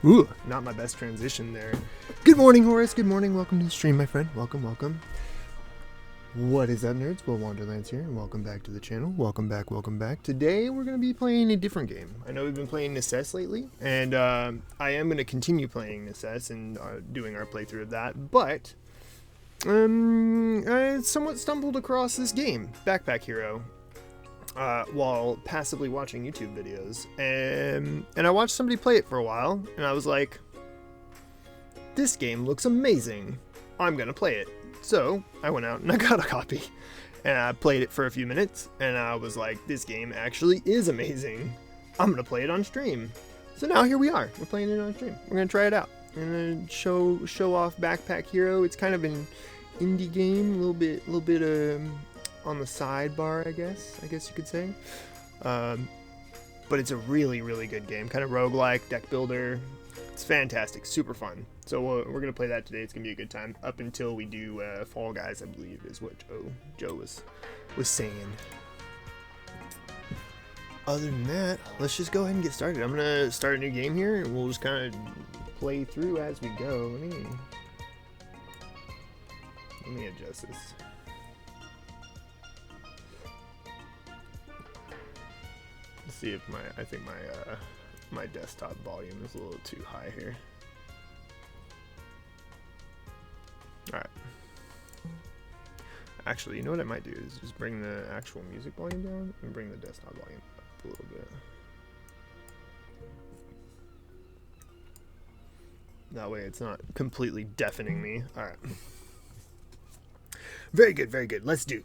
Ooh, not my best transition there. Good morning, Horace. Good morning. Welcome to the stream, my friend. Welcome, welcome. What is up, nerds? Will Wanderlands here, and welcome back to the channel. Welcome back, welcome back. Today, we're going to be playing a different game. I know we've been playing Necess lately, and I am going to continue playing Necess and doing our playthrough of that, but I somewhat stumbled across this game, Backpack Hero, while passively watching YouTube videos, and I watched somebody play it for a while, and I was like, this game looks amazing. I'm gonna play it. So I went out and I got a copy, and I played it for a few minutes, and I was like, this game actually is amazing. I'm gonna play it on stream. So now here we are. We're playing it on stream. We're gonna try it out. We're gonna show off Backpack Hero. It's kind of an indie game, a little bit on the sidebar, I guess you could say. But it's a really, really good game. Kind of roguelike, deck builder. It's fantastic, super fun. So we're gonna play that today. It's gonna be a good time up until we do Fall Guys, I believe, is what Joe was saying. Other than that, let's just go ahead and get started. I'm gonna start a new game here, and we'll just kind of play through as we go. Let me adjust this. Let's see if I think my desktop volume is a little too high here. Alright. Actually, you know what I might do is just bring the actual music volume down and bring the desktop volume up a little bit. That way it's not completely deafening me. Alright. Very good, very good. Let's do.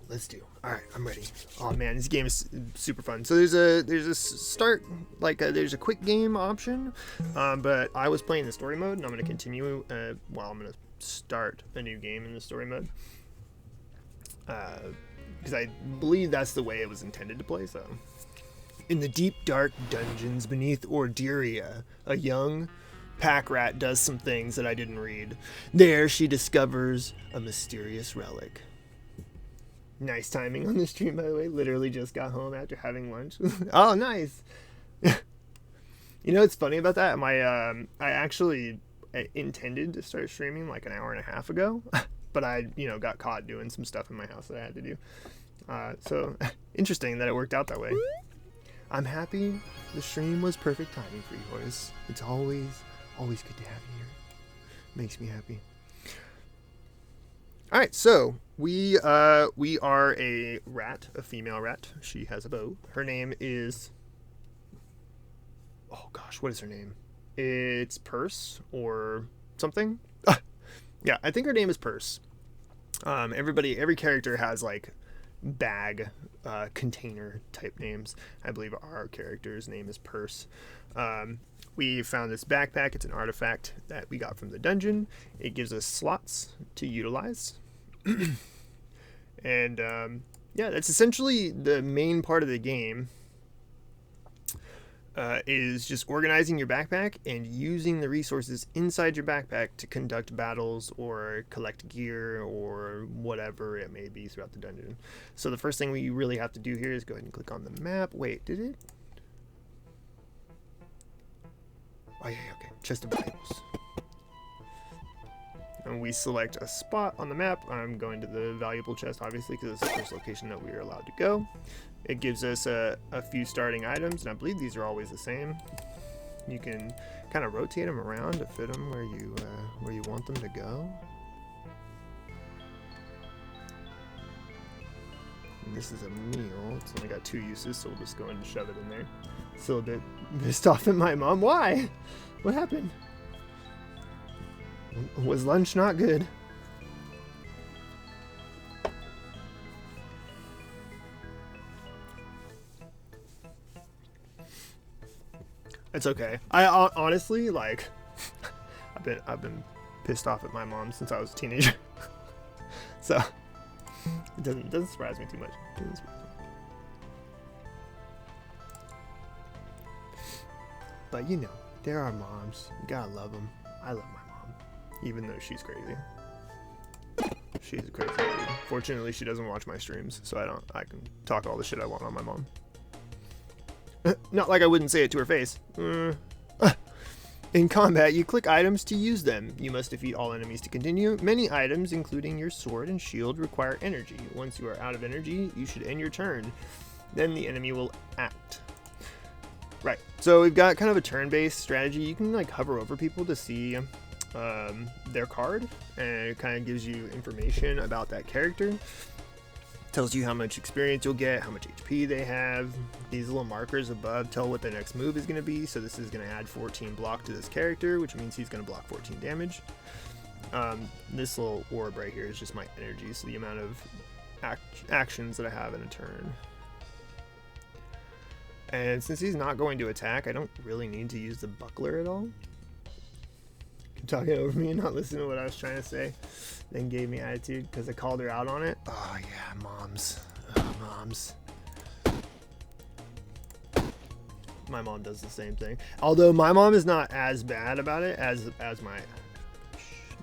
Alright, I'm ready. Oh man, this game is super fun. So there's a start, there's a quick game option, but I was playing the story mode, and I'm going to continue, I'm going to start a new game in the story mode. Because I believe that's the way it was intended to play, so. In the deep, dark dungeons beneath Orderia, a young pack rat does some things that I didn't read. There, she discovers a mysterious relic. Nice timing on the stream, by the way. Literally just got home after having lunch. Oh, nice. You know what's funny about that? I actually intended to start streaming like an hour and a half ago, but I, got caught doing some stuff in my house that I had to do. So interesting that it worked out that way. I'm happy the stream was perfect timing for you, Horace. It's always good to have you here. Makes me happy. All right, so we are a rat, a female rat. She has a bow. Her name is, oh gosh, gosh, what is her name? It's Purse or something. Yeah, I think her name is Purse. Every character has like bag, container type names. I believe our character's name is Purse. We found this backpack. It's an artifact that we got from the dungeon. It gives us slots to utilize. And yeah, that's essentially the main part of the game. Is just organizing your backpack and using the resources inside your backpack to conduct battles or collect gear or whatever it may be throughout the dungeon. So the first thing we really have to do here is go ahead and click on the map. Wait, did it? Oh yeah, okay. Chest of valuables. And we select a spot on the map. I'm going to the valuable chest, obviously, because it's the first location that we are allowed to go. It gives us a few starting items, and I believe these are always the same. You can kind of rotate them around to fit them where you want them to go. And this is a meal. It's only got 2 uses, so we'll just go ahead and shove it in there. Still a bit pissed off at my mom. Why? What happened? Was lunch not good? It's okay. I honestly like. I've been pissed off at my mom since I was a teenager, so it doesn't surprise me too much. But you know, there are moms. You gotta love them. I love my mom, even though she's crazy. She's a crazy lady. Fortunately, she doesn't watch my streams, so I can talk all the shit I want on my mom. Not like I wouldn't say it to her face. In combat, you click items to use them. You must defeat all enemies to continue. Many items, including your sword and shield, require energy. Once you are out of energy, you should end your turn. Then the enemy will act. Right, so we've got kind of a turn-based strategy. You can like hover over people to see their card, and it kind of gives you information about that character. Tells you how much experience you'll get, how much HP they have. These little markers above tell what their next move is going to be. So this is going to add 14 block to this character, which means he's going to block 14 damage. This little orb right here is just my energy, so the amount of actions that I have in a turn. And since he's not going to attack, I don't really need to use the buckler at all. You're talking over me and not listening to what I was trying to say. Then gave me attitude because I called her out on it. Oh yeah, moms. Moms. My mom does the same thing. Although my mom is not as bad about it as my...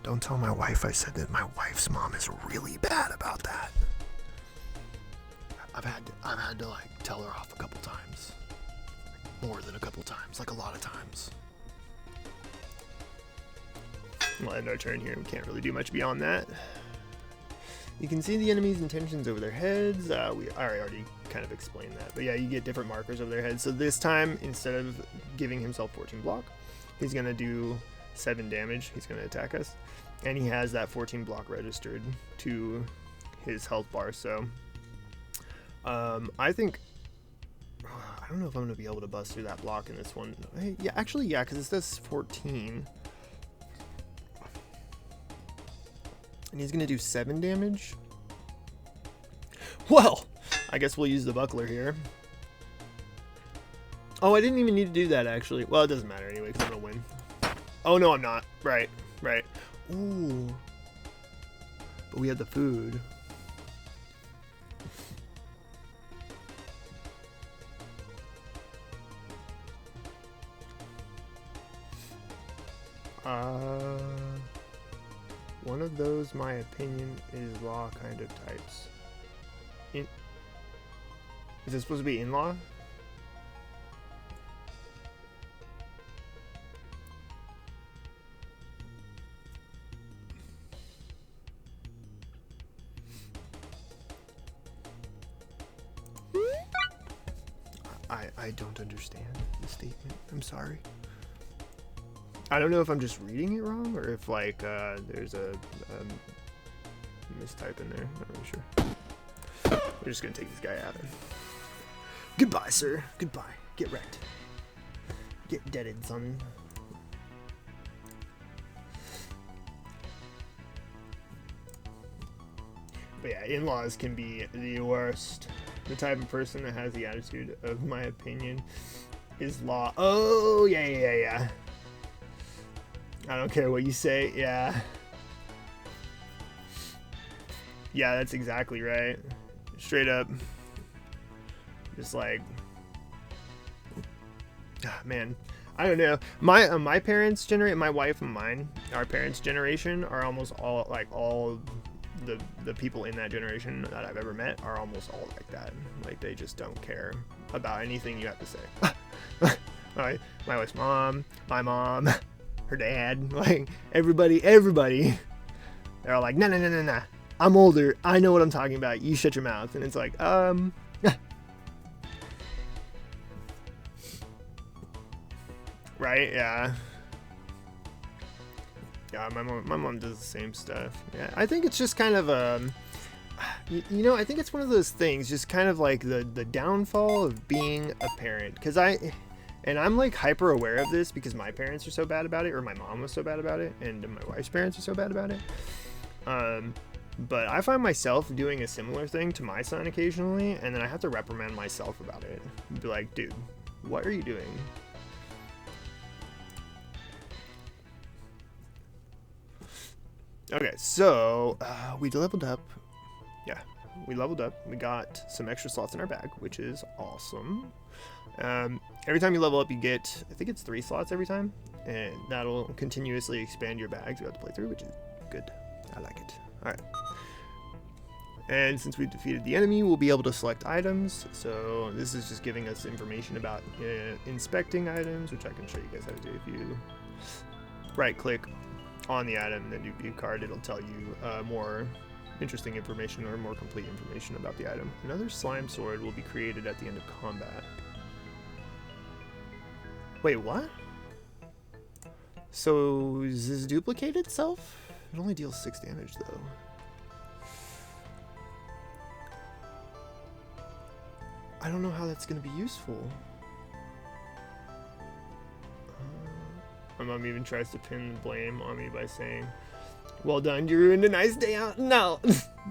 Don't tell my wife I said that. My wife's mom is really bad about that. I've had to like tell her off a couple times. More than a couple times, like a lot of times. We'll end our turn here. We can't really do much beyond that. You can see the enemy's intentions over their heads. I already kind of explained that. But yeah, you get different markers over their heads. So this time, instead of giving himself 14 block, he's going to do 7 damage. He's going to attack us. And he has that 14 block registered to his health bar. So I think... I don't know if I'm going to be able to bust through that block in this one. Yeah, actually, yeah, because it says 14. And he's going to do 7 damage. Well, I guess we'll use the buckler here. Oh, I didn't even need to do that, actually. Well, it doesn't matter anyway, because I'm going to win. Oh, no, I'm not. Right, right. Ooh. But we had the food. One of those, my opinion, is law kind of types. Is it supposed to be in-law? I don't understand the statement. I'm sorry. I don't know if I'm just reading it wrong or if like there's a mistype in there. Not really sure. We're just gonna take this guy out. Goodbye, sir. Goodbye. Get wrecked. Get deaded, son. But yeah, in-laws can be the worst. The type of person that has the attitude of my opinion is law. Oh, yeah. I don't care what you say. Yeah. Yeah, that's exactly right. Straight up. Just like, man, I don't know. My parents' generation, my wife and mine, our parents' generation are almost all like all the people in that generation that I've ever met are almost all like that. Like they just don't care about anything you have to say. my wife's mom, my mom, her dad, like everybody. They're all like, nah. I'm older. I know what I'm talking about. You shut your mouth. And it's like, right? Yeah. Yeah, my mom does the same stuff. Yeah, I think it's just kind of you know, I think it's one of those things, just kind of like the downfall of being a parent. Because I'm like hyper aware of this because my parents are so bad about it, or my mom was so bad about it, and my wife's parents are so bad about it. But I find myself doing a similar thing to my son occasionally, and then I have to reprimand myself about it. Be like, dude, what are you doing? Okay, so we leveled up. Yeah, we leveled up. We got some extra slots in our bag, which is awesome. Every time you level up, you get, I think it's 3 slots every time, and that'll continuously expand your bag throughout the playthrough, which is good. I like it. All right. And since we've defeated the enemy, we'll be able to select items. So this is just giving us information about inspecting items, which I can show you guys how to do. If you right-click on the item, then do view card, it'll tell you more interesting information or more complete information about the item. Another slime sword will be created at the end of combat. Wait, what? So does this duplicate itself? It only deals 6 damage though. I don't know how that's going to be useful. My mom even tries to pin blame on me by saying, well done, you ruined a nice day out. No.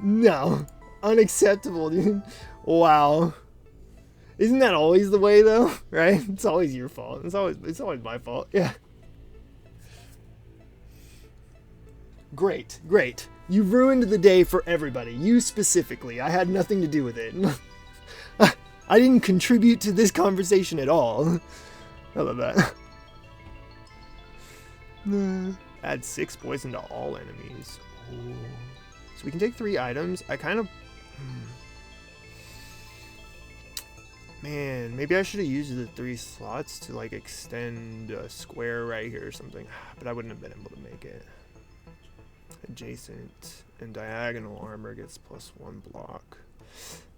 No. Unacceptable, dude. Wow. Isn't that always the way though? Right? It's always your fault. It's always my fault. Yeah. Great. You ruined the day for everybody. You specifically. I had nothing to do with it. I didn't contribute to this conversation at all. I love that. Add 6 poison to all enemies. Ooh. So we can take 3 items. I kind of... Man, maybe I should have used the 3 slots to like extend a square right here or something. But I wouldn't have been able to make it. Adjacent and diagonal armor gets +1 block.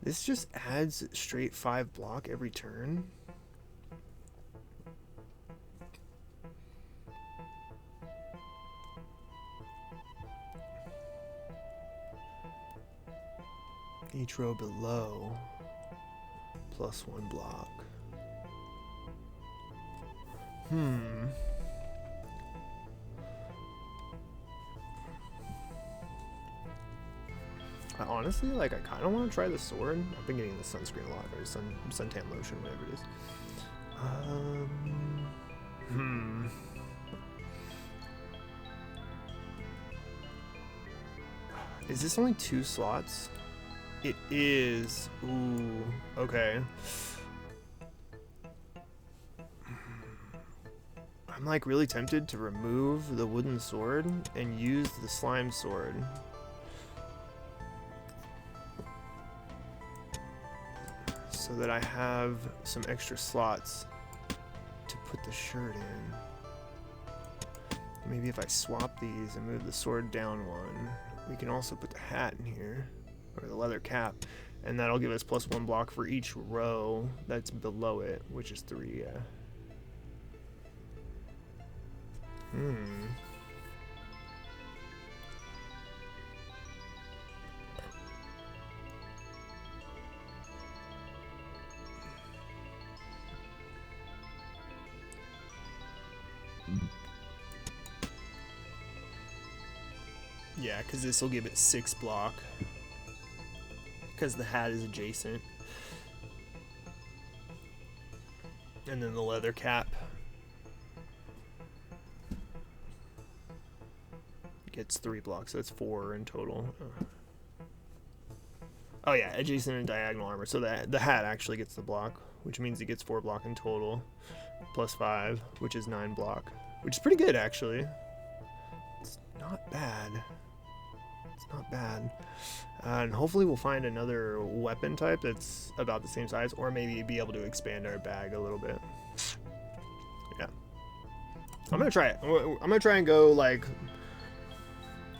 This just adds straight 5 block every turn. Each row below +1 block. Honestly, like, I kind of want to try the sword. I've been getting the sunscreen a lot, or suntan lotion, whatever it is. Is this only 2 slots? It is. Ooh, okay. I'm like really tempted to remove the wooden sword and use the slime sword. So that I have some extra slots to put the shirt in. Maybe if I swap these and move the sword down 1, we can also put the hat in here, or the leather cap, and that'll give us +1 block for each row that's below it, which is 3, yeah. Yeah, because this will give it 6 block. Because the hat is adjacent. And then the leather cap gets 3 blocks, so that's 4 in total. Oh yeah, adjacent and diagonal armor. So the hat actually gets the block, which means it gets 4 block in total, plus 5, which is 9 block, which is pretty good actually. It's not bad. It's not bad. And hopefully we'll find another weapon type that's about the same size, or maybe be able to expand our bag a little bit. Yeah, I'm gonna try it. I'm gonna try and go like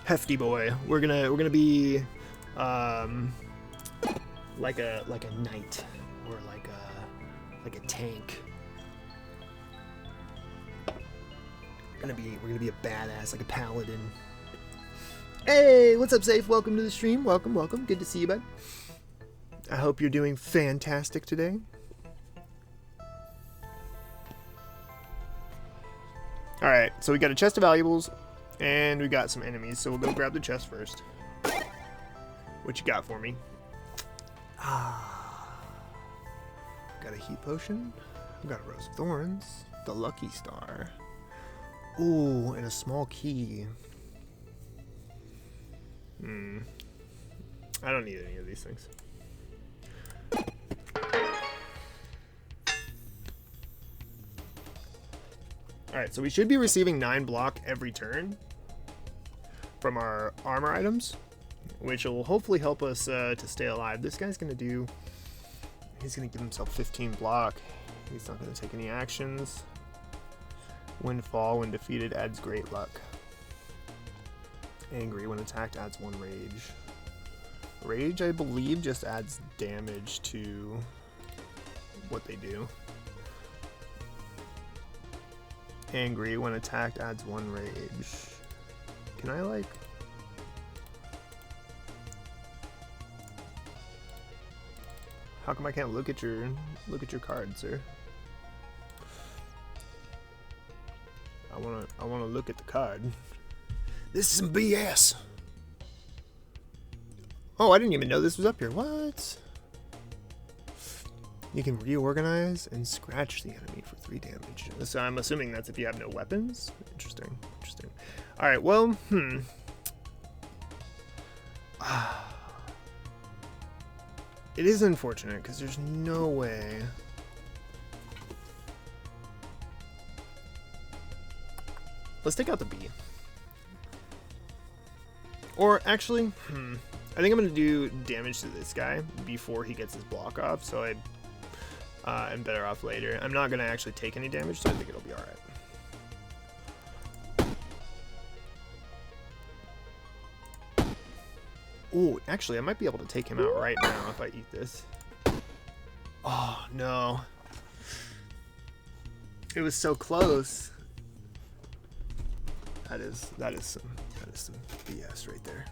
hefty boy. We're gonna be like a knight, or like a tank. We're gonna be a badass, like a paladin. Hey, what's up, Safe? Welcome to the stream. Welcome, welcome. Good to see you, bud. I hope you're doing fantastic today. Alright, so we got a chest of valuables, and we got some enemies, so we'll go grab the chest first. What you got for me? Got a heat potion. Got a rose of thorns. The lucky star. Ooh, and a small key. I don't need any of these things. Alright, so we should be receiving 9 block every turn from our armor items, which will hopefully help us to stay alive. This guy's gonna do... He's gonna give himself 15 block. He's not gonna take any actions. Windfall, when defeated, adds great luck. Angry, when attacked, adds 1 rage. Rage, I believe, just adds damage to what they do. Angry, when attacked, adds 1 rage. Can I, like... How come I can't look at your card, sir? I wanna look at the card. This is some BS. Oh, I didn't even know this was up here. What? You can reorganize and scratch the enemy for 3 damage. So I'm assuming that's if you have no weapons. Interesting. Interesting. All right. Well, it is unfortunate because there's no way. Let's take out the B. Or actually, I think I'm going to do damage to this guy before he gets his block off, so I'm better off later. I'm not going to actually take any damage, so I think it'll be alright. Oh, actually, I might be able to take him out right now if I eat this. Oh, no. It was so close. That is some BS right there.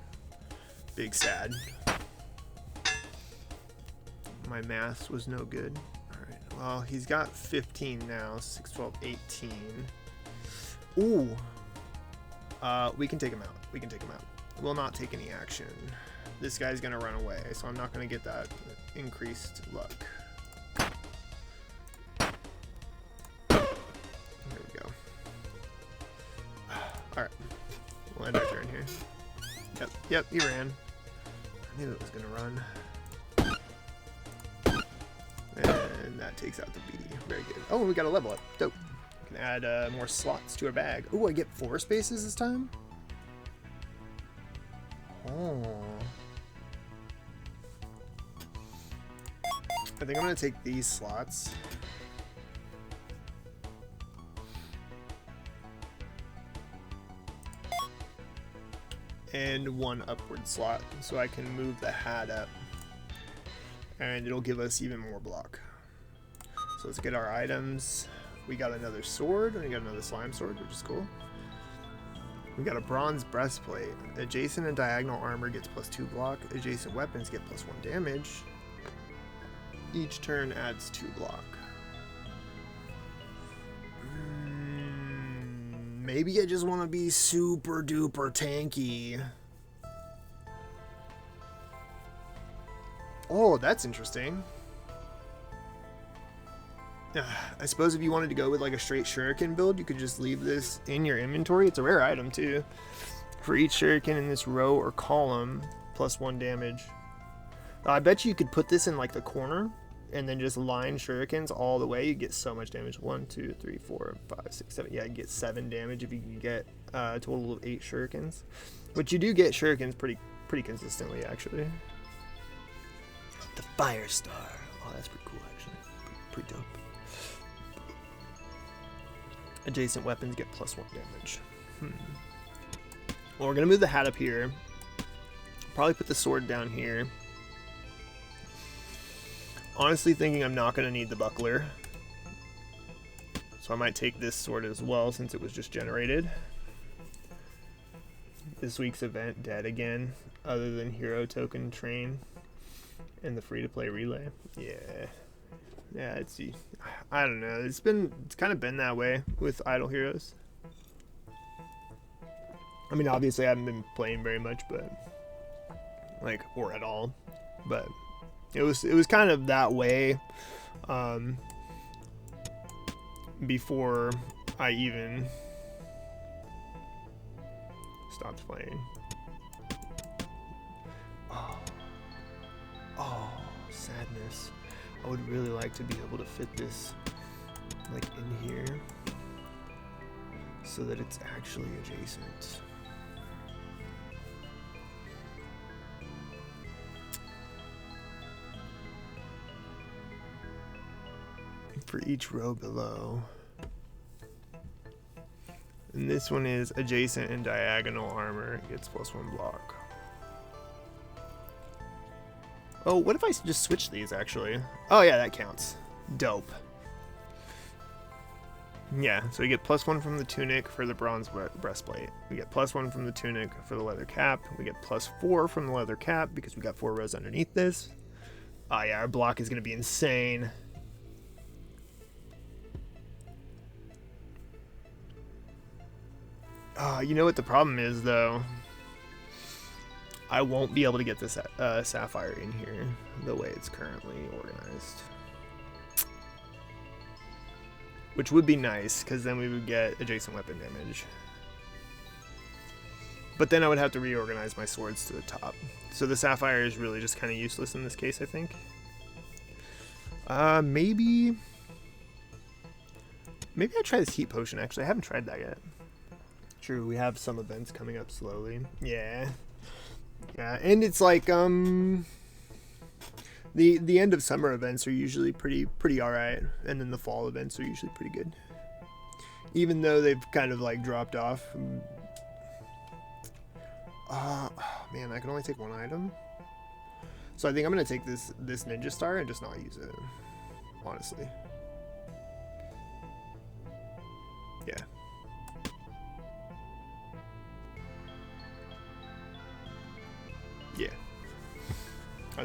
Big sad. My math was no good. Alright, well, he's got 15 now. 6, 12, 18. Ooh. We can take him out. We can take him out. We'll not take any action. This guy's gonna run away, so I'm not gonna get that increased luck. There we go. Alright. We'll end our turn here. Yep, he ran. I knew it was gonna run. And that takes out the B. Very good. Oh, we got a level up. Dope. We can add more slots to our bag. Oh, I get 4 spaces this time? Oh. I think I'm gonna take these slots. And 1 upward slot, so I can move the hat up. And it'll give us even more block. So let's get our items. We got another sword, and we got another slime sword, which is cool. We got a bronze breastplate. Adjacent and diagonal armor gets +2 block. Adjacent weapons get +1 damage. Each turn adds 2 block. Maybe I just want to be super duper tanky. Oh, that's interesting. I suppose if you wanted to go with like a straight shuriken build, you could just leave this in your inventory. It's a rare item too. For each shuriken in this row or column, +1 damage. I bet you could put this in like the corner and then just line shurikens all the way. You get so much damage. 1, 2, 3, 4, 5, 6, 7. Yeah, you get 7 damage if you can get a total of 8 shurikens. But you do get shurikens pretty consistently, actually. The Fire Star. Oh, that's pretty cool, actually. Pretty dope. Adjacent weapons get +1 damage. Well, we're gonna move the hat up here. Probably put the sword down here. Honestly thinking I'm not gonna need the buckler. So I might take this sword as well since it was just generated. This week's event dead again, other than hero token train and the free-to-play relay. Yeah, I don't know. It's kind of been that way with idle heroes. I mean, obviously I haven't been playing very much, but or at all. But it was kind of that way before I even stopped playing. Oh, sadness. I would really like to be able to fit this like in here so that it's actually adjacent. For each row below. And this one is adjacent and diagonal armor. It gets +1 block. Oh, what if I just switch these, actually? Oh, yeah, that counts. Dope. Yeah, so we get +1 from the tunic for the bronze breastplate. We get +1 from the tunic for the leather cap. We get +4 from the leather cap because we got 4 rows underneath this. Oh, yeah, our block is going to be insane. You know what the problem is, though? I won't be able to get this sapphire in here the way it's currently organized. Which would be nice, because then we would get adjacent weapon damage. But then I would have to reorganize my swords to the top. So the sapphire is really just kind of useless in this case, I think. Maybe I try this heat potion, actually. I haven't tried that yet. True, we have some events coming up slowly. Yeah, and it's like the end of summer events are usually pretty alright, and then the fall events are usually pretty good. Even though they've kind of like dropped off. Man, I can only take 1 item. So I think I'm gonna take this ninja star and just not use it. Honestly. Yeah. Yeah. I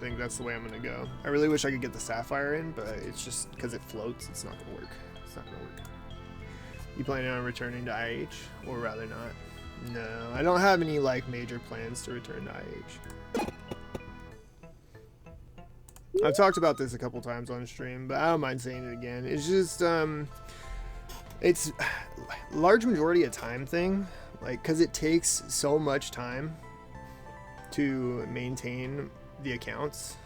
think that's the way I'm gonna go. I really wish I could get the sapphire in, but it's just because it floats, it's not gonna work. It's not gonna work. You planning on returning to IH, or rather not? No, I don't have any like major plans to return to IH. I've talked about this a couple times on stream, but I don't mind saying it again. It's just it's large majority a time thing, like because it takes so much time to maintain the accounts,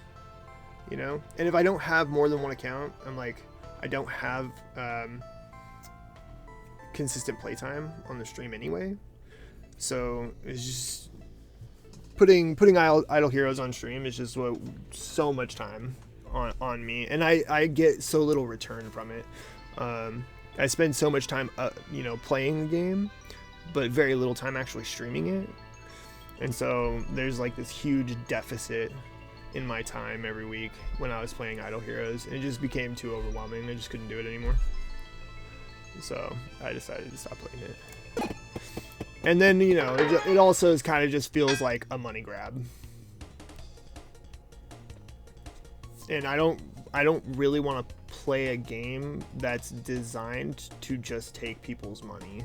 you know. And if I don't have more than 1 account, I'm like, I don't have consistent playtime on the stream anyway. So it's just putting idle heroes on stream is just so much time on me, and I get so little return from it. I spend so much time you know, playing the game, but very little time actually streaming it. And so there's like this huge deficit in my time every week when I was playing idle heroes, and it just became too overwhelming. I just couldn't do it anymore. So I decided to stop playing it. And then, you know, it also is kind of just feels like a money grab. And I don't really want to play a game that's designed to just take people's money.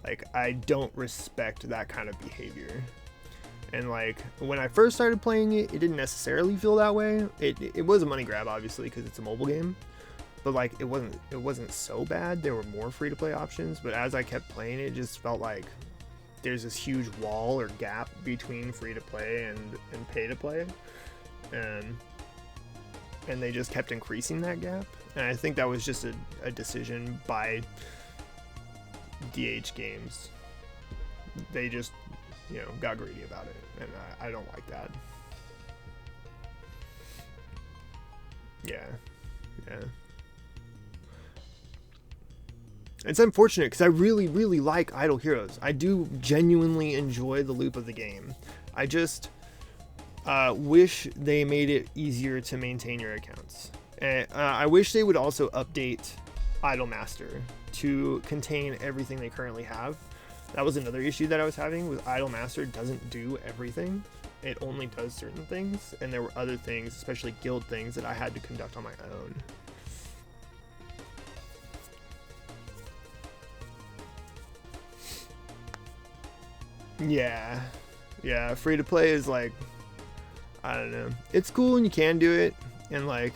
Like, I don't respect that kind of behavior. And like, when I first started playing it, it didn't necessarily feel that way. It was a money grab, obviously, because it's a mobile game. But like, it wasn't so bad. There were more free-to-play options, but as I kept playing it just felt like there's this huge wall or gap between free-to-play and pay-to-play. And they just kept increasing that gap. And I think that was just a decision by DH Games. They just, you know, got greedy about it, and I don't like that. Yeah. It's unfortunate because I really, really like Idle Heroes. I do genuinely enjoy the loop of the game. I just wish they made it easier to maintain your accounts. And I wish they would also update Idle Master to contain everything they currently have. That was another issue that I was having with Idle Master. Doesn't do everything. It only does certain things, and there were other things, especially guild things, that I had to conduct on my own. Yeah, free to play is like, I don't know. It's cool and you can do it, and like,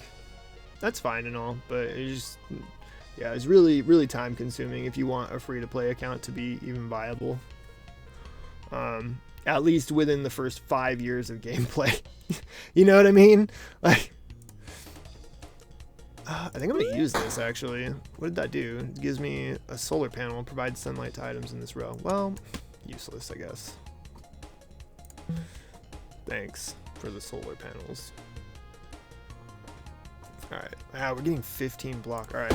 that's fine and all, but it just, yeah, it's really, really time consuming if you want a free to play account to be even viable. At least within the first 5 years of gameplay. You know what I mean? Like, I think I'm gonna use this actually. What did that do? It gives me a solar panel, provides sunlight to items in this row. Well, useless, I guess. Thanks for the solar panels. Alright, wow, we're getting 15 block. Alright.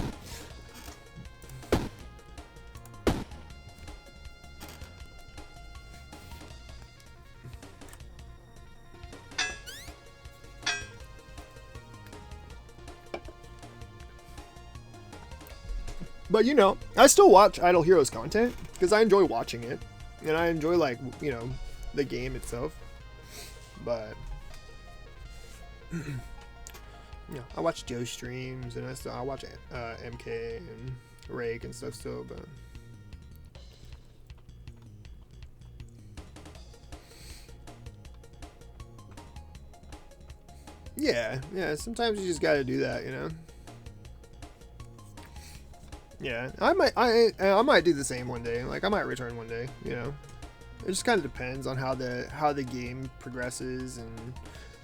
But you know, I still watch Idle Heroes content because I enjoy watching it, and I enjoy, like, you know, the game itself. But yeah, I watch Joe streams, and I watch MK and Rake and stuff still. But yeah, sometimes you just gotta do that, you know. Yeah, I might do the same one day. Like, I might return one day, you know. It just kind of depends on how the game progresses and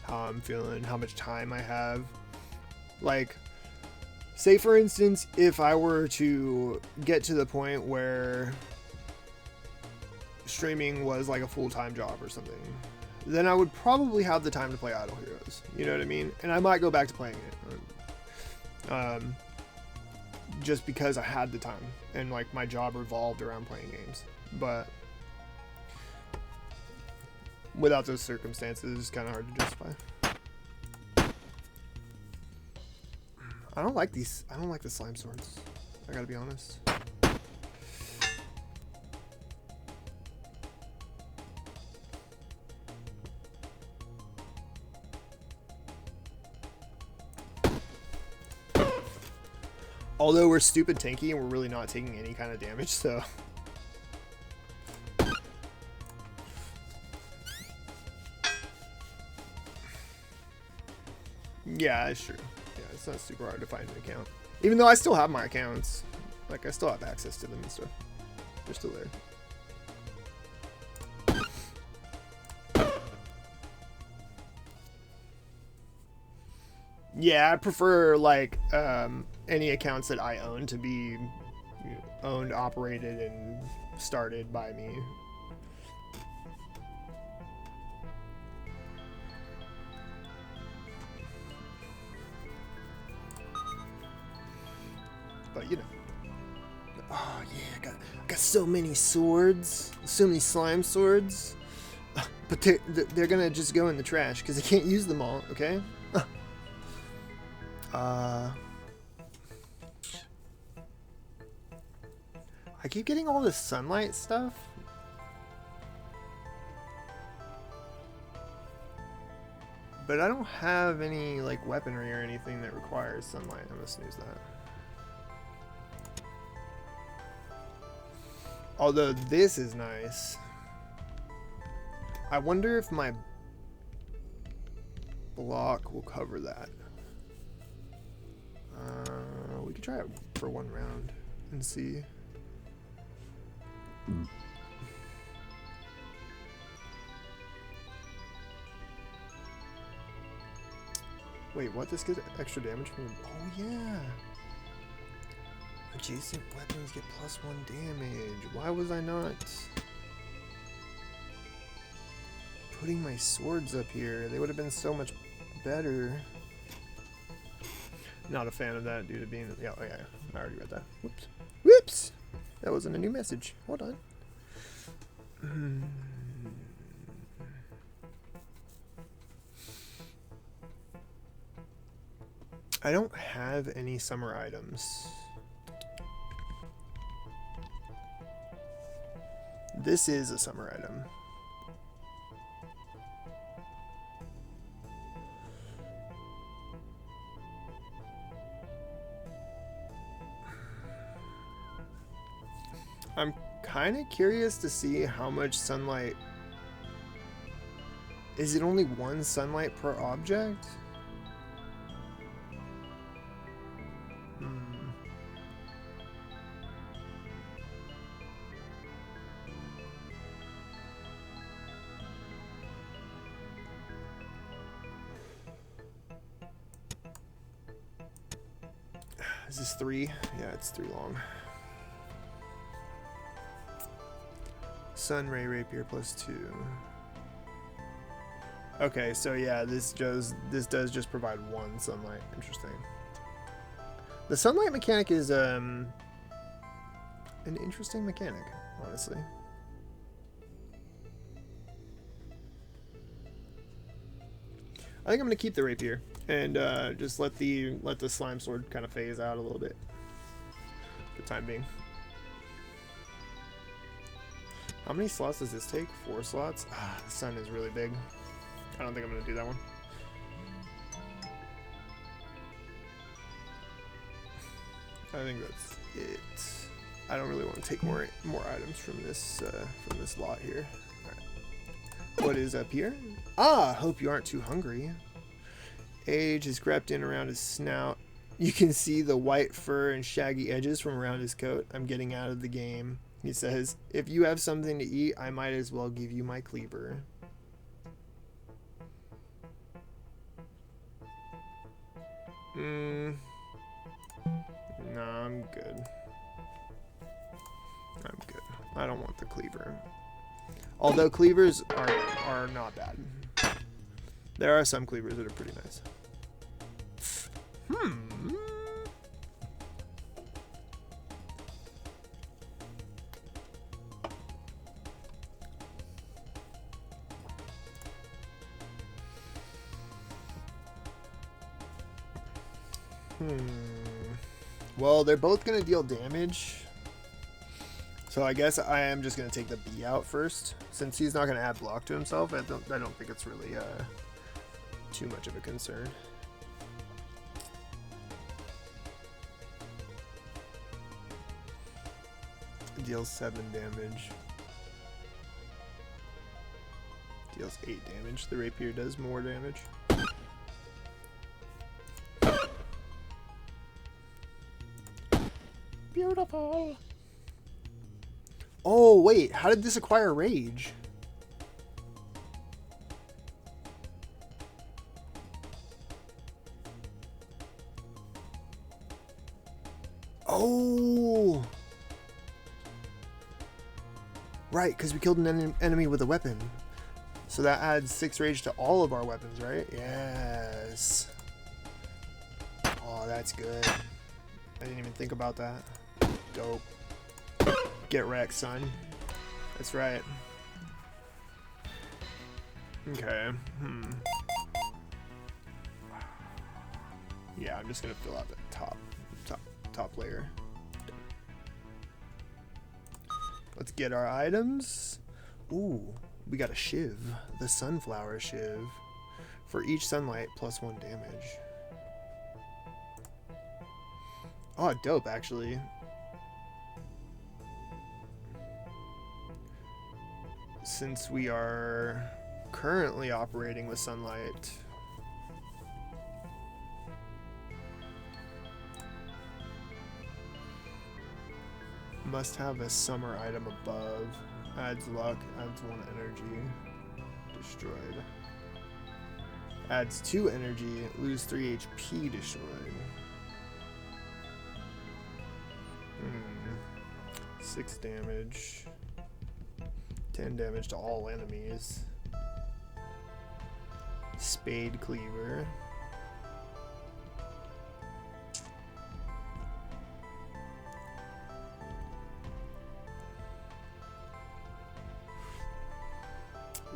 how I'm feeling, how much time I have. Like, say for instance, if I were to get to the point where streaming was like a full-time job or something, then I would probably have the time to play Idle Heroes. You know what I mean? And I might go back to playing it. Just because I had the time and like my job revolved around playing games. But without those circumstances, it's kind of hard to justify. I don't like these. I don't like the slime swords. I gotta be honest. Although we're stupid tanky and we're really not taking any kind of damage, so. Yeah, it's true. Yeah, it's not super hard to find an account. Even though I still have my accounts. Like, I still have access to them and stuff. They're still there. Yeah, I prefer, like, any accounts that I own to be, you know, owned, operated, and started by me. But, you know. Oh, yeah, I got so many swords. So many slime swords. But they're gonna just go in the trash because I can't use them all, okay? I keep getting all this sunlight stuff. But I don't have any like weaponry or anything that requires sunlight. I'm gonna snooze that. Although this is nice. I wonder if my block will cover that. We could try it for one round and see. Wait, what? This gets extra damage from... Oh, yeah. Adjacent weapons get +1 damage. Why was I not putting my swords up here? They would have been so much better. Not a fan of that due to being... Yeah, oh, yeah, I already read that. Whoops. Whoops! That wasn't a new message. Hold on. I don't have any summer items. This is a summer item. I'm kind of curious to see how much sunlight... Is it only 1 sunlight per object? Is this 3? Yeah, it's 3 long. Sun ray rapier +2. Okay, so yeah, this does just provide 1 sunlight. Interesting. The sunlight mechanic is an interesting mechanic, honestly. I think I'm gonna keep the rapier and just let the slime sword kind of phase out a little bit for the time being. How many slots does this take? 4 slots? Ah, the sun is really big. I don't think I'm gonna do that one. I think that's it. I don't really want to take more items from this lot here. All right. What is up here? Ah, hope you aren't too hungry. Age is crept in around his snout. You can see the white fur and shaggy edges from around his coat. I'm getting out of the game. He says, if you have something to eat, I might as well give you my cleaver. No, I'm good. I'm good. I don't want the cleaver. Although cleavers are not bad. There are some cleavers that are pretty nice. Well, they're both going to deal damage. So I guess I am just going to take the bee out first. Since he's not going to add block to himself, I don't think it's really too much of a concern. Deals 7 damage. Deals 8 damage. The rapier does more damage. Beautiful. Oh, wait. How did this acquire rage? Oh. Right, because we killed an enemy with a weapon. So that adds 6 rage to all of our weapons, right? Yes. Oh, that's good. I didn't even think about that. Dope. Get wrecked, son. That's right. Okay. Yeah, I'm just gonna fill out the top layer. Let's get our items. Ooh, we got a shiv. The sunflower shiv. For each sunlight, +1 damage. Oh, dope, actually. Since we are currently operating with sunlight, must have a summer item above. Adds luck, adds 1 energy. Destroyed. Adds 2 energy, lose 3 HP, destroyed. 6 damage. 10 damage to all enemies. Spade Cleaver.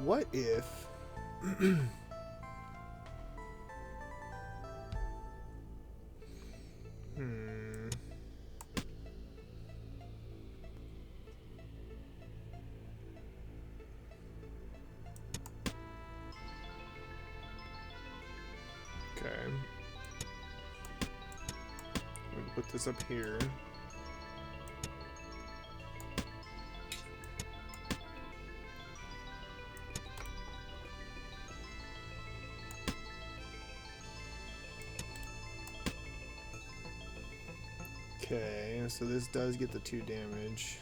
What if... Okay. I'm going to put this up here. Okay, so this does get the 2 damage.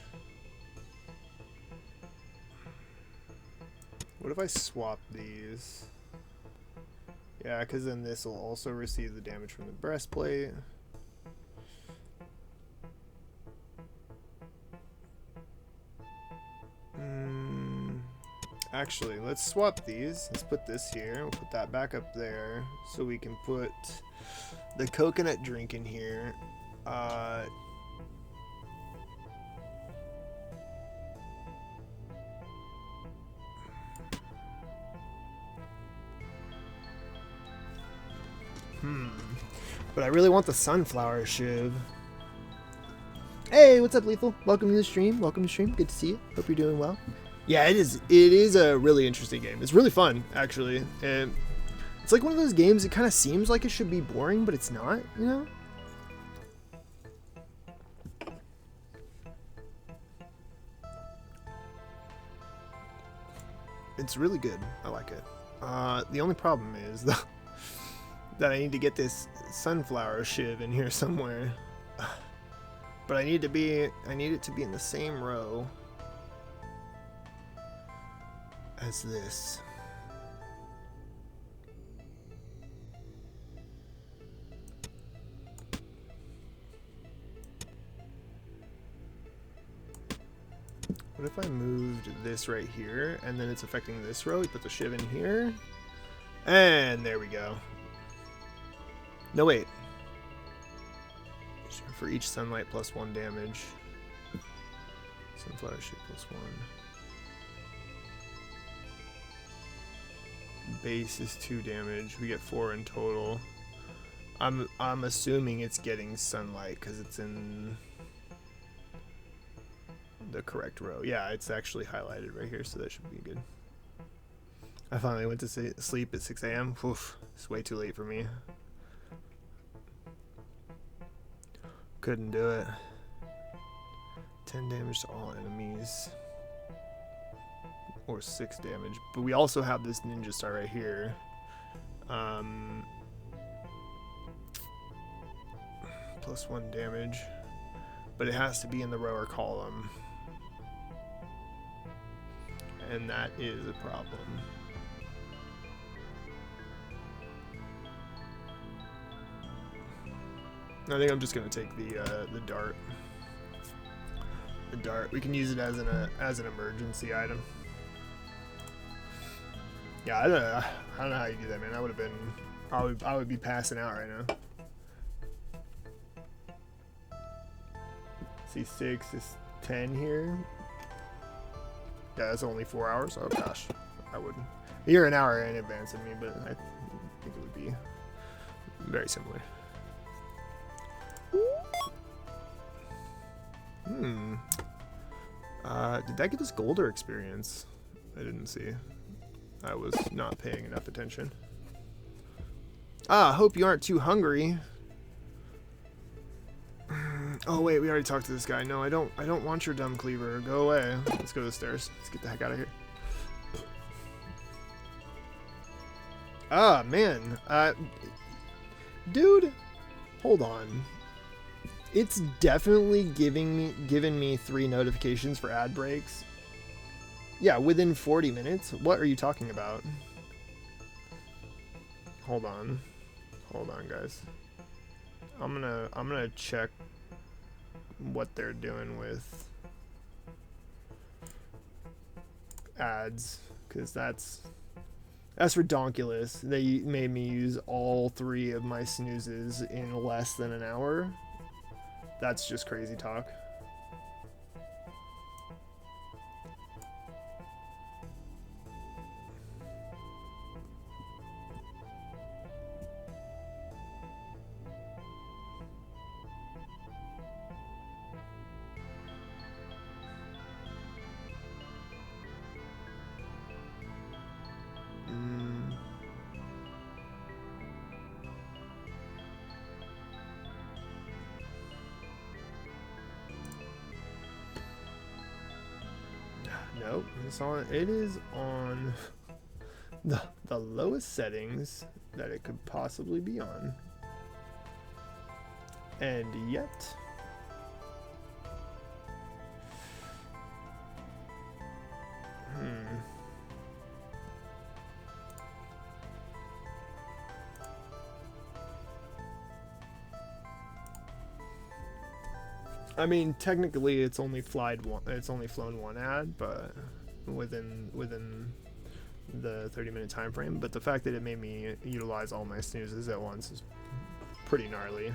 What if I swap these? Yeah, because then this will also receive the damage from the breastplate. Actually, let's swap these. Let's put this here. We'll put that back up there so we can put the coconut drink in here. But I really want the sunflower shiv. Hey, what's up, Lethal? Welcome to the stream. Welcome to the stream. Good to see you. Hope you're doing well. Yeah, it is. It is a really interesting game. It's really fun, actually. And it's like one of those games. It kind of seems like it should be boring, but it's not. You know. It's really good. I like it. The only problem is though that I need to get this sunflower shiv in here somewhere. But I need it to be in the same row as this. What if I moved this right here and then it's affecting this row? We put the shiv in here. And there we go. No, wait. For each sunlight +1 damage. Sunflower shiv +1. Base is 2 damage. We get 4 in total. I'm assuming it's getting sunlight because it's in the correct row. Yeah, it's actually highlighted right here, so that should be good. I finally went to sleep at 6 a.m. Oof, it's way too late for me. Couldn't do it. 10 damage to all enemies. Or 6 damage. But we also have this ninja star right here. +1 damage. But it has to be in the row or column. And that is a problem. I think I'm just gonna take the dart. The dart. We can use it as an emergency item. Yeah, I don't know how you do that, man. I would have been I would be passing out right now. See, 6 is 10 here. Yeah, that's only 4 hours. Oh gosh, I wouldn't. You're an hour in advance of me, but I think it would be very similar. Did that give us gold or experience? I didn't see. I was not paying enough attention. Ah, hope you aren't too hungry. Oh wait, we already talked to this guy. No, I don't want your dumb cleaver. Go away. Let's go to the stairs. Let's get the heck out of here. Ah, man. Dude, hold on. It's definitely given me 3 notifications for ad breaks. Yeah, within 40 minutes. What are you talking about? Hold on. Hold on, guys. I'm gonna check what they're doing with ads, because that's redonkulous. They made me use all 3 of my snoozes in less than an hour. That's just crazy talk. Nope, it is on the lowest settings that it could possibly be on. And yet I mean, technically, it's only flown 1 ad, but within the 30-minute time frame. But the fact that it made me utilize all my snoozes at once is pretty gnarly.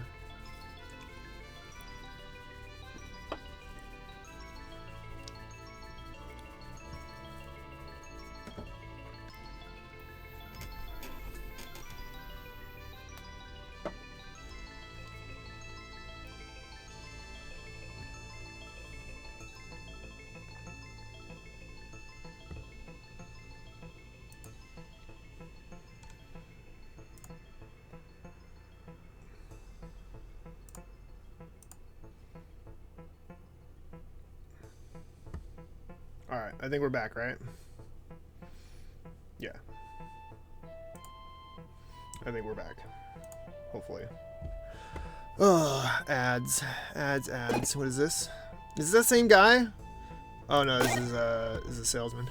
Alright, I think we're back, right? Yeah. I think we're back. Hopefully. Oh, ads. Ads. What is this? Is this the same guy? Oh no, this is a salesman.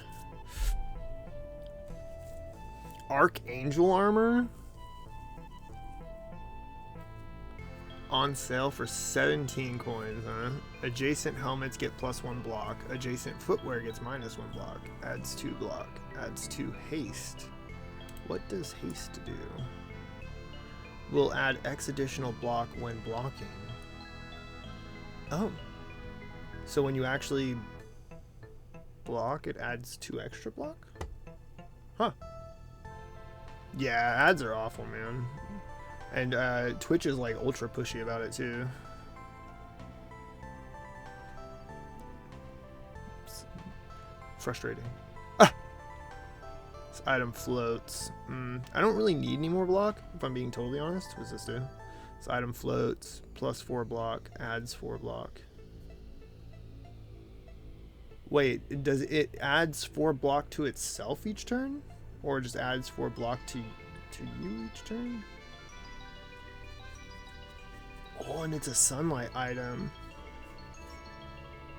Archangel armor? On sale for 17 coins, huh? Adjacent helmets get +1 block. Adjacent footwear gets -1 block. Adds 2 block. Adds 2 haste. What does haste do? Will add X additional block when blocking. Oh. So when you actually block, it adds 2 extra block? Huh. Yeah, ads are awful, man. And Twitch is like ultra pushy about it too. It's frustrating. Ah! This item floats. I don't really need any more block, if I'm being totally honest. What does this do? This item floats, +4 block, adds 4 block. Wait, does it adds 4 block to itself each turn? Or just adds 4 block to you each turn? Oh, and it's a sunlight item.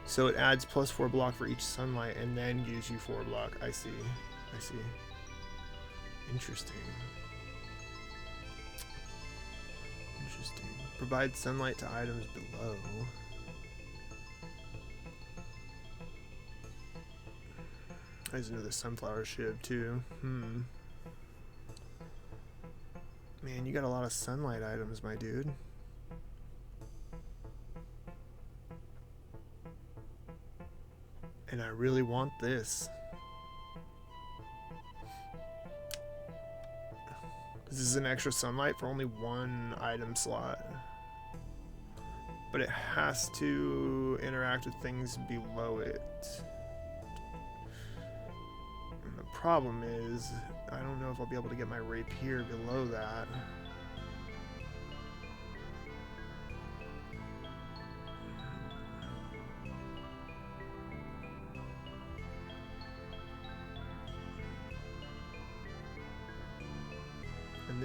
So it adds +4 block for each sunlight and then gives you 4 block. I see. Interesting. Provide sunlight to items below. There's another sunflower shiv too. Man, you got a lot of sunlight items, my dude. And I really want this. This is an extra sunlight for only 1 item slot. But it has to interact with things below it. And the problem is, I don't know if I'll be able to get my rapier below that.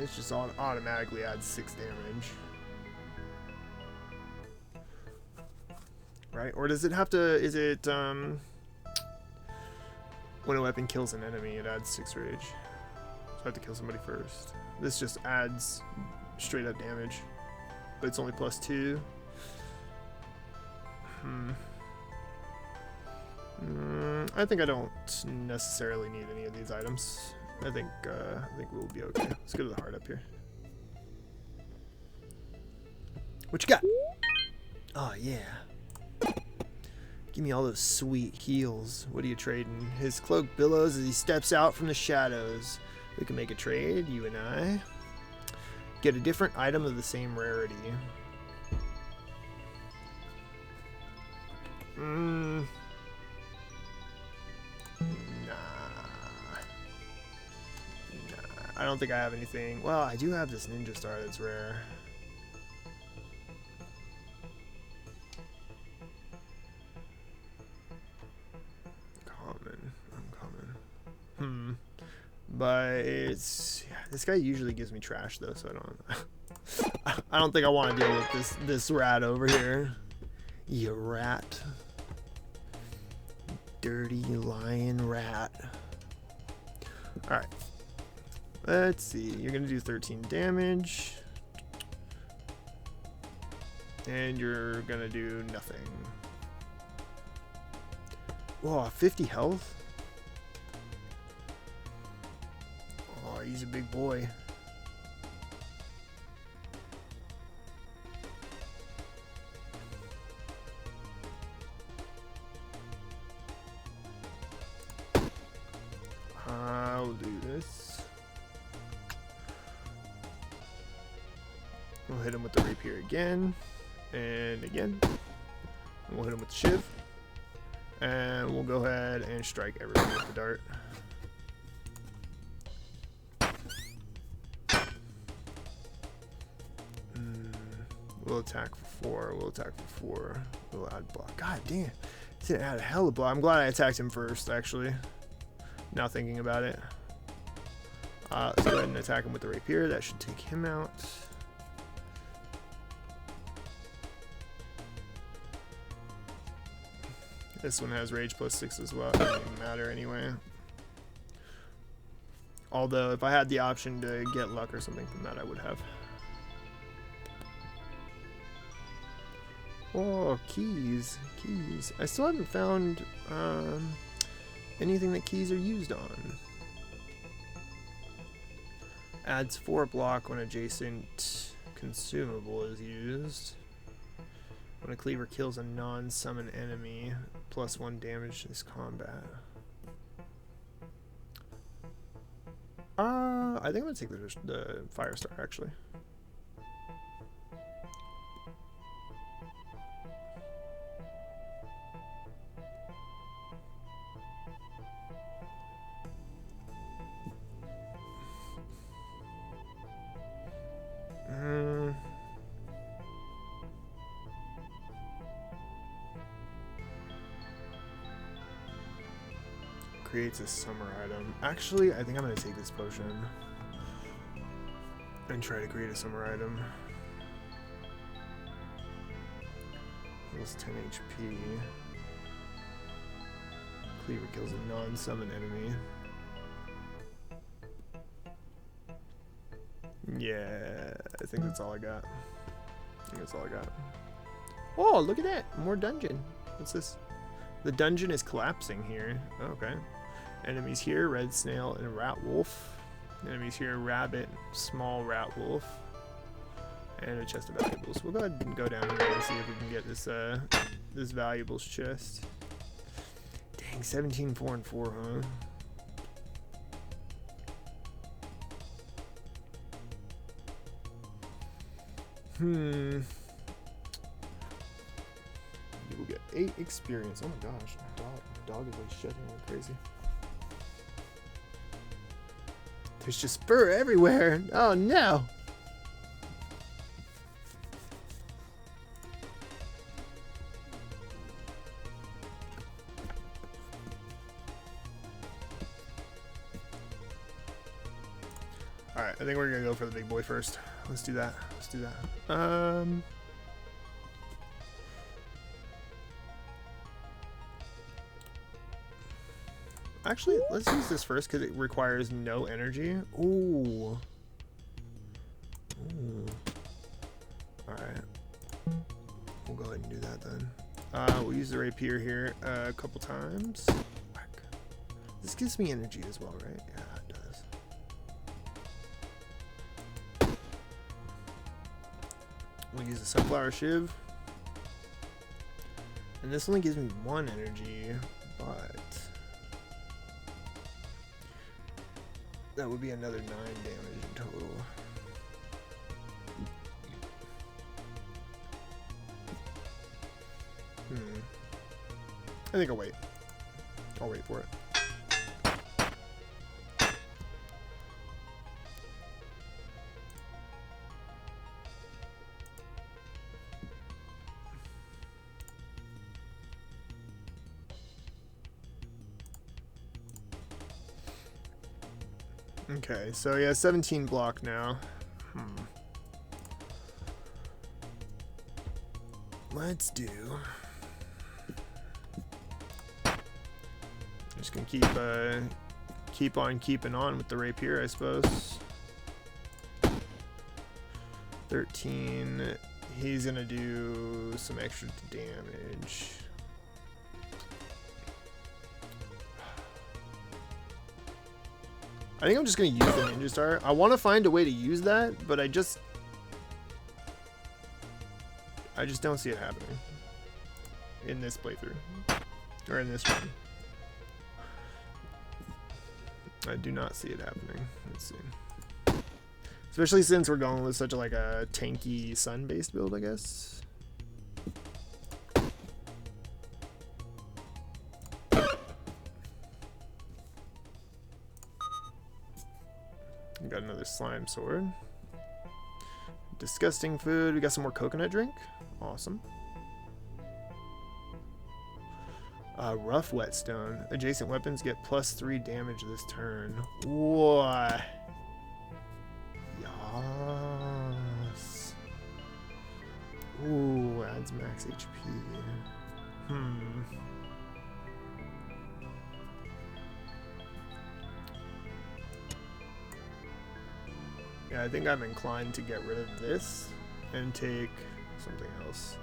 this just automatically adds 6 damage. Right? Or does it have to, is it, when a weapon kills an enemy, it adds 6 rage. So I have to kill somebody first. This just adds straight up damage, but it's only +2. I think I don't necessarily need any of these items. I think we'll be okay. Let's go to the heart up here. What you got? Oh yeah. Give me all those sweet heals. What are you trading? His cloak billows as he steps out from the shadows. We can make a trade, you and I. Get a different item of the same rarity. Nah. I don't think I have anything. Well, I do have this ninja star that's rare. Uncommon. But it's, yeah, this guy usually gives me trash though, so I don't think I want to deal with this rat over here. You rat. Dirty lion rat. Alright. Let's see. You're going to do 13 damage. And you're going to do nothing. Whoa, 50 health? Oh, he's a big boy. I'll do this. We'll hit him with the rapier again. And again. And we'll hit him with the shiv. And we'll go ahead and strike everybody with the dart. We'll attack for 4. We'll attack for 4. We'll add block. God damn. It's gonna add a hell of block. I'm glad I attacked him first, actually. Now thinking about it. Let's go ahead and attack him with the rapier. That should take him out. This one has rage +6 as well. It doesn't even matter anyway. Although, if I had the option to get luck or something from that, I would have. Oh, keys. Keys. I still haven't found anything that keys are used on. Adds 4 block when adjacent consumable is used. When a cleaver kills a non-summon enemy, +1 damage to this combat. I think I'm gonna take the fire star actually. Creates a summer item. Actually, I think I'm gonna take this potion and try to create a summer item. Heals 10 HP. Cleaver kills a non-summon enemy. Yeah, I think that's all I got. I think that's all I got. Oh, look at that! More dungeon. What's this? The dungeon is collapsing here. Okay. Enemies here, red snail and a rat wolf. Enemies here, rabbit, small rat wolf. And a chest of valuables. We'll go ahead and go down here and see if we can get this this valuables chest. Dang, 17, 4, and 4, huh? You will get 8 experience. Oh my gosh, dog is like shedding like crazy. There's just fur everywhere. Oh no. Alright, I think we're gonna go for the big boy first. Let's do that. Let's do that. Actually, let's use this first because it requires no energy. Ooh. Ooh. Alright. We'll go ahead and do that then. We'll use the rapier here a couple times. Whack. This gives me energy as well, right? Yeah, it does. We'll use the sunflower shiv. And this only gives me 1 energy, but that would be another 9 damage in total. I think I'll wait. I'll wait for it. Okay, so yeah, 17 block now. Let's do. Just gonna keep on keeping on with the rapier, I suppose. 13. He's gonna do some extra damage. I think I'm just gonna use the ninja star. I want to find a way to use that, but I just don't see it happening in this playthrough or in this run. I do not see it happening. Let's see. Especially since we're going with such a tanky sun-based build, I guess. Got another slime sword. Disgusting food. We got some more coconut drink. Awesome. Rough whetstone. Adjacent weapons get +3 damage this turn. What? Yes. Ooh, adds max HP. Yeah, I think I'm inclined to get rid of this and take something else.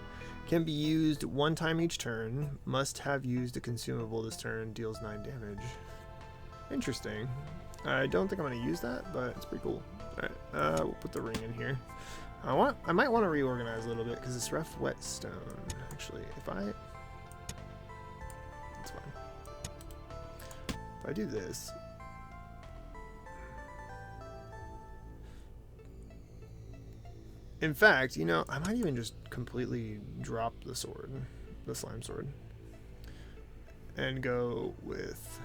Can be used 1 time each turn. Must have used a consumable this turn. Deals 9 damage. Interesting. I don't think I'm going to use that, but it's pretty cool. Alright, we'll put the ring in here. I might want to reorganize a little bit because it's rough whetstone. Actually, that's fine. If I do this. In fact, you know, I might even just completely drop the sword, the slime sword, and go with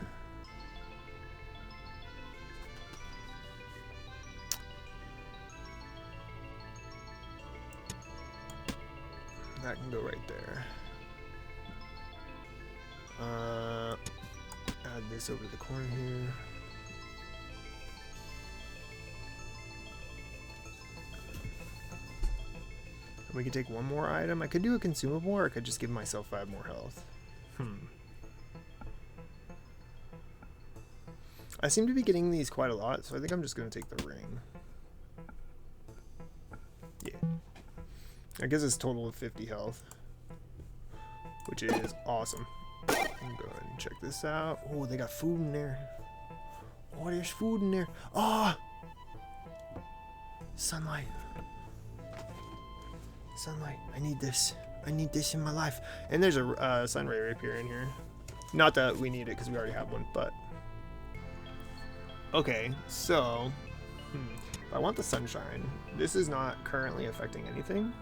that. Can go right there. Add this over the corner here. We could take 1 more item. I could do a consumable, or I could just give myself 5 more health. I seem to be getting these quite a lot, so I think I'm just going to take the ring. Yeah. I guess it's a total of 50 health, which is awesome. I'm going to go ahead and check this out. Oh, they got food in there. Oh, there's food in there. Ah! Oh! Sunlight. Sunlight. I need this. I need this in my life. And there's a sunray rapier in here. Not that we need it because we already have one, but okay. So, if I want the sunshine, this is not currently affecting anything.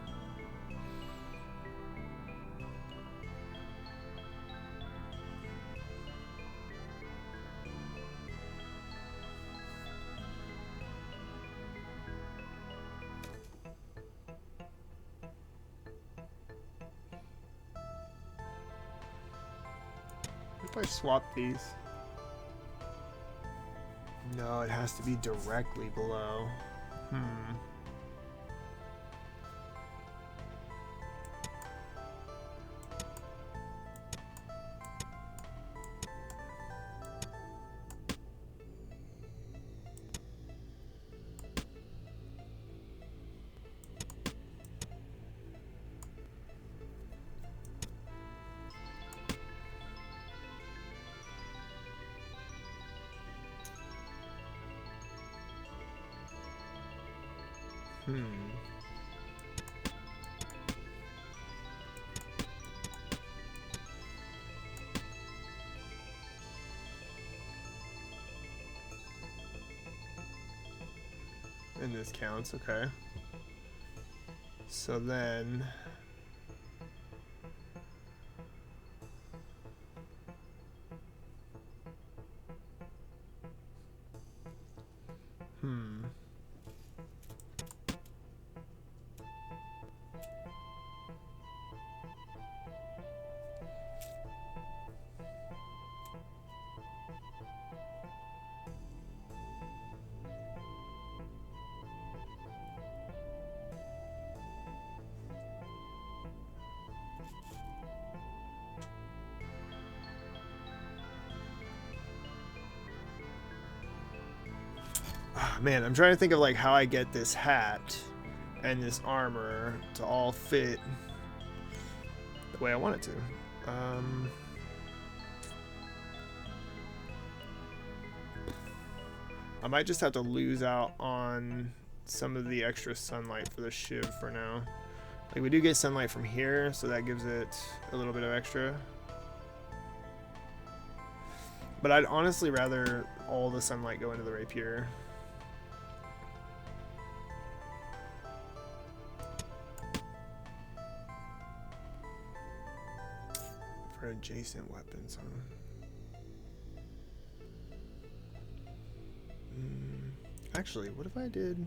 If I swap these, No, it has to be directly below. And this counts, okay. So then... Man, I'm trying to think of like how I get this hat and this armor to all fit the way I want it to. I might just have to lose out on some of the extra sunlight for the shiv for now. Like, we do get sunlight from here, so that gives it a little bit of extra. But I'd honestly rather all the sunlight go into the rapier. For adjacent weapons, huh? Actually, what if I did...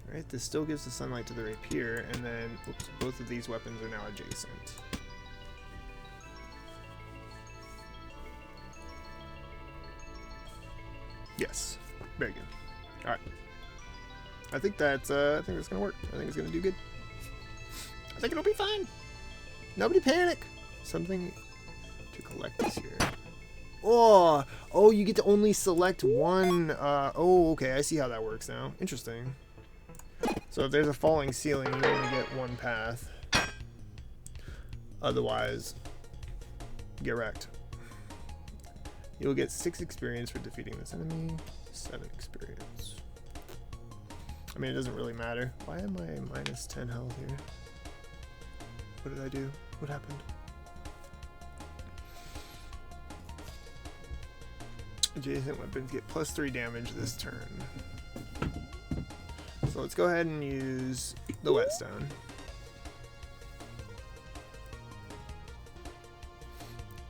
Alright, this still gives the sunlight to the rapier, and then, oops, both of these weapons are now adjacent. Yes, very good. Alright. I think that's gonna work. I think it's gonna do good. I think it'll be fine. Nobody panic. Something to collect this year. Oh, you get to only select one. Oh, okay, I see how that works now. Interesting. So if there's a falling ceiling, you only get one path. Otherwise, get wrecked. You'll get 6 experience for defeating this enemy. 7 experience. I mean, it doesn't really matter. Why am I minus 10 health here? What did I do? What happened? Adjacent weapons get +3 damage this turn. So let's go ahead and use the whetstone.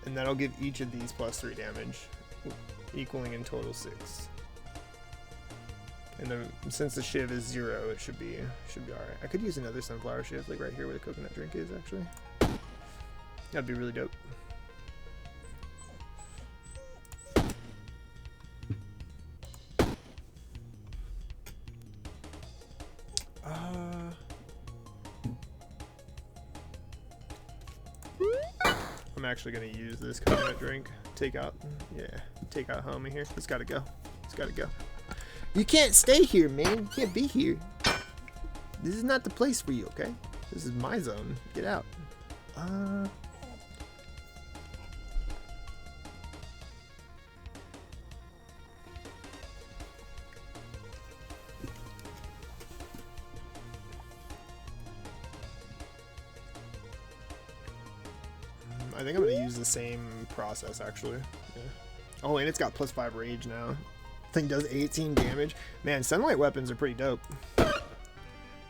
And that'll give each of these +3 damage, equaling in total 6. And then, since the shiv is 0, it should be alright. I could use another sunflower shiv, like right here where the coconut drink is, actually. That'd be really dope. I'm actually gonna use this coconut drink. Take out homie here. It's gotta go. It's gotta go. You can't stay here, man. You can't be here. This is not the place for you, okay? This is my zone. Get out. I think I'm gonna use the same process actually. Yeah. Oh, and it's got +5 rage now. Thing does 18 damage. Man, sunlight weapons are pretty dope. Look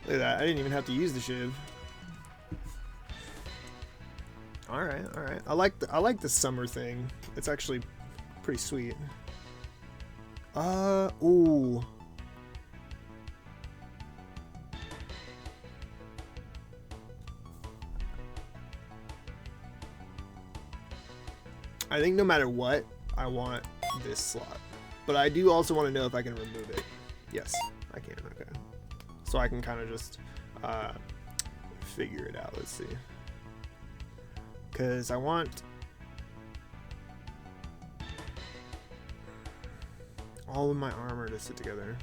at that. I didn't even have to use the shiv. All right, all right. I like the summer thing. It's actually pretty sweet. Ooh. I think no matter what, I want this slot. But I do also want to know if I can remove it. Yes, I can. Okay. So I can kind of just figure it out. Let's see. Because I want all of my armor to sit together.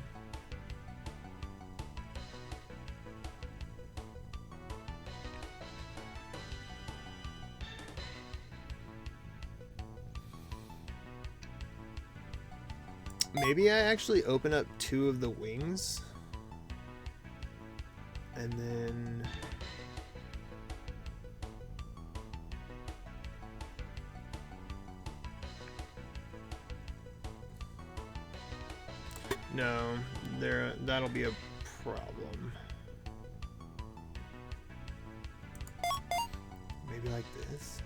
Maybe I actually open up 2 of the wings and then no, that'll be a problem. Maybe like this.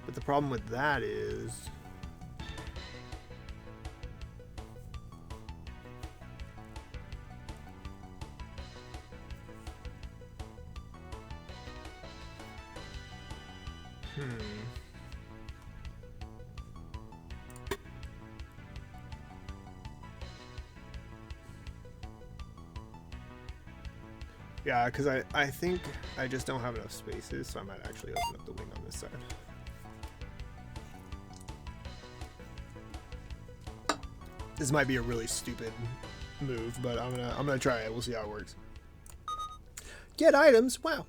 But the problem with that is yeah, because I think I just don't have enough spaces, so I might actually open up the wing on this side. This might be a really stupid move, but I'm gonna try it. We'll see how it works. Get items. Wow,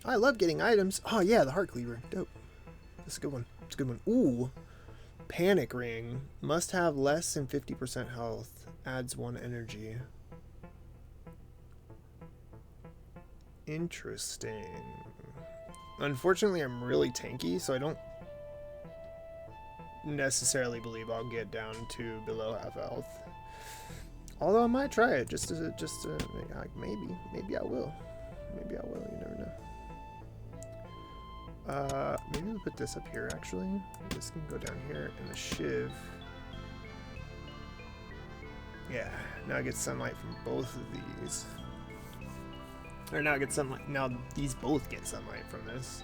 I love getting items. Oh yeah, the heart cleaver. Dope. That's a good one. It's a good one. Ooh, panic ring. Must have less than 50% health. Adds 1 energy. Interesting. Unfortunately, I'm really tanky, so I don't necessarily believe I'll get down to below half health. Although I might try it, just to like maybe I will. Maybe I will. You never know. Maybe we'll put this up here. Actually, this can go down here, and the shiv. Yeah, now I get sunlight from both of these. Or now I get sunlight. Now these both get sunlight from this.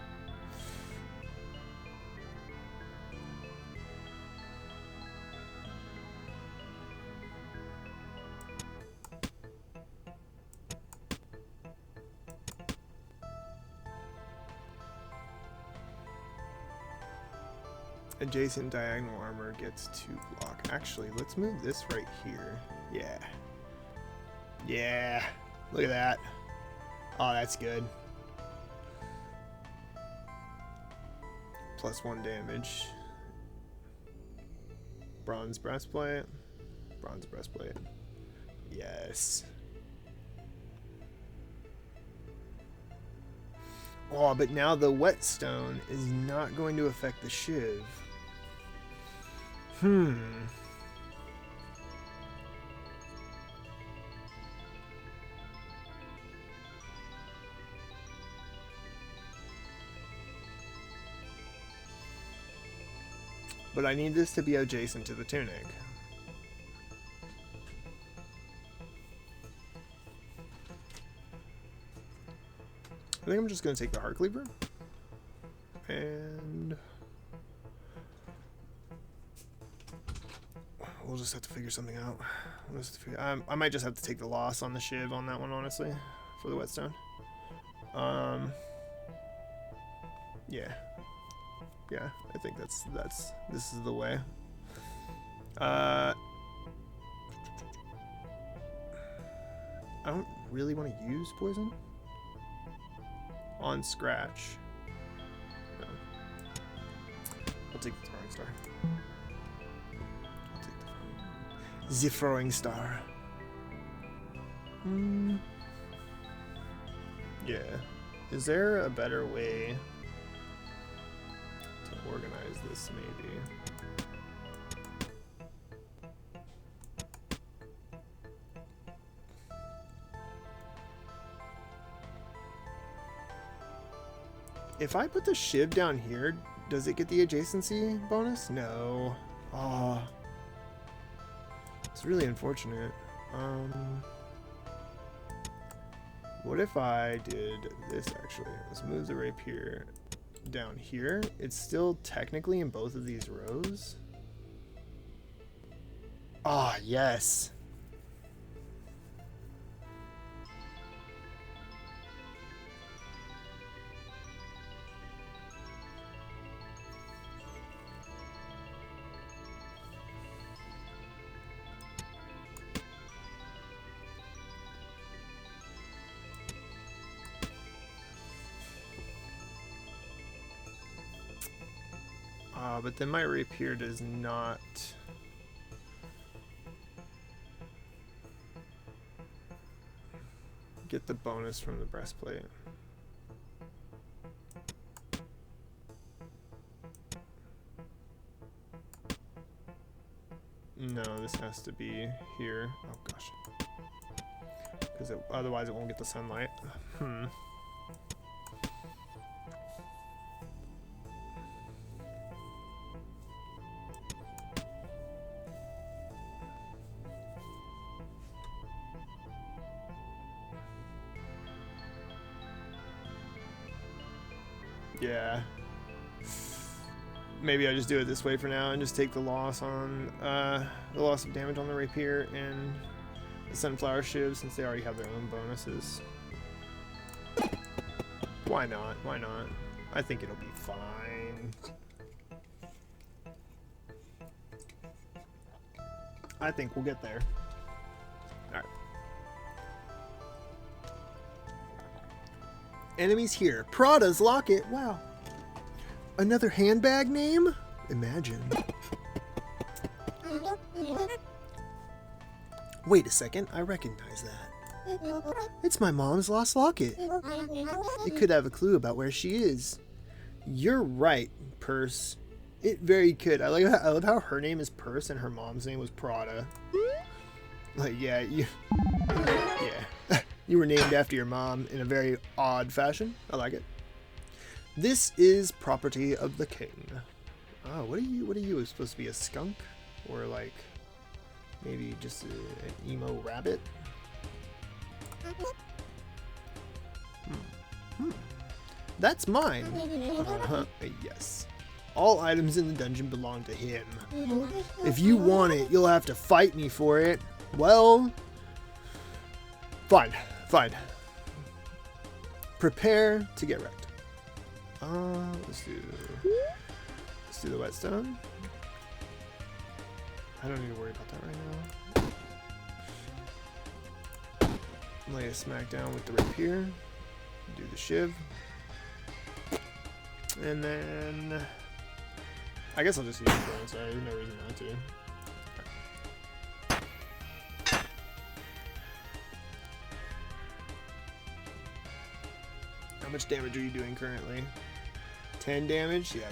Adjacent diagonal armor gets 2 block. Actually, let's move this right here. Yeah. Yeah. Look at that. Oh, that's good. +1 damage. Bronze breastplate. Bronze breastplate. Yes. Oh, but now the whetstone is not going to affect the shiv. But I need this to be adjacent to the tunic. I think I'm just going to take the heart cleaver. And we'll just have to figure something out. I might just have to take the loss on the shiv on that one, honestly, for the whetstone. Yeah, I think this is the way. I don't really want to use poison on scratch. No. I'll take the throwing star. I'll take the throwing star. Yeah. Is there a better way to organize this, maybe? If I put the shiv down here, does it get the adjacency bonus? No. Oh. It's really unfortunate. What if I did this, actually? Let's move the rapier down here. It's still technically in both of these rows. Ah, yes. But then my rapier does not get the bonus from the breastplate. No, this has to be here. Oh gosh. Because otherwise it won't get the sunlight. Yeah. Maybe I just do it this way for now and just take the loss on the loss of damage on the rapier and the sunflower shiv since they already have their own bonuses. Why not? Why not? I think it'll be fine. I think we'll get there. Alright. Enemies here. Prada's locket. Wow. Another handbag name? Imagine. Wait a second. I recognize that. It's my mom's lost locket. It could have a clue about where she is. You're right, Purse. It very could. I love how her name is Purse and her mom's name was Prada. Like, yeah, you were named after your mom in a very odd fashion. I like it. This is property of the king. Oh, what are you supposed to be, a skunk? Or like maybe just an emo rabbit? That's mine. Yes. All items in the dungeon belong to him. If you want it, you'll have to fight me for it. Well, fine. Prepare to get wrecked. Let's do the whetstone. I don't need to worry about that right now. Lay a smack down with the rapier. Do the shiv. And then I guess I'll just use it. Sorry, there's no reason not to. How much damage are you doing currently? 10 damage? Yeah,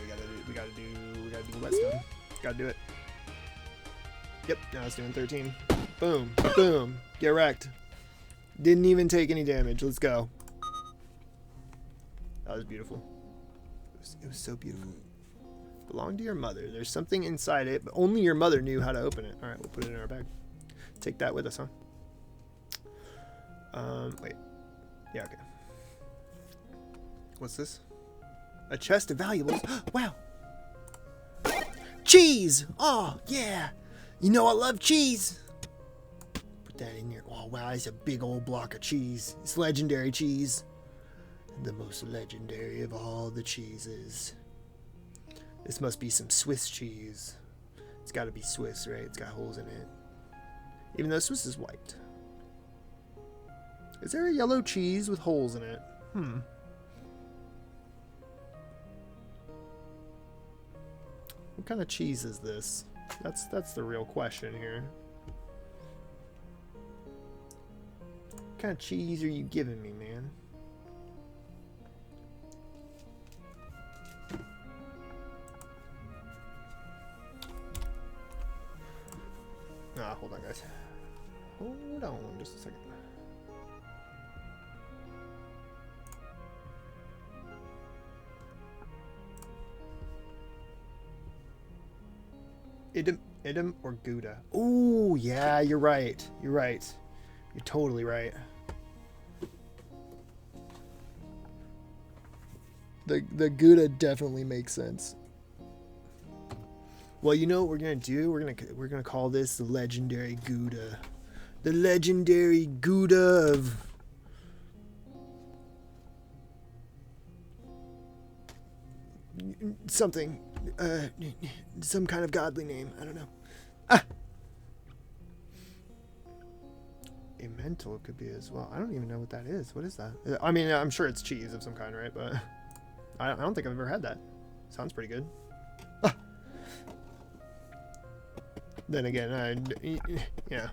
we gotta do the whetstone. Gotta do it. Yep, now it's doing 13. Boom, boom, get wrecked. Didn't even take any damage. Let's go. That was beautiful. It was so beautiful. Belonged to your mother. There's something inside it, but only your mother knew how to open it. All right, we'll put it in our bag. Take that with us, huh? Wait. Yeah, okay. What's this? A chest of valuables. Wow. Cheese! Oh, yeah. You know I love cheese. Put that in here. Oh, wow, it's a big old block of cheese. It's legendary cheese. The most legendary of all the cheeses. This must be some Swiss cheese. It's got to be Swiss, right? It's got holes in it. Even though Swiss is white. Is there a yellow cheese with holes in it? What kind of cheese is this? That's the real question here. What kind of cheese are you giving me, man? Hold on, guys. Hold on just a second. Idem or Gouda? Oh, yeah, you're right. You're right. You're totally right. the Gouda definitely makes sense. Well, you know what we're gonna do? We're gonna call this the legendary Gouda. The legendary Gouda of something, some kind of godly name. I don't know. Ah! A mental could be as well. I don't even know what that is. What is that? I mean, I'm sure it's cheese of some kind, right? But I don't think I've ever had that. Sounds pretty good. Ah! Then again, yeah,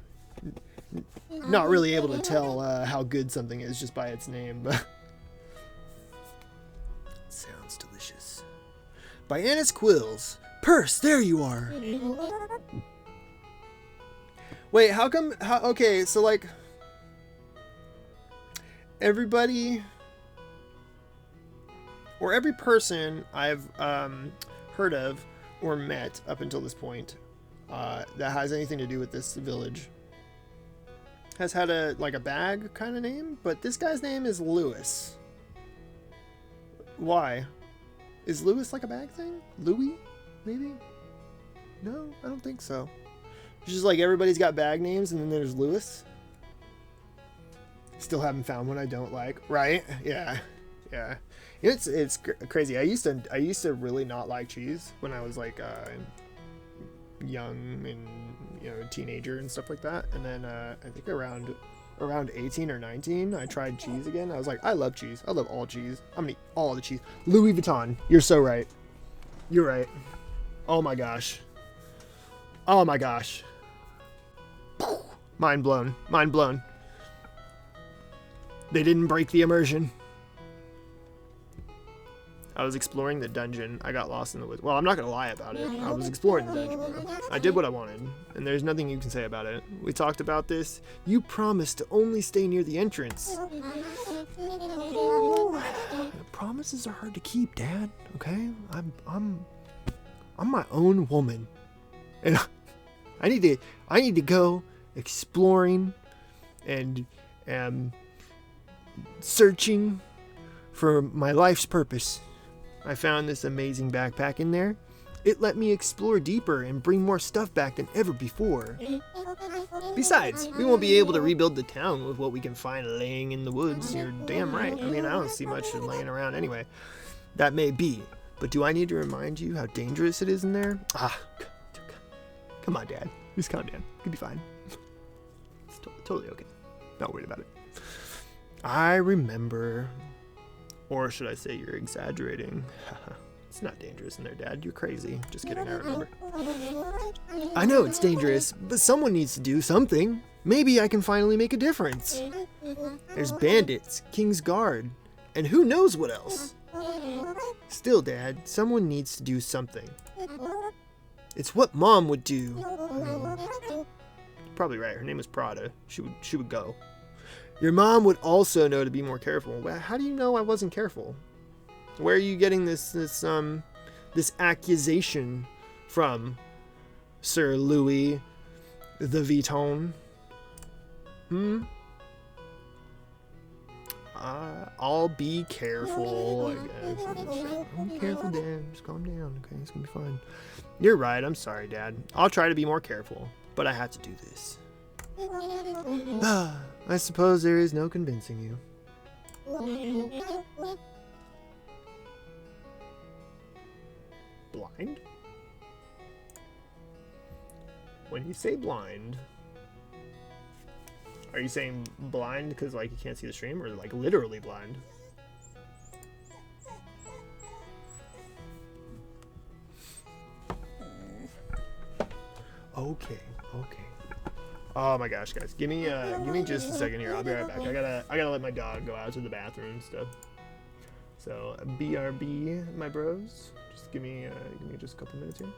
not really able to tell how good something is just by its name, but sounds delicious. By Annis Quills. Purse, there you are. Wait, how come? Okay, so like everybody or every person I've heard of or met up until this point that has anything to do with this village has had a bag kind of name, but this guy's name is Lewis. Why? Is Lewis like a bag thing? Louis? Maybe? No, I don't think so. It's just like everybody's got bag names and then there's Lewis. Still haven't found one I don't like, right? Yeah. Yeah. It's crazy. I used to really not like cheese when I was like young and a teenager and stuff like that. And then I think around 18 or 19, I tried cheese again. I was like, I love cheese. I love all cheese. I'm gonna eat all the cheese. Louis Vuitton. You're so right. You're right. Oh my gosh. Oh my gosh. Mind blown. Mind blown. They didn't break the immersion. I was exploring the dungeon. I got lost in the woods. Well, I'm not gonna lie about it. I was exploring the dungeon, bro. I did what I wanted, and there's nothing you can say about it. We talked about this. You promised to only stay near the entrance. Promises are hard to keep, Dad. Okay, I'm my own woman, and I need to go exploring and searching for my life's purpose. I found this amazing backpack in there. It let me explore deeper and bring more stuff back than ever before. Besides, we won't be able to rebuild the town with what we can find laying in the woods. You're damn right. I mean, I don't see much laying around anyway. That may be, but do I need to remind you how dangerous it is in there? Come on, Dad. Just calm down. You'll be fine. It's totally okay. Not worried about it. I remember... Or should I say you're exaggerating? It's not dangerous in there, Dad. You're crazy. Just kidding, I remember. I know it's dangerous, but someone needs to do something. Maybe I can finally make a difference. There's bandits, King's Guard, and who knows what else. Still, Dad, someone needs to do something. It's what Mom would do. Probably right. Her name was Prada. She would go. Your mom would also know to be more careful. Well, how do you know I wasn't careful? Where are you getting this accusation from, Sir Louis the Vuitton? I'll be careful, I guess. I'll be careful, Dad. Just calm down, okay? It's gonna be fine. You're right. I'm sorry, Dad. I'll try to be more careful, but I have to do this. I suppose there is no convincing you. Blind? When you say blind, are you saying blind because like you can't see the stream, or like literally blind? Okay. Oh my gosh, guys, give me just a second here. I'll be right back. I gotta let my dog go out to the bathroom and stuff. So BRB, my bros. Just give me just a couple minutes here.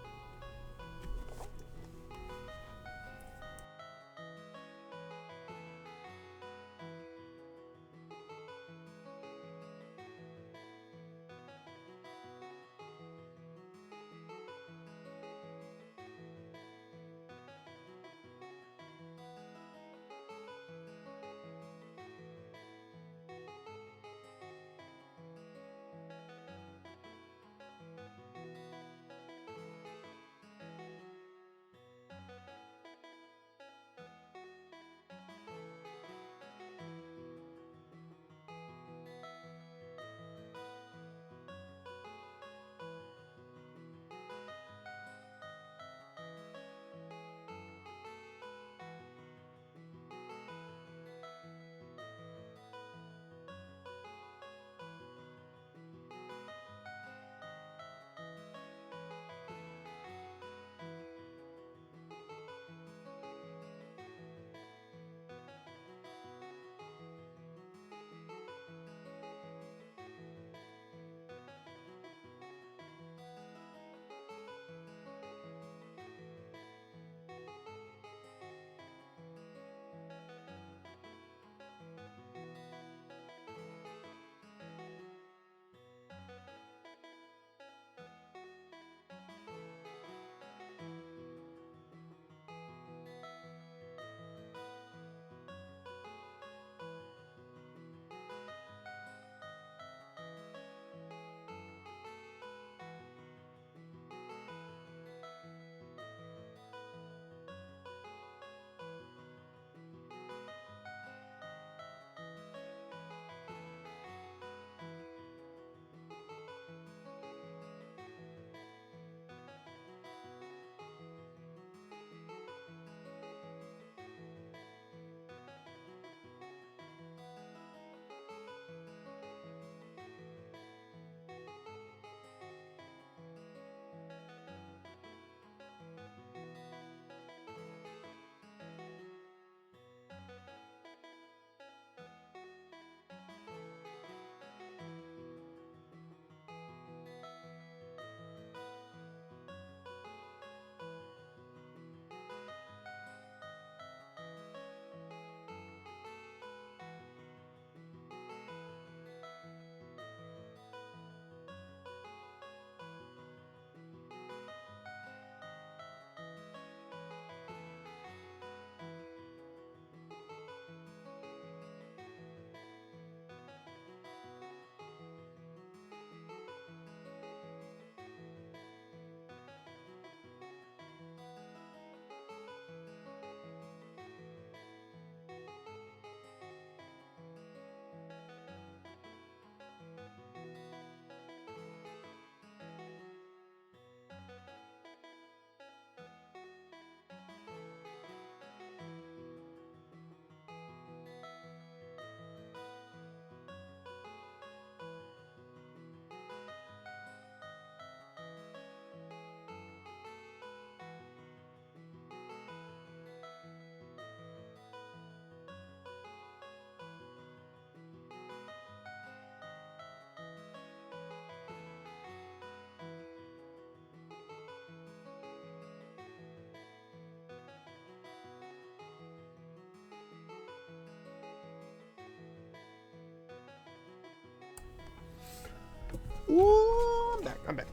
Ooh, I'm back. I'm back.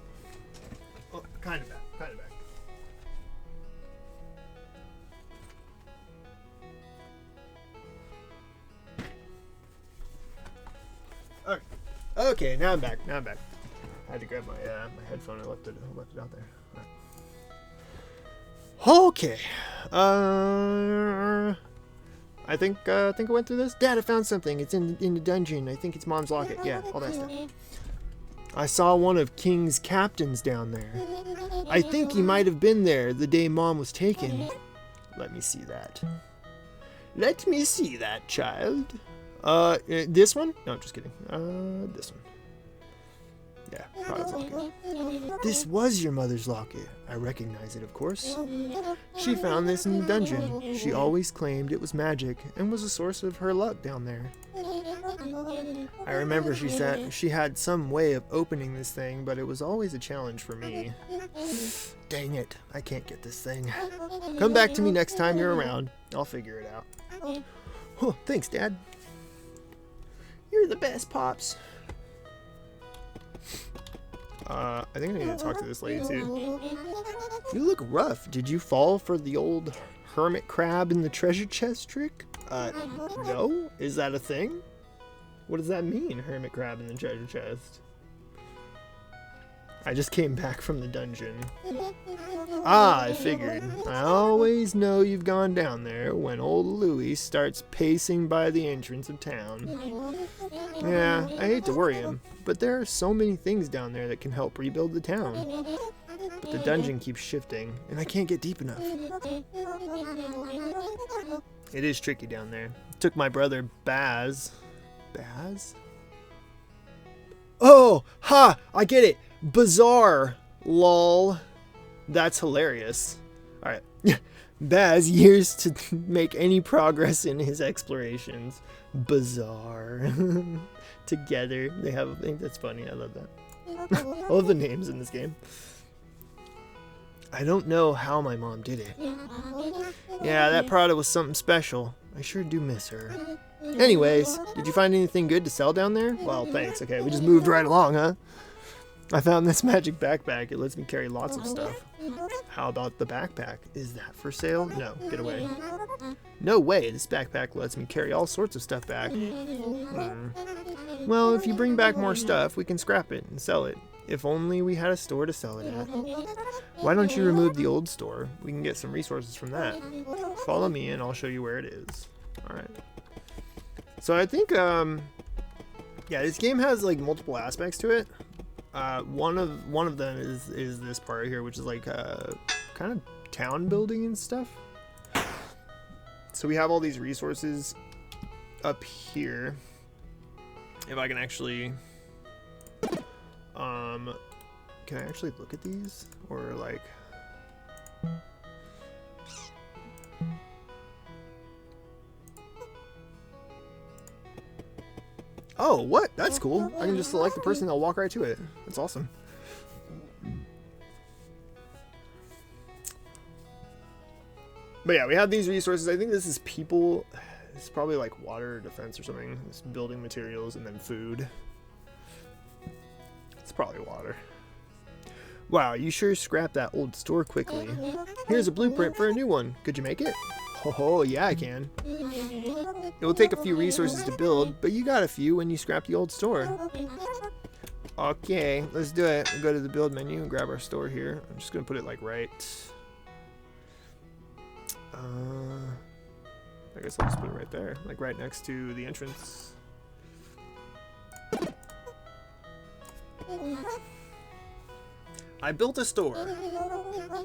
Oh, kind of back. Kind of back. Okay. Okay, now I'm back. Now I'm back. I had to grab my my headphone. I left it out there. Right. Okay. I think I went through this. Dad, I found something. It's in the dungeon. I think it's Mom's locket. Yeah, all that stuff. I saw one of King's captains down there. I think he might have been there the day Mom was taken. Let me see that. Let me see that, child. This one? No, I'm just kidding. This one. Yeah, probably locket. This was your mother's locket. I recognize it, of course. She found this in the dungeon. She always claimed it was magic and was a source of her luck down there. I remember she said she had some way of opening this thing, but it was always a challenge for me. Dang it, I can't get this thing. Come back to me next time you're around. I'll figure it out. Oh, thanks, Dad. You're the best, Pops. I think I need to talk to this lady too. You look rough. Did you fall for the old hermit crab in the treasure chest trick? No? Is that a thing? What does that mean, hermit crab in the treasure chest? I just came back from the dungeon. Ah, I figured. I always know you've gone down there when old Louis starts pacing by the entrance of town. Yeah, I hate to worry him, but there are so many things down there that can help rebuild the town. But the dungeon keeps shifting, and I can't get deep enough. It is tricky down there. It took my brother Baz. Baz? Oh, ha! I get it! Bizarre, lol. That's hilarious. Alright. Baz years to make any progress in his explorations. Bizarre. Together. They have, I think that's funny. I love that. I love the names in this game. I don't know how my mom did it. Yeah, that Prada was something special. I sure do miss her. Anyways, did you find anything good to sell down there? Well, thanks. Okay, we just moved right along, huh? I found this magic backpack. It lets me carry lots of stuff. How about the backpack? Is that for sale? No, get away. No way, this backpack lets me carry all sorts of stuff back. Well, if you bring back more stuff, we can scrap it and sell it. If only we had a store to sell it at. Why don't you remove the old store? We can get some resources from that. Follow me and I'll show you where it is. Alright. So I think, yeah, this game has like multiple aspects to it. One of them is this part here, which is like kind of town building and stuff. So we have all these resources up here. If I can actually, can I actually look at these or like? Oh, what? That's cool. I can just select the person and I'll walk right to it. That's awesome. But yeah, we have these resources. I think this is people. It's probably like water defense or something. It's building materials and then food. It's probably water. Wow, you sure scrapped that old store quickly. Here's a blueprint for a new one. Could you make it? Oh, yeah, I can. It will take a few resources to build, but you got a few when you scrap the old store. Okay, let's do it. We'll go to the build menu and grab our store here. I'm just going to put it like right. I guess I'll just put it right there, like right next to the entrance. I built a store.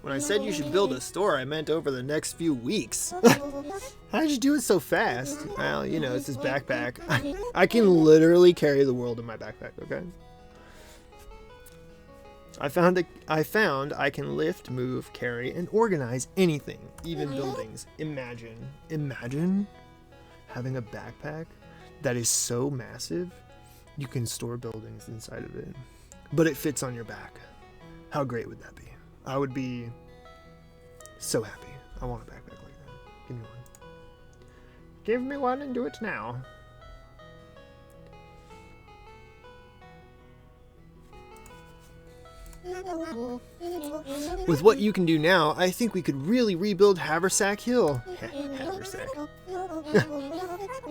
When I said you should build a store, I meant over the next few weeks. How did you do it so fast? Well, you know, it's this backpack. I can literally carry the world in my backpack, okay? I found I can lift, move, carry, and organize anything, even buildings. Imagine having a backpack that is so massive, you can store buildings inside of it, but it fits on your back. How great would that be? I would be so happy. I want a backpack like that. Give me one. Give me one and do it now. With what you can do now, I think we could really rebuild Haversack Hill. Haversack.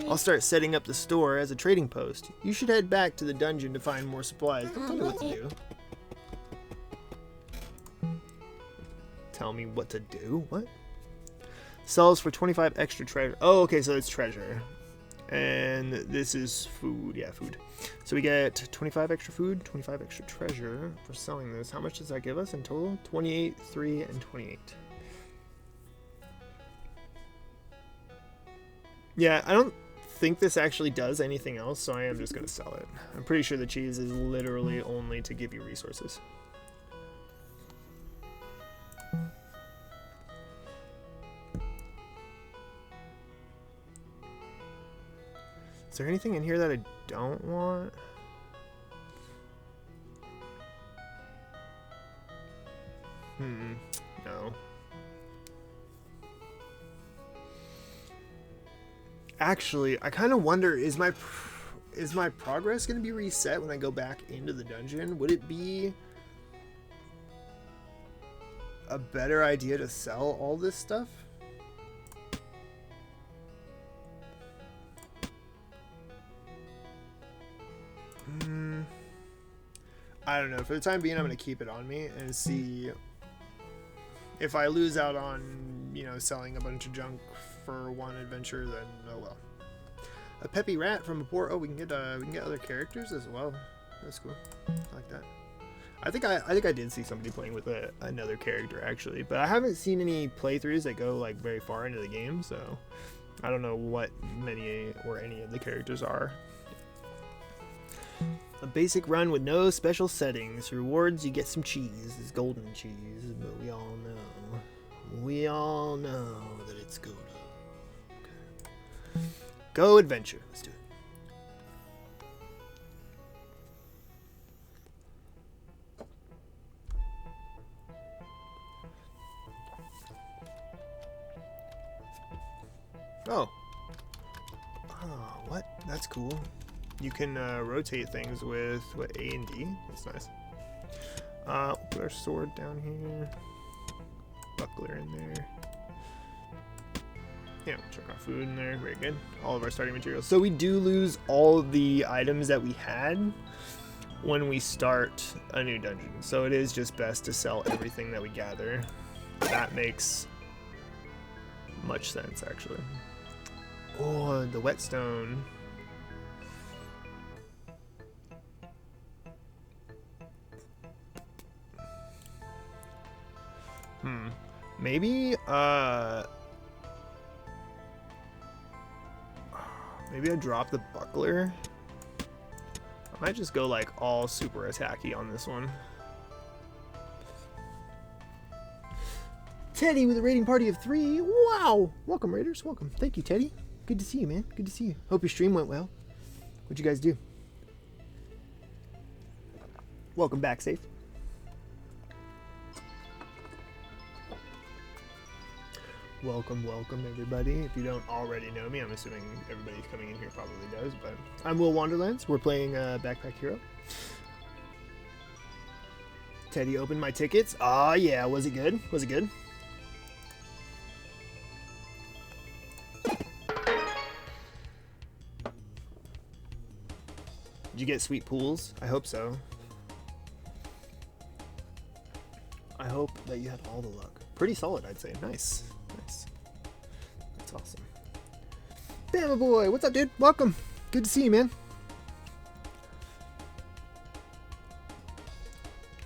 I'll start setting up the store as a trading post. You should head back to the dungeon to find more supplies. Don't tell me what to do. Tell me what to do? What? Sells for 25 extra treasure. Oh, okay, so it's treasure. And this is food. Yeah, food. So we get 25 extra food, 25 extra treasure for selling this. How much does that give us in total? 28, 3, and 28. Yeah, I don't think this actually does anything else, so I am just going to sell it. I'm pretty sure the cheese is literally only to give you resources. Is there anything in here that I don't want? No. Actually, I kind of wonder, is my progress going to be reset when I go back into the dungeon? Would it be a better idea to sell all this stuff? I don't know. For the time being, I'm going to keep it on me and see if I lose out on, you know, selling a bunch of junk for one adventure, then oh well. A peppy rat from a poor. Oh, we can get other characters as well. That's cool. I like that. I think I did see somebody playing with another character actually, but I haven't seen any playthroughs that go like very far into the game, so I don't know what many or any of the characters are. A basic run with no special settings. Rewards, you get some cheese. It's golden cheese, but we all know that it's golden. Okay. Go adventure. Let's do it. Oh, what? That's cool. You can rotate things with what, A and D. That's nice. We'll put our sword down here. Buckler in there. Yeah, chuck our food in there. Very good. All of our starting materials. So we do lose all of the items that we had when we start a new dungeon. So it is just best to sell everything that we gather. That makes much sense, actually. Oh, the whetstone. Maybe I drop the buckler. I might just go like all super attacky on this one. Teddy with a rating party of 3. Wow! Welcome, Raiders. Welcome. Thank you, Teddy. Good to see you, man. Good to see you. Hope your stream went well. What'd you guys do? Welcome back, Safe. Welcome, welcome, everybody. If you don't already know me, I'm assuming everybody coming in here probably does, but I'm Will Wanderlands. We're playing Backpack Hero. Teddy opened my tickets. Ah, yeah. Was it good? Was it good? Did you get sweet pools? I hope so. I hope that you had all the luck. Pretty solid, I'd say. Nice. Nice. That's awesome. Bama boy, what's up, dude? Welcome. Good to see you, man.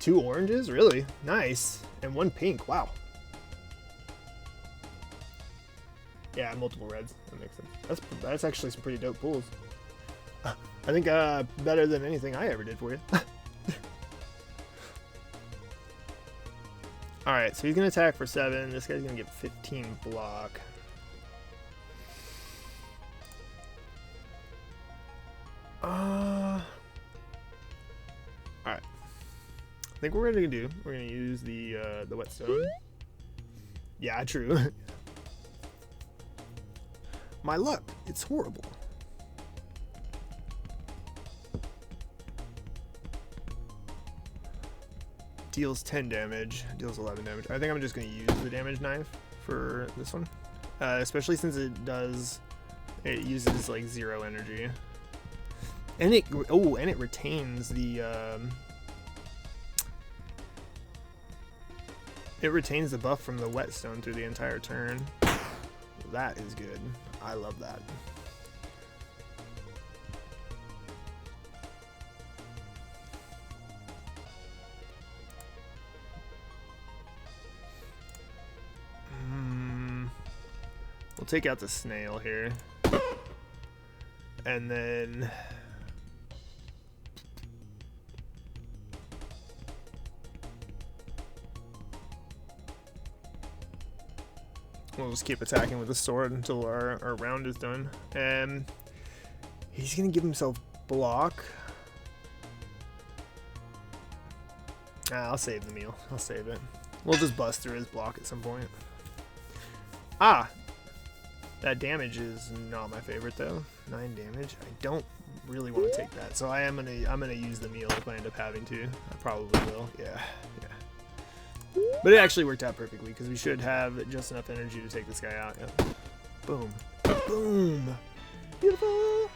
2 oranges? Really? Nice. And 1 pink. Wow. Yeah, multiple reds. That makes sense. That's actually some pretty dope pulls. I think better than anything I ever did for you. Alright, so he's going to attack for 7. This guy's going to get 15 block. Alright. I think what we're going to do, we're going to use the whetstone. Yeah, true. My luck, it's horrible. Deals 10 damage, deals 11 damage. I think I'm just going to use the damage knife for this one. Especially since it uses like 0 energy. And it retains the buff from the whetstone through the entire turn. That is good. I love that. We'll take out the snail here. And then we'll just keep attacking with the sword until our round is done. And he's gonna give himself block. I'll save the meal. I'll save it. We'll just bust through his block at some point. That damage is not my favorite though. 9 damage. I don't really want to take that, so I'm gonna use the meal if I end up having to. I probably will. Yeah. But it actually worked out perfectly because we should have just enough energy to take this guy out. Yep. Boom. Boom. Beautiful.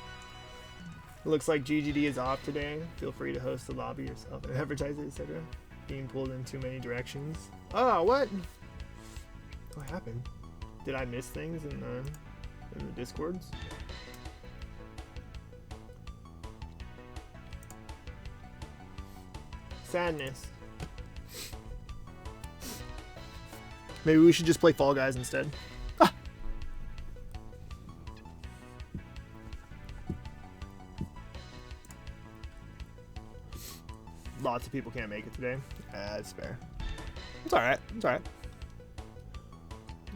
Looks like GGD is off today. Feel free to host the lobby yourself and advertise it, etc. Being pulled in too many directions. Oh, what? What happened? Did I miss things in the Discords? Sadness. Maybe we should just play Fall Guys instead. Ah! Lots of people can't make it today. That's fair. It's alright. It's alright.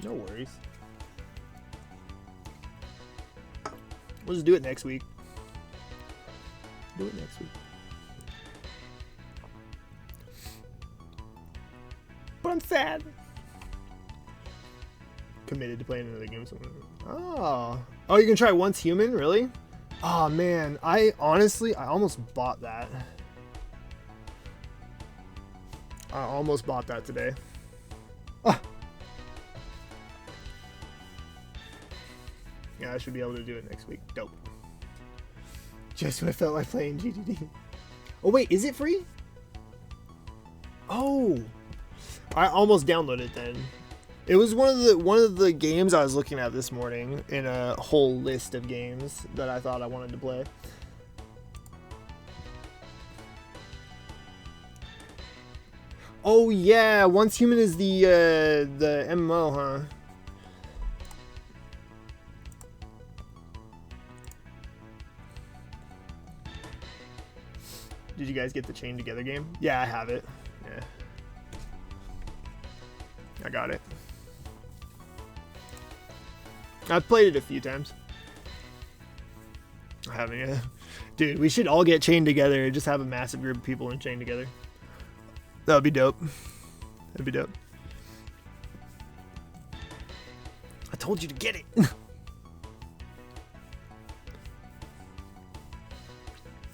No worries. We'll just do it next week. Do it next week. But I'm sad. Committed to playing another game. Oh, you can try Once Human, really? Oh man, I almost bought that. I almost bought that today. Ah. Yeah, I should be able to do it next week. Dope. Just when I felt like playing GTD. Oh wait, is it free? Oh, I almost downloaded it then. It was one of the games I was looking at this morning in a whole list of games that I thought I wanted to play. Oh yeah, Once Human is the MMO, huh? Did you guys get the Chain Together game? Yeah, I have it. Yeah. I got it. I've played it a few times. I haven't yet. Dude, we should all get chained together and just have a massive group of people and chain together. That would be dope. That'd be dope. I told you to get it.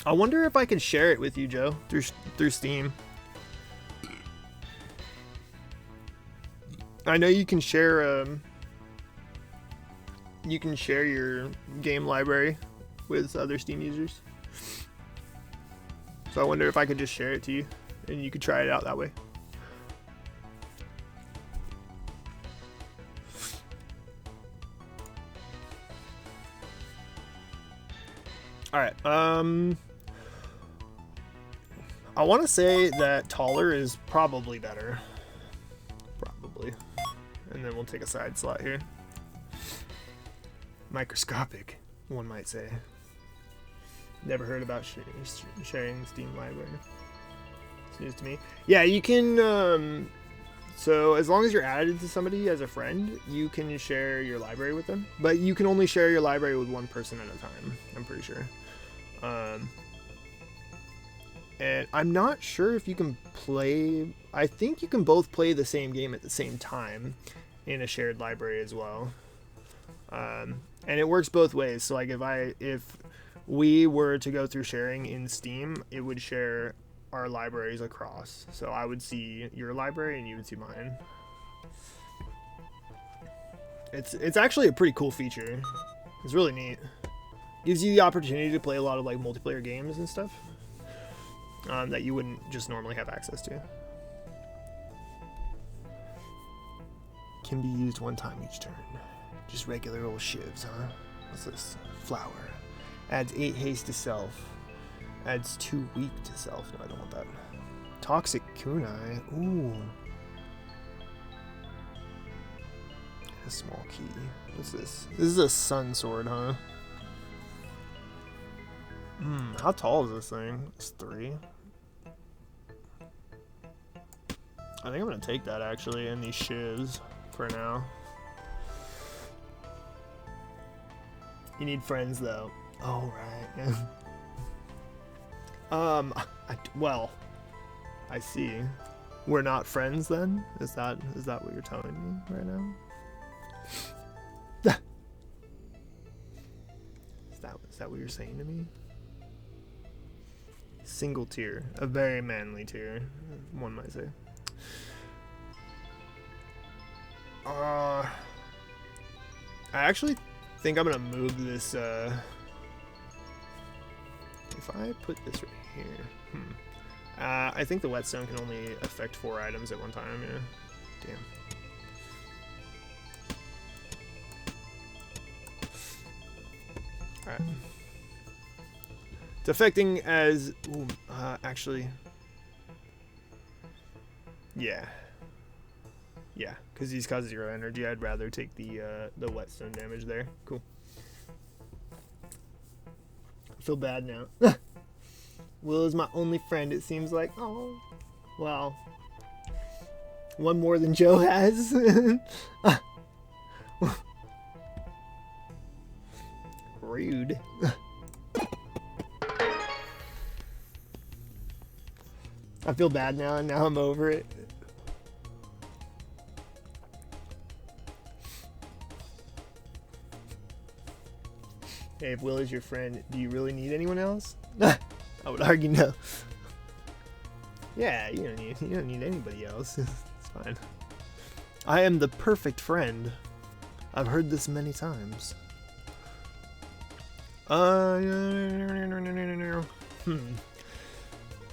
I wonder if I can share it with you, Joe, through Steam. I know you can share your game library with other Steam users. So I wonder if I could just share it to you and you could try it out that way. All right. I want to say that taller is probably better. Probably. And then we'll take a side slot here. Microscopic, one might say. Never heard about sharing Steam library. It's news to me. Yeah, you can. So as long as you're added to somebody as a friend, you can share your library with them. But you can only share your library with one person at a time. I'm pretty sure. And I'm not sure if you can play. I think you can both play the same game at the same time in a shared library as well. And it works both ways. So like if we were to go through sharing in Steam, it would share our libraries across. So I would see your library and you would see mine. It's actually a pretty cool feature. It's really neat. Gives you the opportunity to play a lot of like multiplayer games and stuff that you wouldn't just normally have access to. Can be used one time each turn. Just regular old shivs, huh? What's this? Flower. Adds 8 haste to self. Adds 2 weak to self. No, I don't want that. Toxic kunai. Ooh. A small key. What's this? This is a sun sword, huh? How tall is this thing? It's 3. I think I'm gonna take that actually and these shivs for now. You need friends though. Oh right. Well, I see. We're not friends then? Is that what you're telling me right now? Is that what you're saying to me? Single tier, a very manly tier, one might say. I actually think I'm gonna move this. If I put this right here, I think the whetstone can only affect 4 items at one time. Yeah, damn. All right. It's affecting as actually. Yeah, because these cause 0 energy. I'd rather take the whetstone damage there. Cool. I feel bad now. Will is my only friend, it seems like. Oh, well, one more than Joe has. Rude. I feel bad now, and now I'm over it. Hey, if Will is your friend, do you really need anyone else? I would argue no. Yeah, you don't need anybody else. It's fine. I am the perfect friend. I've heard this many times.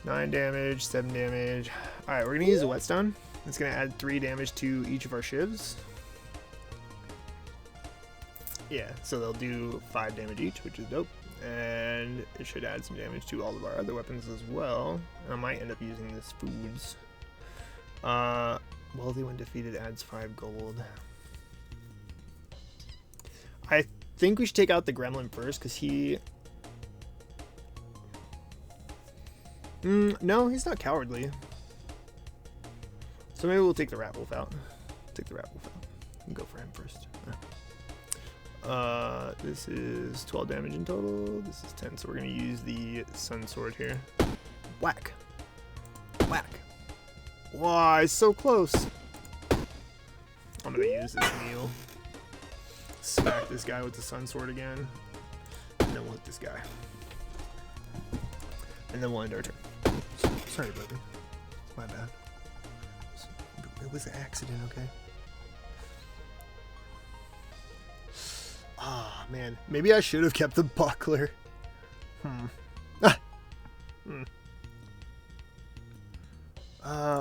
9 damage, 7 damage. Alright, we're gonna use a whetstone. It's gonna add 3 damage to each of our shivs. Yeah, so they'll do 5 damage each, which is dope. And it should add some damage to all of our other weapons as well. I might end up using this foods. Wealthy when defeated adds 5 gold. I think we should take out the gremlin first, because he... no, he's not cowardly. So maybe we'll take the rat wolf out. Take the rat wolf out. And go for him first. This is 12 damage in total. This is 10, so we're gonna use the sun sword here. Whack. Whack. Wow, it's so close. I'm gonna use this meal. Smack this guy with the sun sword again. And then we'll hit this guy. And then we'll end our turn. Sorry, buddy. My bad. It was an accident, okay? Ah, man. Maybe I should have kept the buckler.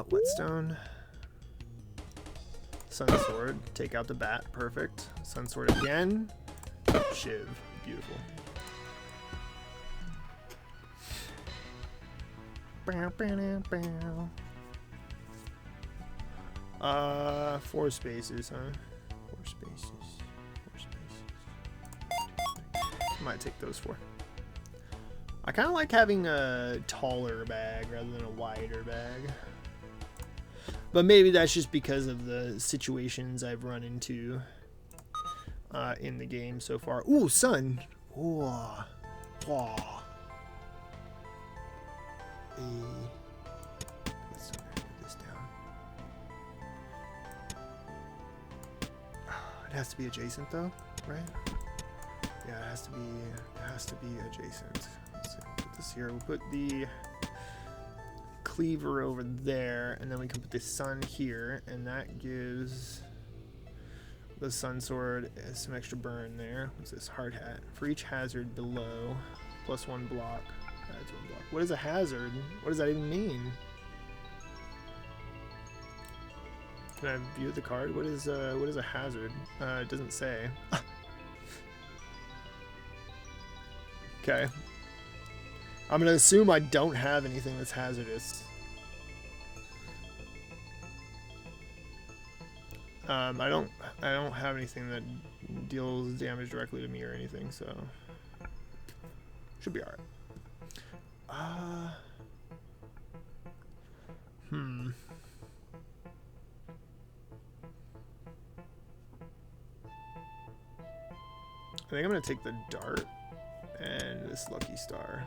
Whetstone. Sun sword. Take out the bat. Perfect. Sun sword again. Shiv. Beautiful. Bow, bow, bow. 4 spaces, huh? 4 spaces. 4 spaces. Might take those 4. I kind of like having a taller bag rather than a wider bag. But maybe that's just because of the situations I've run into in the game so far. Ooh, sun. Ooh. Wow. Let's move this down. It has to be adjacent though, right? Yeah, it has to be adjacent. Let's see, we'll put this here. We'll put the cleaver over there, and then we can put the sun here, and that gives the sun sword some extra burn there. What's this? Hard hat. For each hazard below, +1 block. Adds 1 block. What is a hazard? What does that even mean? Can I view the card? What is a hazard? It doesn't say. Okay. I'm gonna assume I don't have anything that's hazardous. I don't have anything that deals damage directly to me or anything, so should be alright. I think I'm gonna take the dart and this lucky star.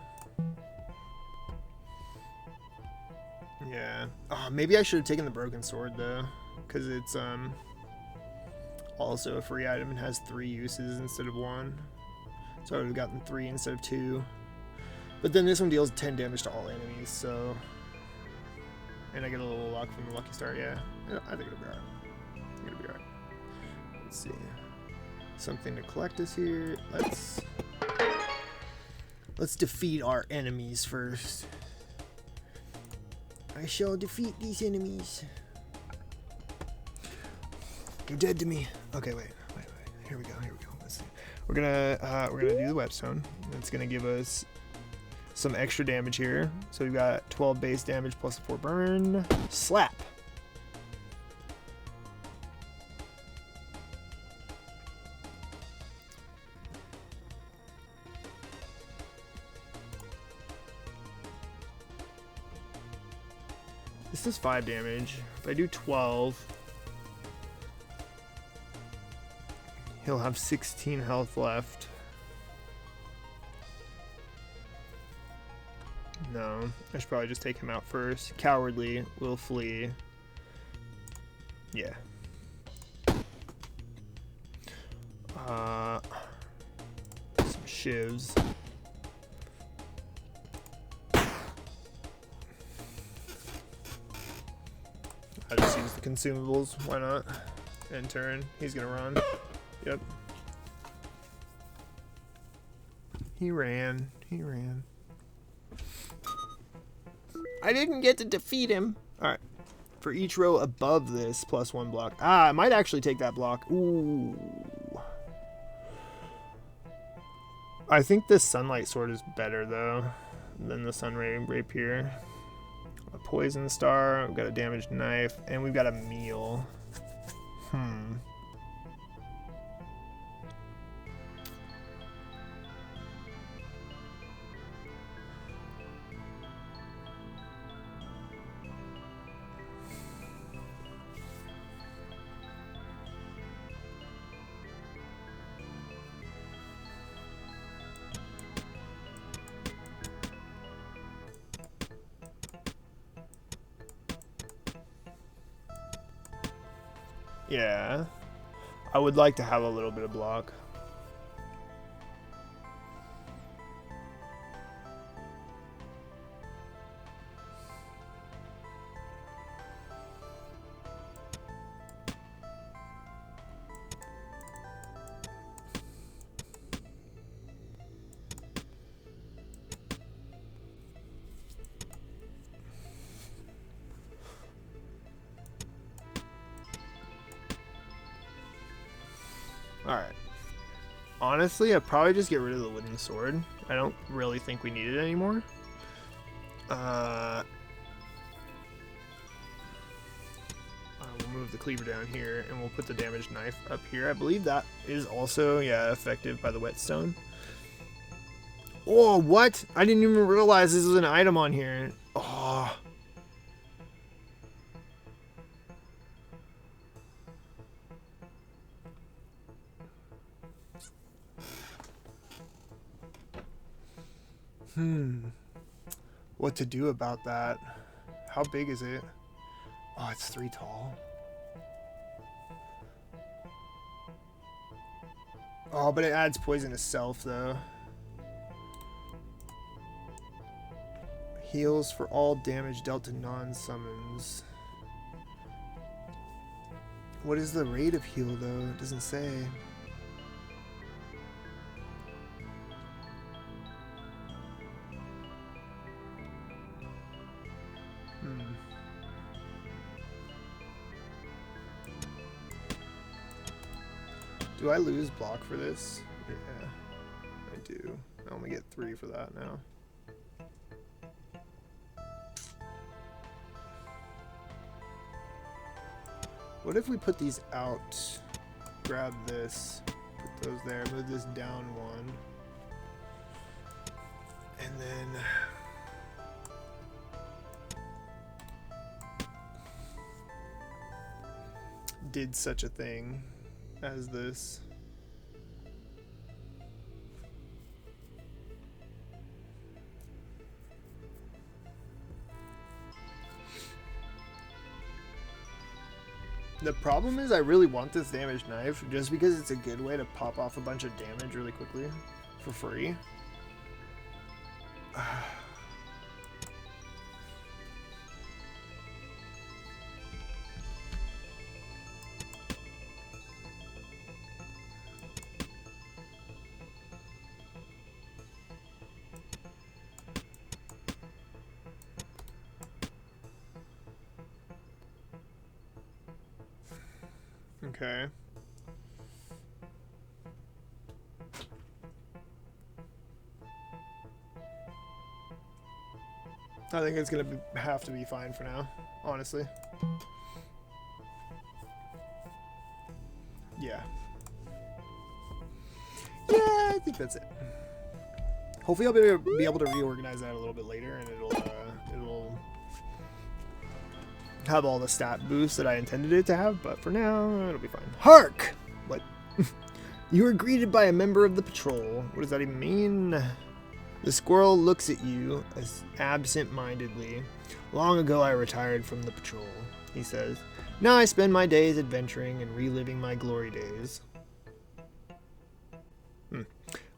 Yeah. Oh, maybe I should have taken the broken sword though, because it's also a free item and has 3 uses instead of 1. So I would have gotten 3 instead of 2. But then this one deals 10 damage to all enemies, so, and I get a little luck from the lucky star. Yeah, I think it'll be alright. Let's see. Something to collect is here. Let's defeat our enemies first. I shall defeat these enemies. You're dead to me. Okay, wait. Here we go. Let's see. We're gonna do the whetstone. It's gonna give us some extra damage here. So we've got 12 base damage plus a 4 burn. Slap. This does 5 damage. If I do 12, he'll have 16 health left. No, I should probably just take him out first. Cowardly will flee. Yeah. Some shivs. I just use the consumables. Why not? End turn. He's gonna run. Yep. He ran. I didn't get to defeat him. Alright. For each row above this, +1 block. Ah, I might actually take that block. Ooh. I think this sunlight sword is better, though, than the sunray rapier. A poison star, we've got a damaged knife, and we've got a meal. Yeah, I would like to have a little bit of block. Alright. Honestly, I'd probably just get rid of the wooden sword. I don't really think we need it anymore. We'll move the cleaver down here, and we'll put the damaged knife up here. I believe that is also, yeah, effective by the whetstone. Oh, what? I didn't even realize this was an item on here. Oh. What to do about that? How big is it? Oh, it's 3 tall. Oh, but it adds poison to self, though. Heals for all damage dealt to non-summons. What is the rate of heal though? It doesn't say. Do I lose block for this? Yeah, I do. I only get 3 for that now. What if we put these out, grab this, put those there, move this down 1, and then did such a thing as this. The problem is I really want this damage knife just because it's a good way to pop off a bunch of damage really quickly for free. Okay. I think it's gonna have to be fine for now, honestly. Yeah. Yeah, I think that's it. Hopefully I'll be able to reorganize that a little bit later, and it'll have all the stat boosts that I intended it to have, but for now, it'll be fine. Hark! What? You are greeted by a member of the patrol. What does that even mean? The squirrel looks at you as absent-mindedly. Long ago I retired from the patrol, he says. Now I spend my days adventuring and reliving my glory days.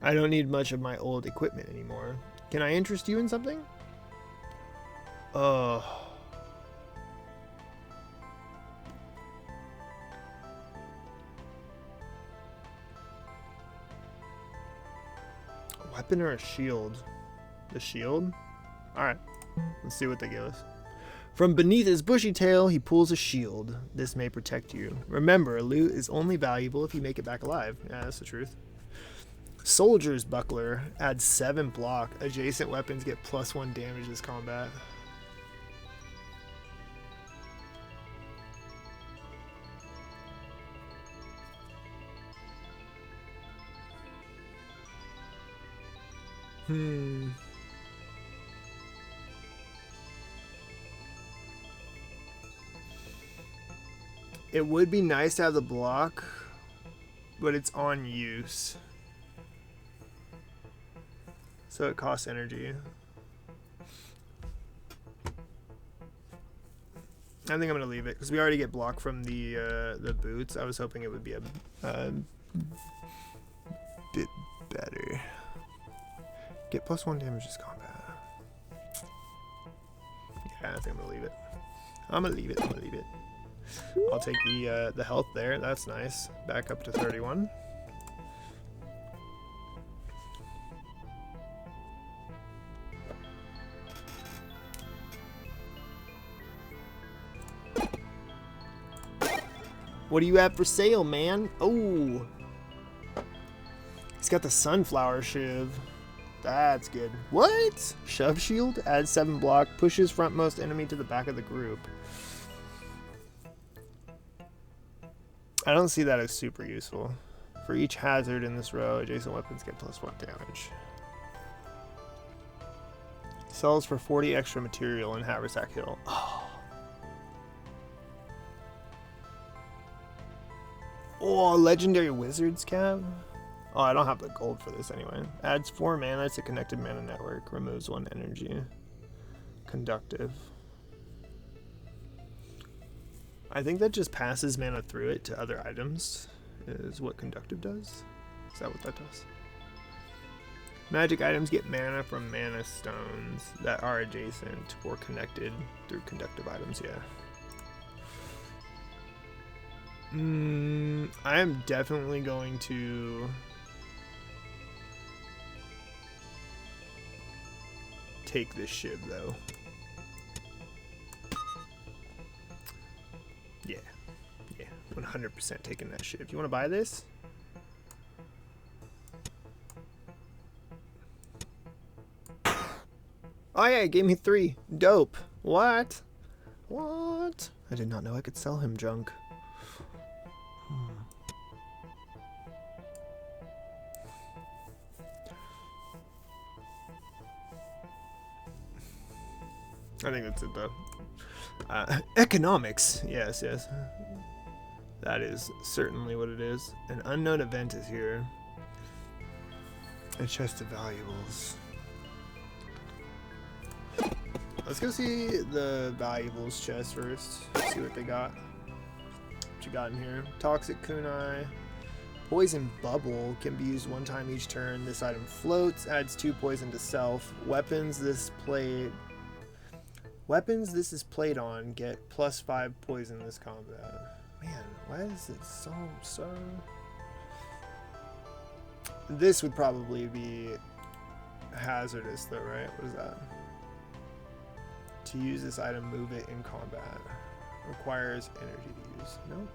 I don't need much of my old equipment anymore. Can I interest you in something? Weapon or a shield? The shield? Alright, let's see what they give us. From beneath his bushy tail, he pulls a shield. This may protect you. Remember, loot is only valuable if you make it back alive. Yeah, that's the truth. Soldier's buckler adds 7 block. Adjacent weapons get +1 damage this combat. It would be nice to have the block, but it's on use. So it costs energy. I think I'm gonna leave it because we already get block from the boots. I was hoping it would be a bit better. Get +1 damage this combat. Yeah, I think I'm gonna leave it. I'm gonna leave it. I'll take the health there. That's nice. Back up to 31. What do you have for sale, man? Oh, he's got the sunflower shiv. That's good. What? Shove shield adds 7 block, pushes frontmost enemy to the back of the group. I don't see that as super useful. For each hazard in this row, adjacent weapons get +1 damage. Sells for 40 extra material in Haversack Hill. Oh, legendary wizard's cap. Oh, I don't have the gold for this anyway. Adds 4 mana to connected mana network. Removes 1 energy. Conductive. I think that just passes mana through it to other items, is what conductive does. Is that what that does? Magic items get mana from mana stones that are adjacent or connected through conductive items, yeah. I am definitely going to take this shiv though. Yeah, 100% taking that shiv. You want to buy this? Oh yeah, it gave me 3. Dope. What? What? I did not know I could sell him junk. I think that's it though. Economics. Yes. That is certainly what it is. An unknown event is here. A chest of valuables. Let's go see the valuables chest first. See what they got. What you got in here? Toxic kunai. Poison bubble can be used 1 time each turn. This item floats, adds 2 poison to self. Weapons this is played on get +5 poison this combat. Man, why is it so? This would probably be hazardous though, right? What is that? To use this item, move it in combat. Requires energy to use. Nope.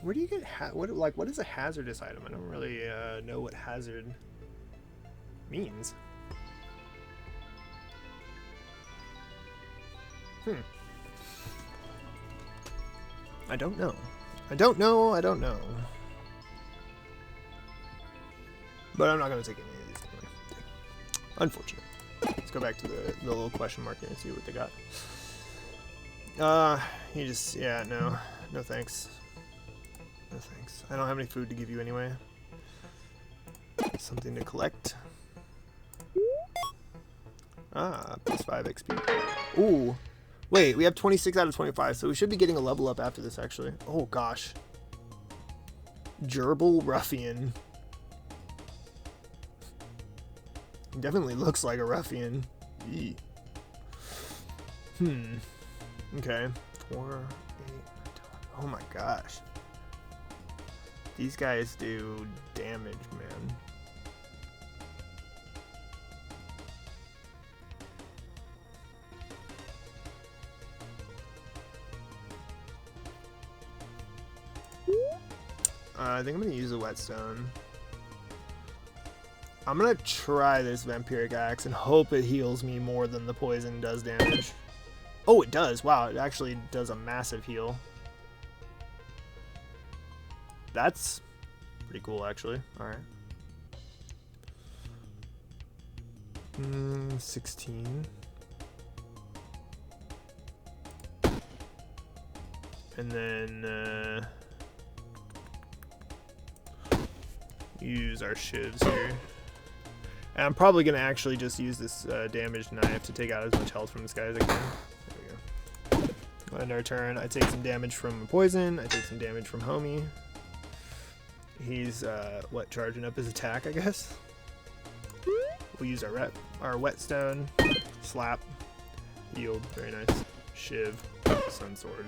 Where do you get what is a hazardous item? I don't really know what hazard means. I don't know. But I'm not going to take any of these anyway. Unfortunate. Let's go back to the little question mark here and see what they got. No thanks. No thanks. I don't have any food to give you anyway. Something to collect. +5 XP. Ooh. Wait, we have 26 out of 25, so we should be getting a level up after this, actually. Oh, gosh. Gerbil Ruffian. He definitely looks like a ruffian. Eee. Okay. 4, 8. Oh my gosh. These guys do damage, man. I think I'm gonna use a whetstone. I'm gonna try this vampiric axe and hope it heals me more than the poison does damage. Oh, it does. Wow, it actually does a massive heal. That's pretty cool, actually. All right. 16. And then use our shivs here. And I'm probably going to actually just use this damaged knife to take out as much health from this guy as I can. There we go. End our turn. I take some damage from poison. I take some damage from homie. He's, charging up his attack, I guess. We'll use our whetstone. Slap. Yield. Very nice. Shiv. Sun sword.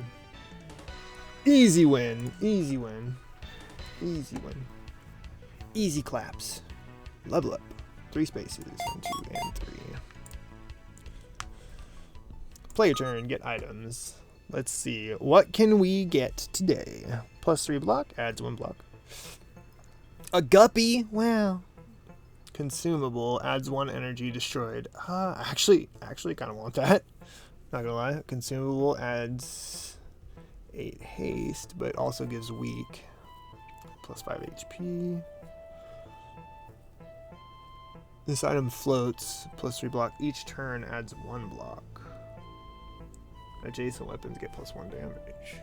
Easy win. Easy win. Easy win. Easy claps. Level up. 3 spaces. 1, 2, and 3. Play your turn. Get items. Let's see. What can we get today? +3 block. Adds 1 block. A guppy. Wow. Consumable. Adds 1 energy destroyed. Actually kind of want that. Not gonna lie. Consumable adds 8 haste, but also gives weak. +5 HP. This item floats, +3 block. Each turn adds 1 block. Adjacent weapons get +1 damage.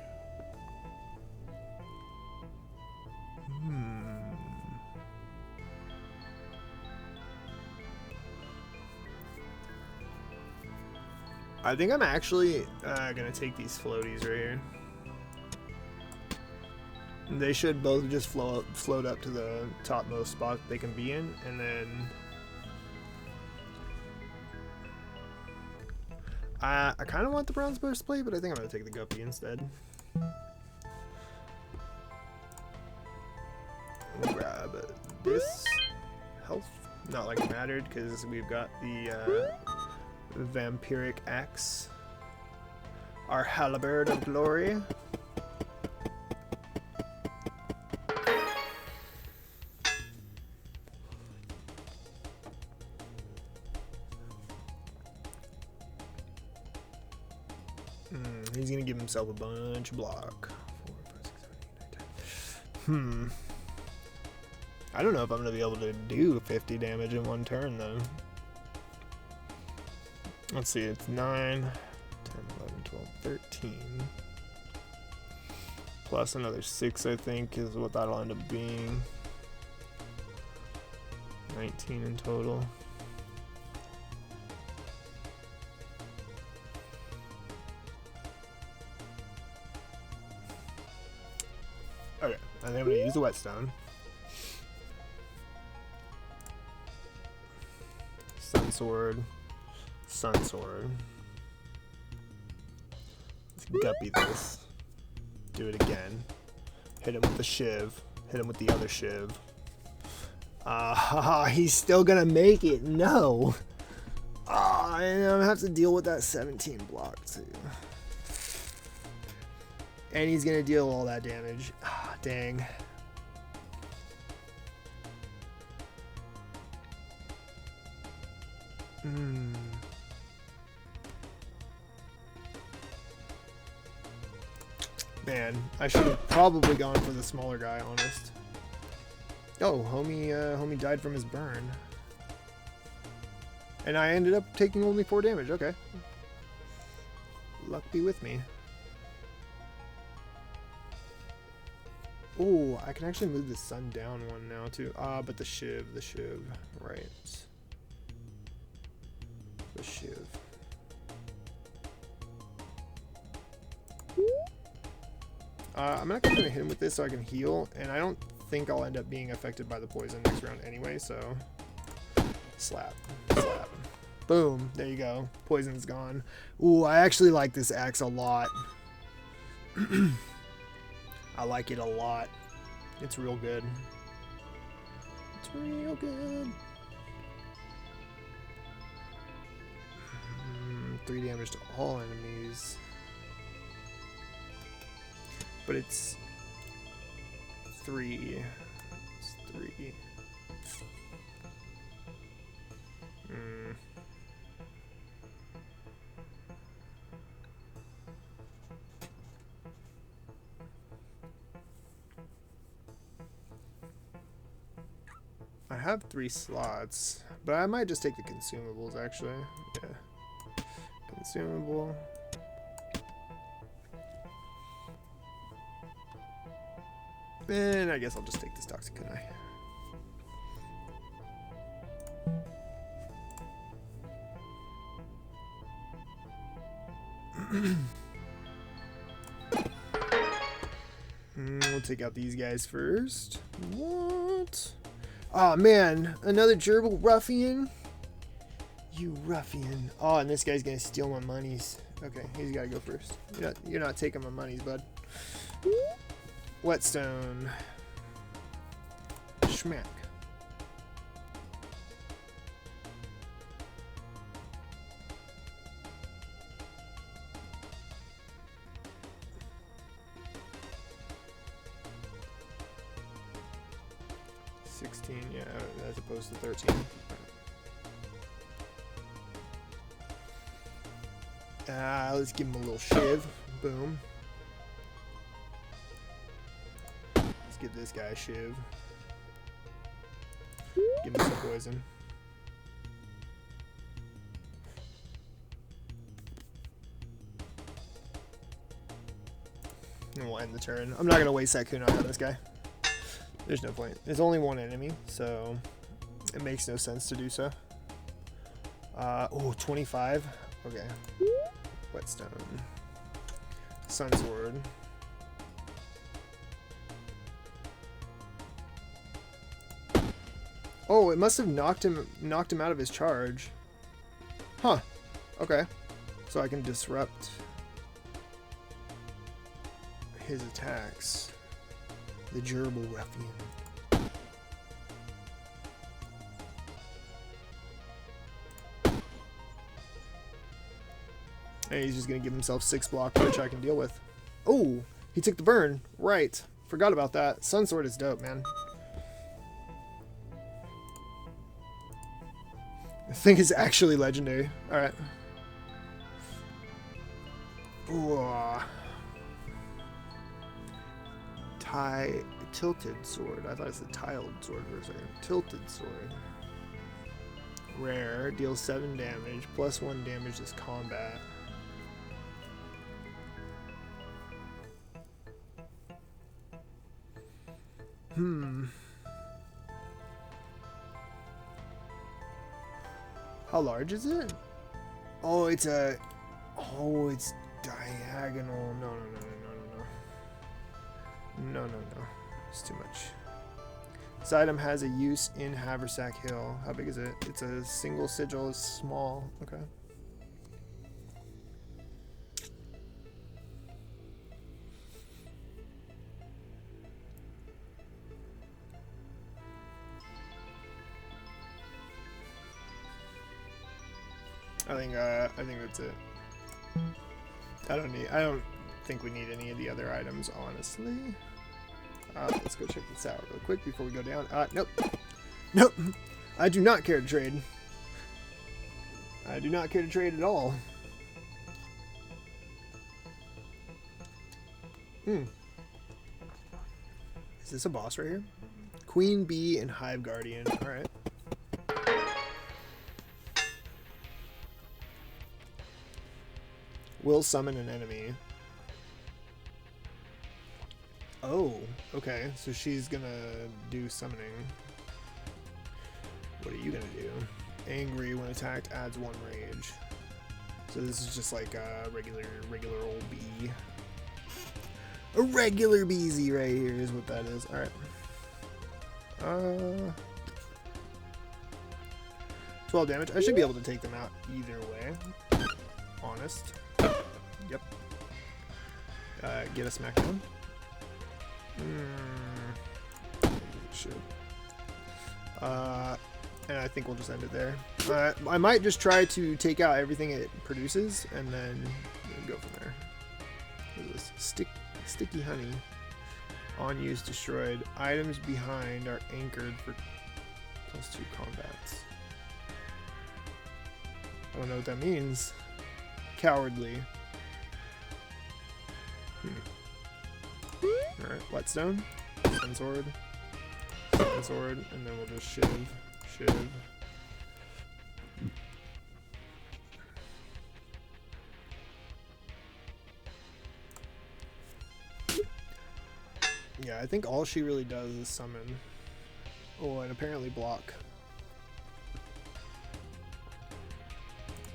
I think I'm actually gonna take these floaties right here. They should both just float up to the topmost spot they can be in, and then I kind of want the bronze burst plate, but I think I'm gonna take the guppy instead. We'll grab this health, not like it mattered because we've got the vampiric axe, our halberd of glory. He's gonna give himself a bunch of block. 4, 5, 6, 7, 8, 9, 10. I don't know if I'm gonna be able to do 50 damage in one turn though. Let's see, it's 9, 10, 11, 12, 13. Plus another 6, I think, is what that'll end up being. 19 in total. Okay, I think I'm gonna use the whetstone. Sun sword. Sun sword. Let's guppy this. Do it again. Hit him with the shiv. Hit him with the other shiv. He's still gonna make it. No. And I'm gonna have to deal with that 17 block too. And he's gonna deal all that damage. Dang. Man, I should have probably gone for the smaller guy, honest. Oh, homie died from his burn. And I ended up taking only 4 damage, okay. Luck be with me. Oh, I can actually move the sun down one now too. But the shiv, right. The shiv. I'm not gonna hit him with this so I can heal, and I don't think I'll end up being affected by the poison next round anyway, so slap, slap. Boom, there you go. Poison's gone. Ooh, I actually like this axe a lot. I like it a lot. It's real good. It's real good. 3 damage to all enemies. But it's 3. It's 3. I have 3 slots, but I might just take the consumables actually. Yeah. Consumable. And I guess I'll just take this toxic kunai. We'll take out these guys first. What? Oh man, another gerbil ruffian. You ruffian. Oh, and this guy's gonna steal my monies. Okay, he's gotta go first. You're not taking my monies, bud. Whetstone. Schmack. Yeah, as opposed to 13. Let's give him a little shiv. Boom. Let's give this guy a shiv. Give him some poison. And we'll end the turn. I'm not going to waste that kunai on this guy. There's no point. There's only one enemy, so it makes no sense to do so. Oh, 25. Okay. Whetstone. Sun Sword. Oh, it must have knocked him out of his charge. Huh. Okay. So I can disrupt his attacks. The Gerbil Ruffian. And he's just gonna give himself 6 block, which I can deal with. Oh, he took the burn. Right. Forgot about that. Sun Sword is dope, man. The thing is actually legendary. Alright. Tilted sword. I thought it said tiled sword for a second. Tilted sword. Rare. Deals 7 damage. Plus 1 damage this combat. How large is it? Oh, it's a... Oh, it's diagonal. No. It's too much. This item has a use in Haversack Hill. How big is it? It's a single sigil. It's small. Okay. I think that's it. I don't think we need any of the other items, honestly. Let's go check this out real quick before we go down. Nope. Nope. I do not care to trade. I do not care to trade at all. Is this a boss right here? Queen Bee and Hive Guardian. Alright. Will summon an enemy. Oh, okay. So she's gonna do summoning. What are you gonna do? Angry when attacked adds 1 rage. So this is just like a regular old bee. A regular beezy right here is what that is. Alright. 12 damage. I should be able to take them out either way. Honest. Yep. Get a smackdown. Should. And I think we'll just end it there. I might just try to take out everything it produces and then go from there. What is this? Sticky honey. On use destroyed. Items behind are anchored for +2 combats. I don't know what that means. Cowardly. Alright, Whetstone, Sun Sword, and then we'll just shiv. Yeah, I think all she really does is summon. Oh, and apparently block.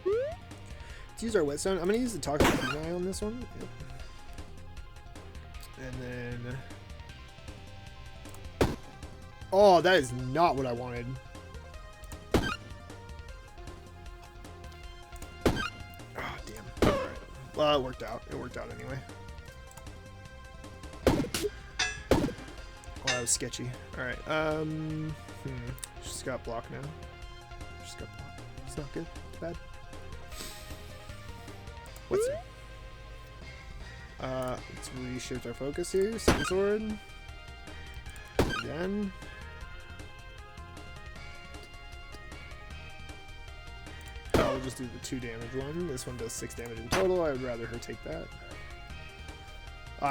Let's use our Whetstone. I'm gonna use the Toxic Eye on this one. Yep. And then... Oh, that is not what I wanted. Oh, damn. Alright. Well, it worked out. It worked out anyway. Oh, that was sketchy. Alright, She's got block now. She's got block. It's not good. It's bad. What's it? Let's reshift our focus here. Sun Sword. Again. I'll just do the 2 damage one. This one does 6 damage in total. I would rather her take that.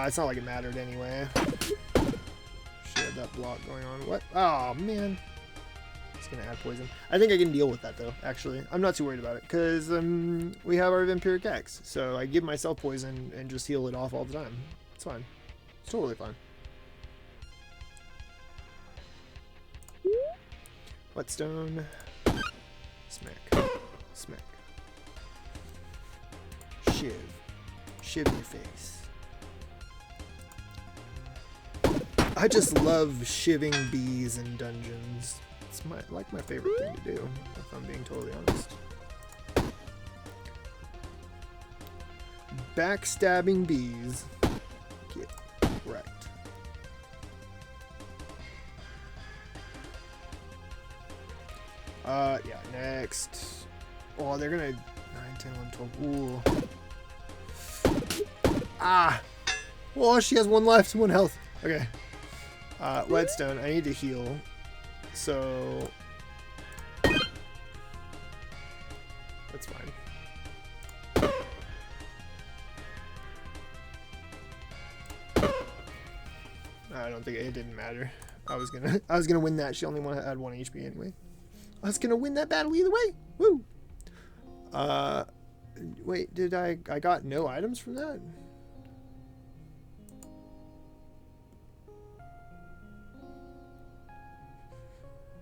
It's not like it mattered anyway. She had that block going on. What? Oh, man. It's going to add poison. I think I can deal with that, though, actually. I'm not too worried about it, because we have our Vampiric Axe. So I give myself poison and just heal it off all the time. It's fine. It's totally fine. Whetstone. Smack. Smack. Shiv. Shiv your face. I just love shivving bees in dungeons. It's my favorite thing to do, if I'm being totally honest. Backstabbing bees. Get wrecked. Yeah, next. Oh, they're gonna 9, 10, 11, 12. Ooh. Ah! Oh, she has one left, 1 health. Okay. Whetstone, I need to heal. So that's fine. I don't think it didn't matter. I was gonna win that. She only had 1 HP anyway. I was gonna win that battle either way. Woo! Wait, did I got no items from that?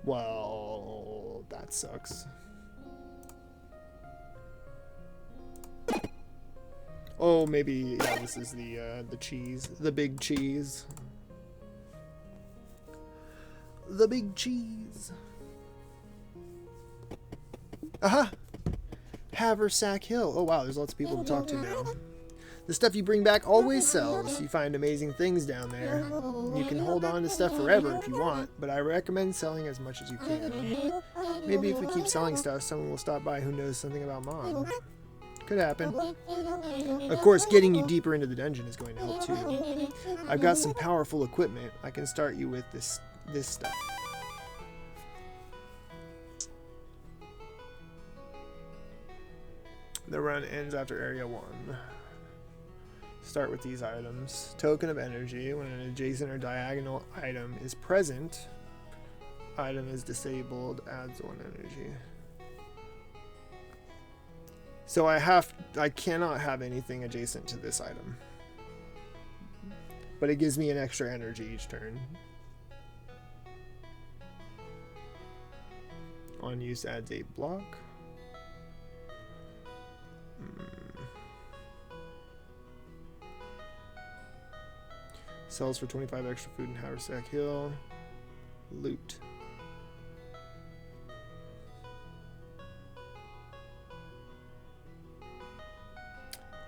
Well, that sucks. Oh, maybe yeah, this is the cheese, the big cheese. The big cheese. Aha! Haversack Hill. Oh wow, there's lots of people to talk to now. The stuff you bring back always sells. You find amazing things down there. You can hold on to stuff forever if you want, but I recommend selling as much as you can. Maybe if we keep selling stuff, someone will stop by who knows something about Mom. Could happen. Of course, getting you deeper into the dungeon is going to help too. I've got some powerful equipment. I can start you with this stuff. The run ends after Area 1. Start with these items. Token of energy. When an adjacent or diagonal item is present, item is disabled, adds 1 energy. So I cannot have anything adjacent to this item. But it gives me an extra energy each turn. On use adds 8 block. Sells for 25 extra food in Haversack Hill. Loot.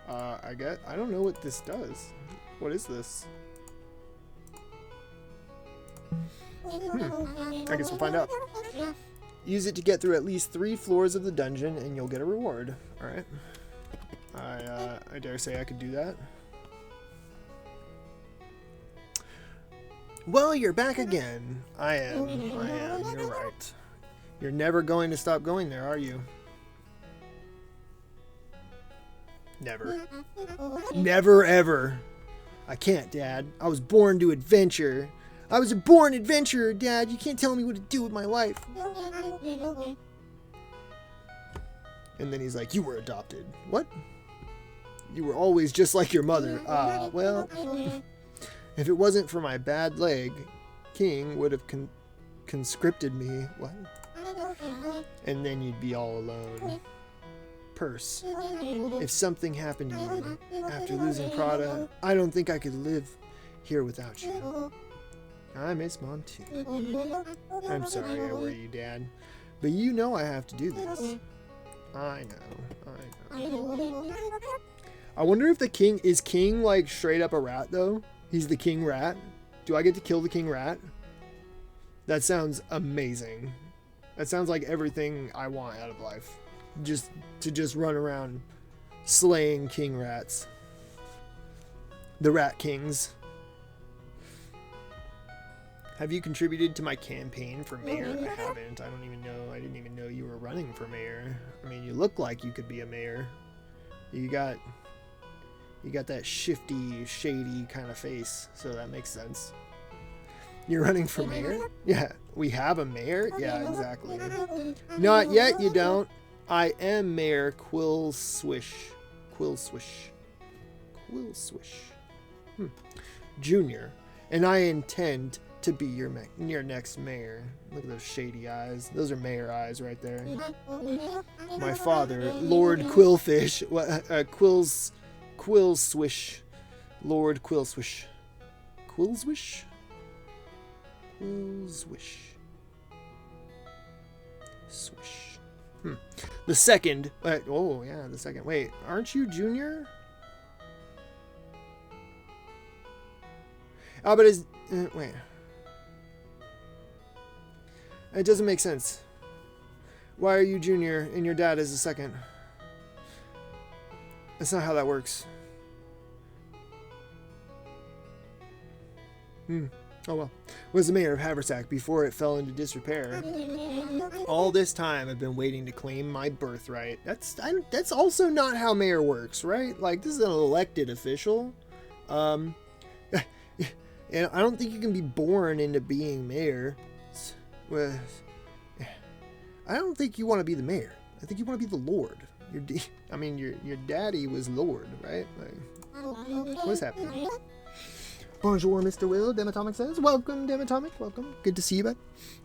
I don't know what this does. What is this? I guess we'll find out. Use it to get through at least 3 floors of the dungeon and you'll get a reward. Alright. I dare say I could do that. Well, you're back again. I am. You're right. You're never going to stop going there, are you? Never. Never, ever. I can't, Dad. I was born to adventure. I was a born adventurer, Dad. You can't tell me what to do with my life. And then he's like, you were adopted. What? You were always just like your mother. Well, if it wasn't for my bad leg, King would have conscripted me. What? And then you'd be all alone. Purse. If something happened to you after losing Prada, I don't think I could live here without you. I miss Mom too. I'm sorry I worry you, Dad. But you know I have to do this. I know. I wonder if the king... Is King like straight up a rat though? He's the king rat? Do I get to kill the king rat? That sounds amazing. That sounds like everything I want out of life. Just run around slaying king rats. The rat kings. Have you contributed to my campaign for mayor? I haven't. I don't even know. I didn't even know you were running for mayor. I mean, you look like you could be a mayor. You got that shifty, shady kind of face, so that makes sense. You're running for mayor? Yeah. We have a mayor? Yeah, exactly. Not yet, you don't. I am Mayor Quill Swish. Junior, and I intend to be your next mayor. Look at those shady eyes. Those are mayor eyes right there. My father, Lord Quillfish, Quillswish, Lord Quillswish, Quillswish, Quillswish, swish. The second. Oh yeah, the second. Wait, aren't you junior? Oh, but is wait. It doesn't make sense. Why are you junior and your dad is the second? That's not how that works. Oh well. Was the mayor of Haversack before it fell into disrepair. All this time I've been waiting to claim my birthright. That's also not how mayor works, right? Like, this is an elected official. And I don't think you can be born into being mayor. Well, I don't think you want to be the mayor. I think you want to be the Lord. Your daddy was Lord, right? Like, what's happening? Bonjour, Mr. Will, Dematomic says. Welcome, Dematomic, welcome. Good to see you, bud.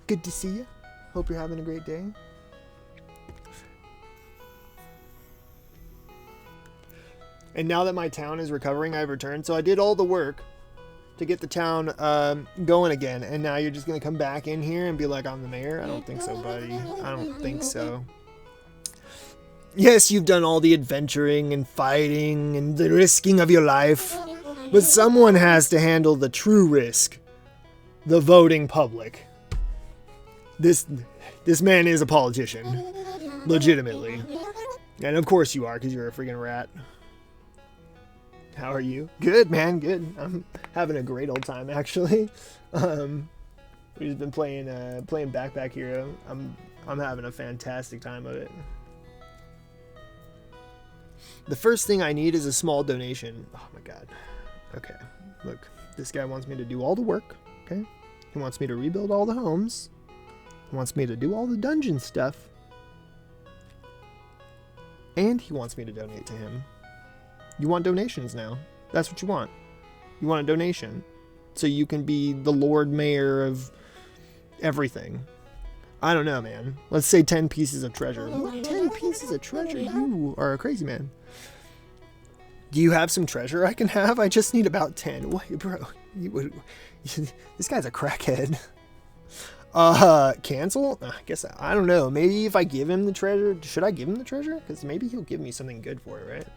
Good to see you. Hope you're having a great day. And now that my town is recovering, I've returned. So I did all the work to get the town going again. And now you're just going to come back in here and be like, I'm the mayor? I don't think so, buddy. I don't think so. Yes, you've done all the adventuring and fighting and the risking of your life. But someone has to handle the true risk. The voting public. This man is a politician. Legitimately. And of course you are, because you're a freaking rat. How are you? Good, man, good. I'm having a great old time, actually. We've just been playing Backpack Hero. I'm having a fantastic time of it. The first thing I need is a small donation. Oh my god. Okay, look. This guy wants me to do all the work, okay? He wants me to rebuild all the homes. He wants me to do all the dungeon stuff. And he wants me to donate to him. You want donations now. That's what you want. You want a donation. So you can be the Lord Mayor of everything. I don't know, man. Let's say 10 pieces of treasure. What? 10 pieces of treasure? You are a crazy man. Do you have some treasure I can have? I just need about 10. Wait, bro. This guy's a crackhead. Cancel? I guess, I don't know. Maybe if I give him the treasure. Should I give him the treasure? Because maybe he'll give me something good for it, right?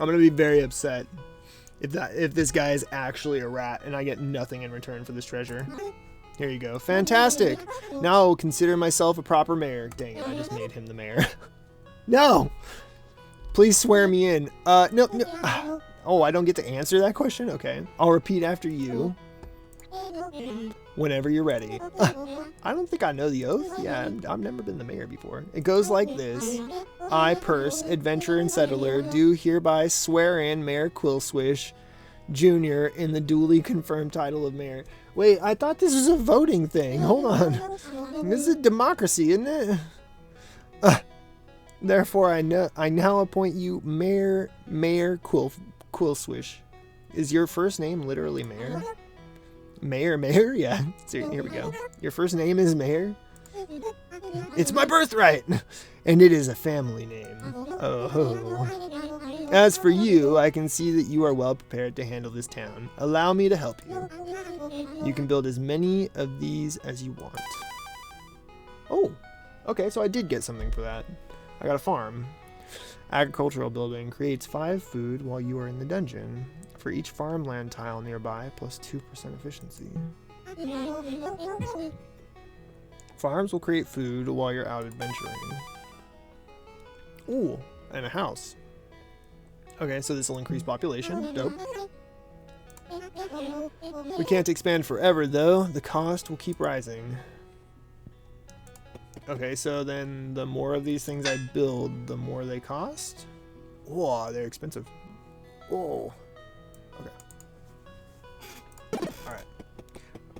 I'm gonna be very upset if this guy is actually a rat and I get nothing in return for this treasure. Here you go. Fantastic. Now I'll consider myself a proper mayor. Dang it, I just made him the mayor. No! Please swear me in. No. Oh, I don't get to answer that question? Okay. I'll repeat after you. Whenever you're ready. I don't think I know the oath. Yeah, I've never been the mayor before. It goes like this. I, Purse, adventurer and settler, do hereby swear in Mayor Quillswish Jr. in the duly confirmed title of mayor. Wait, I thought this was a voting thing. Hold on. This is a democracy, isn't it? Therefore, I now appoint you Mayor Quillswish. Is your first name literally Mayor? Mayor? Yeah. So here we go. Your first name is Mayor? It's my birthright! And it is a family name. Oh. As for you, I can see that you are well prepared to handle this town. Allow me to help you. You can build as many of these as you want. Oh. Okay, so I did get something for that. I got a farm. Agricultural building creates 5 food while you are in the dungeon. For each farmland tile nearby, plus 2% efficiency. Farms will create food while you're out adventuring. Ooh, and a house. Okay, so this will increase population. Dope. We can't expand forever, though. The cost will keep rising. Okay, so then the more of these things I build, the more they cost? Whoa, they're expensive. Whoa. Okay.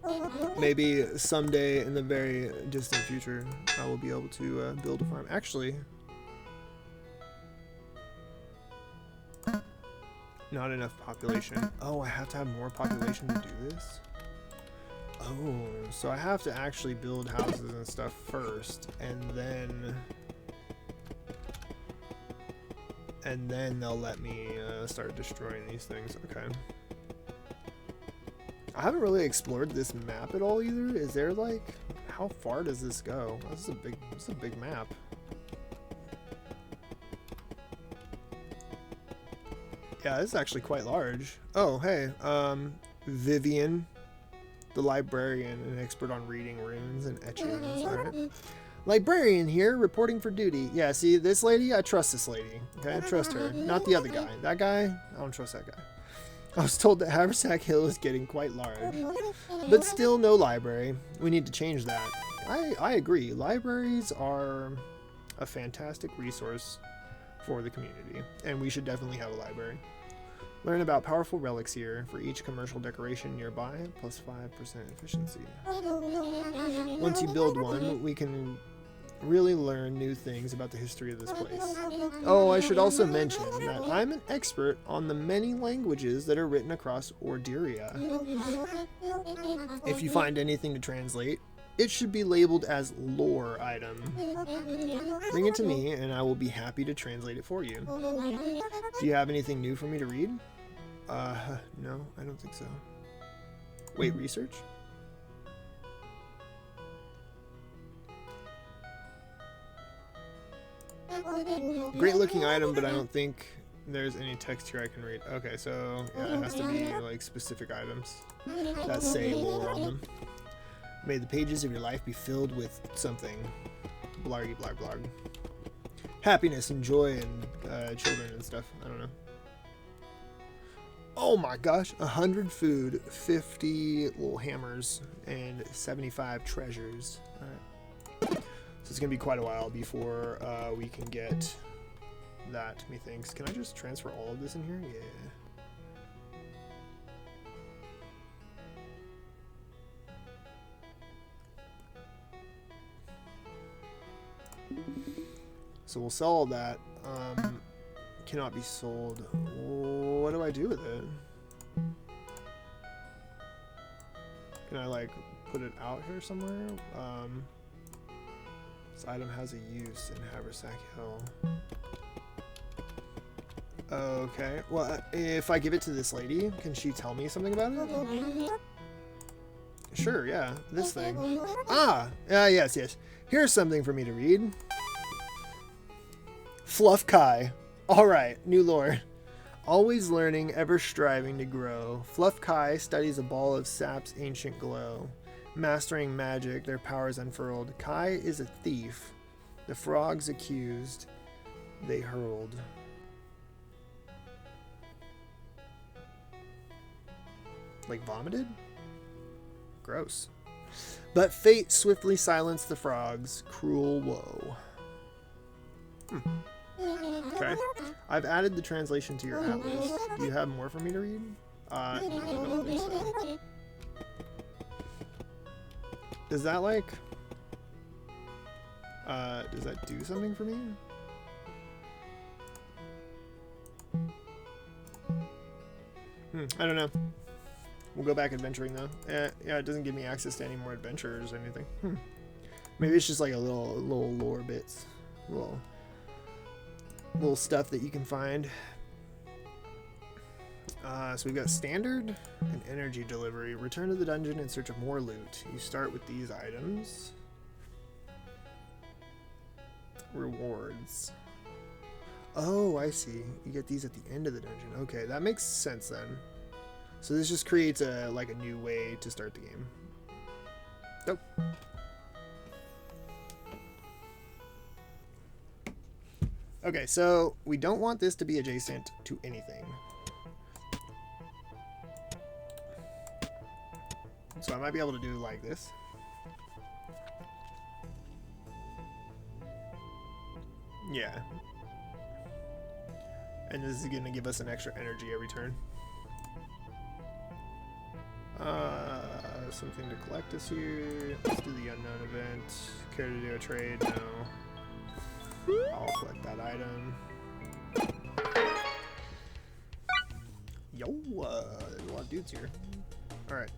Alright. Maybe someday in the very distant future, I will be able to build a farm. Actually, Not enough population. Oh, I have to have more population to do this? Oh, so I have to actually build houses and stuff first, and then they'll let me start destroying these things. Okay. I haven't really explored this map at all either. Is there like, how far does this go? This is a big map. Yeah, this is actually quite large. Oh, hey, Vivian, the librarian, an expert on reading runes and etchings. All right. Librarian here, reporting for duty. Yeah, see, this lady, I trust this lady. Okay, I trust her. Not the other guy. That guy, I don't trust that guy. I was told that Haversack Hill is getting quite large. But still no library. We need to change that. I agree. Libraries are a fantastic resource for the community, and we should definitely have a library. Learn about powerful relics here for each commercial decoration nearby, plus 5% efficiency. Once you build one, we can really learn new things about the history of this place. Oh, I should also mention that I'm an expert on the many languages that are written across Orderia. If you find anything to translate, it should be labeled as lore item. Bring it to me and I will be happy to translate it for you. Do you have anything new for me to read? No, I don't think so. Wait, research? Great looking item, but I don't think there's any text here I can read. Okay, so yeah, it has to be like specific items that say lore on them. May the pages of your life be filled with something. Blargy blarg blarg. Happiness and joy and children and stuff. I don't know. Oh my gosh, 100 food, 50 little hammers, and 75 treasures. Alright. So it's gonna be quite a while before we can get that, methinks. Can I just transfer all of this in here? Yeah. So we'll sell all that. Cannot be sold. What do I do with it? Can I like put it out here somewhere? This item has a use in Haversack Hill. Okay. Well, if I give it to this lady, can she tell me something about it? Sure, yeah. This thing. Ah! Yes, yes. Here's something for me to read. Fluff Kai. Alright, new lore. Always learning, ever striving to grow. Fluff Kai studies a ball of sap's ancient glow. Mastering magic, their powers unfurled. Kai is a thief. The frogs accused, they hurled. Like vomited? Gross. But fate swiftly silenced the frogs. Cruel woe. Okay. I've added the translation to your atlas. Do you have more for me to read? No, I don't think so. Does that like... does that do something for me? I don't know. We'll go back adventuring though. Yeah, it doesn't give me access to any more adventures or anything. Maybe it's just like a little lore bits. Little stuff that you can find. So we've got standard and energy delivery. Return to the dungeon in search of more loot. You start with these items. Rewards. Oh, I see. You get these at the end of the dungeon. Okay, that makes sense then. So this just creates a new way to start the game. Nope. Okay, so we don't want this to be adjacent to anything. So I might be able to do like this. Yeah. And this is going to give us an extra energy every turn. Something to collect this year. Let's do the unknown event. Care to do a trade? No. I'll collect that item. Yo, there's a lot of dudes here. Alright,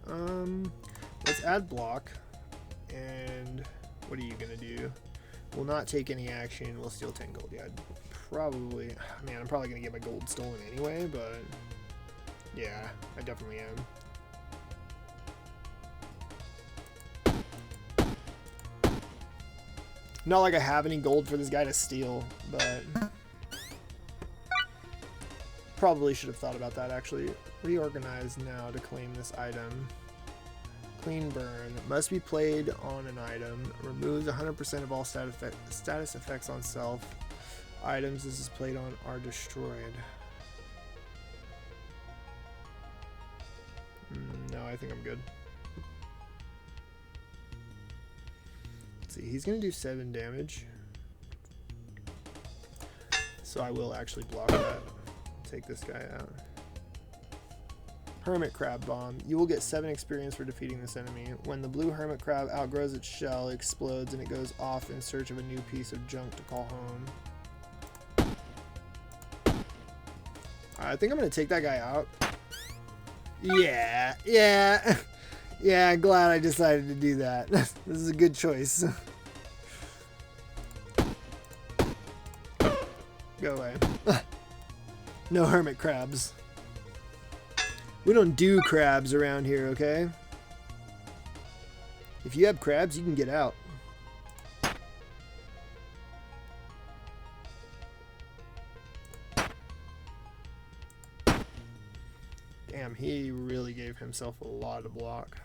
let's add block. And what are you gonna do? Will not take any action. We'll steal 10 gold. Yeah, I'd probably... Man, I'm probably gonna get my gold stolen anyway, but... Yeah, I definitely am. Not like I have any gold for this guy to steal, but... Probably should have thought about that, actually. Reorganize now to claim this item. Clean burn. Must be played on an item. Removes 100% of all status effects on self. Items this is played on are destroyed. No, I think I'm good. Let's see, he's going to do 7 damage. So I will actually block that. Take this guy out. Hermit Crab Bomb. You will get 7 experience for defeating this enemy. When the blue hermit crab outgrows its shell, it explodes and it goes off in search of a new piece of junk to call home. I think I'm going to take that guy out. Yeah. Yeah, I'm glad I decided to do that. This is a good choice. Go away. No hermit crabs. We don't do crabs around here, okay? If you have crabs, you can get out. Damn, he really gave himself a lot of block.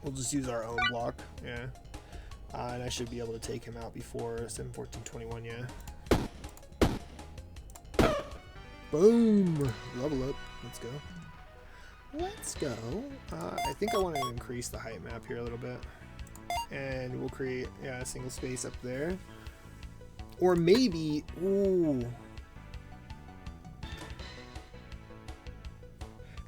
We'll just use our own block, yeah. And I should be able to take him out before 7/14/21, yeah. Boom! Level up. Let's go. Let's go. I think I want to increase the height map here a little bit. And we'll create, yeah, a single space up there. Or maybe, ooh.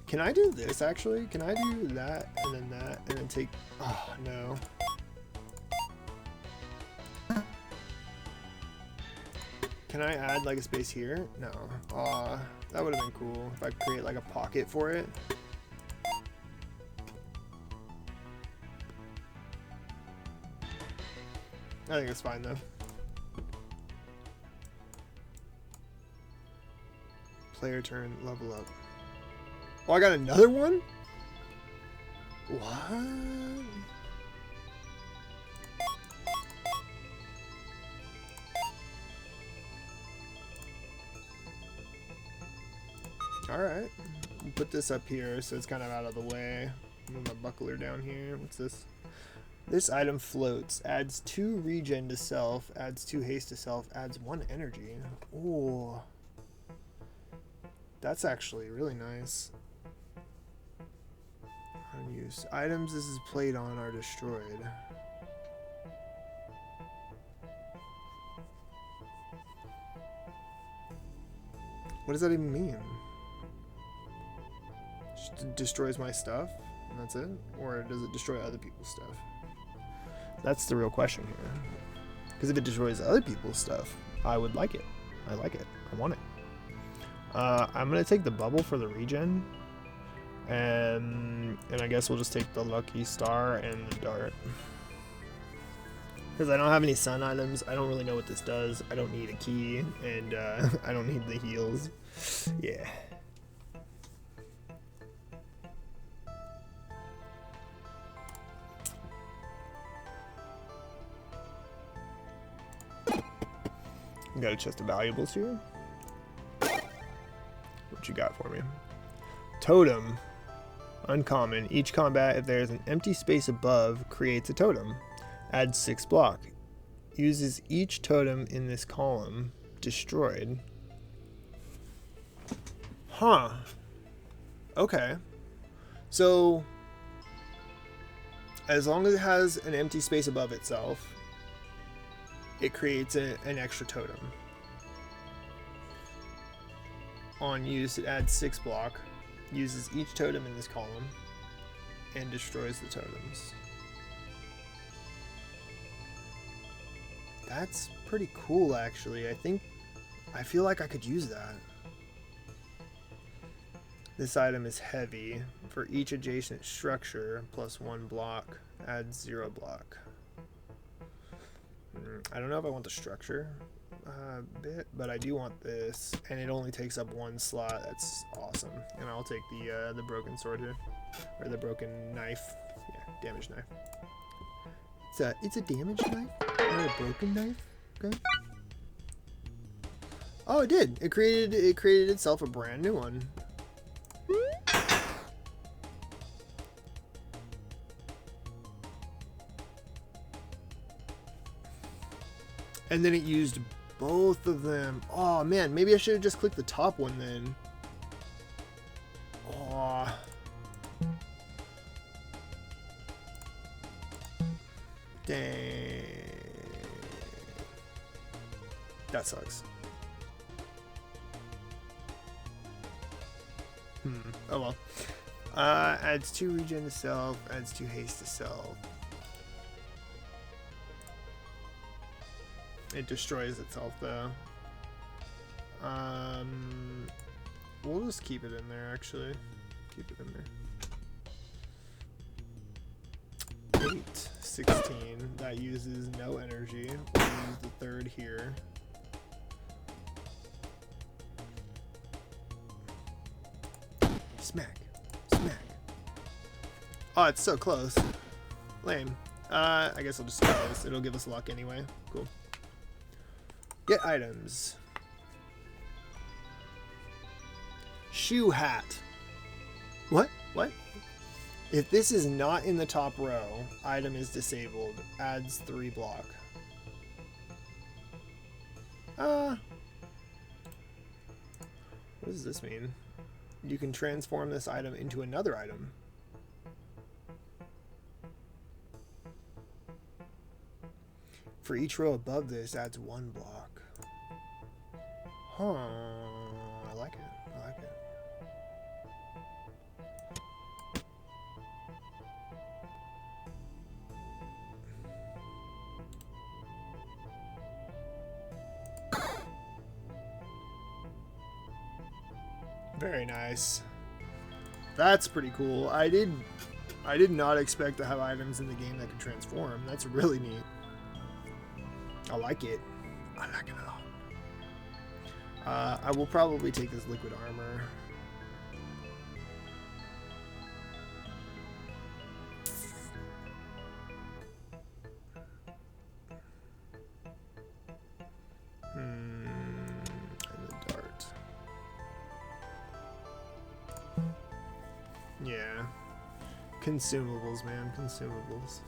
Can I do this actually? Can I do that and then take, oh no. Can I add like a space here? No. That would have been cool if I create like a pocket for it. I think it's fine though. Player turn, level up. Oh, I got another one? What? Alright, we'll put this up here so it's kind of out of the way. Move my buckler down here. What's this? This item floats, adds 2 regen to self, adds 2 haste to self, adds 1 energy. Ooh. That's actually really nice. Unused. Items this is played on are destroyed. What does that even mean? Just destroys my stuff and that's it? Or does it destroy other people's stuff? That's the real question here. Because if it destroys other people's stuff, I would like it. I like it. I want it. I'm going to take the bubble for the regen. And I guess we'll just take the lucky star and the dart. Because I don't have any sun items. I don't really know what this does. I don't need a key. And I don't need the heals. Yeah. Got a chest of valuables here. What you got for me? Totem. Uncommon. Each combat, if there is an empty space above, creates a totem. Adds 6 block. Uses each totem in this column. Destroyed. Huh. Okay. So, as long as it has an empty space above itself, it creates an extra totem. On use, it adds 6 block, uses each totem in this column, and destroys the totems. That's pretty cool, actually. I think I feel like I could use that. This item is heavy. For each adjacent structure, plus 1 block, adds 0 block. I don't know if I want the structure bit, but I do want this, and it only takes up 1 slot. That's awesome. And I'll take the broken sword here, or the broken knife. Yeah, damage knife. It's a damage knife, not a broken knife. Okay. Oh, it did. It created itself a brand new one. And then it used both of them. Oh man, maybe I should have just clicked the top one then. Oh. Dang. That sucks. Oh well. Adds 2 regen to self, adds 2 haste to self. It destroys itself though. We'll just keep it in there actually. Keep it in there. 8, 16. That uses no energy. We'll use the third here. Smack. Smack. Oh, it's so close. Lame. I guess I'll just do this. It'll give us luck anyway. Cool. Get items. Shoe hat. What? What? If this is not in the top row, item is disabled. Adds 3 block. What does this mean? You can transform this item into another item. For each row above this, adds 1 block. Huh. I like it. I like it. Very nice. That's pretty cool. I did not expect to have items in the game that could transform. That's really neat. I like it. I like it a lot. I will probably take this liquid armor. And the dart. Yeah. Consumables, man. Consumables.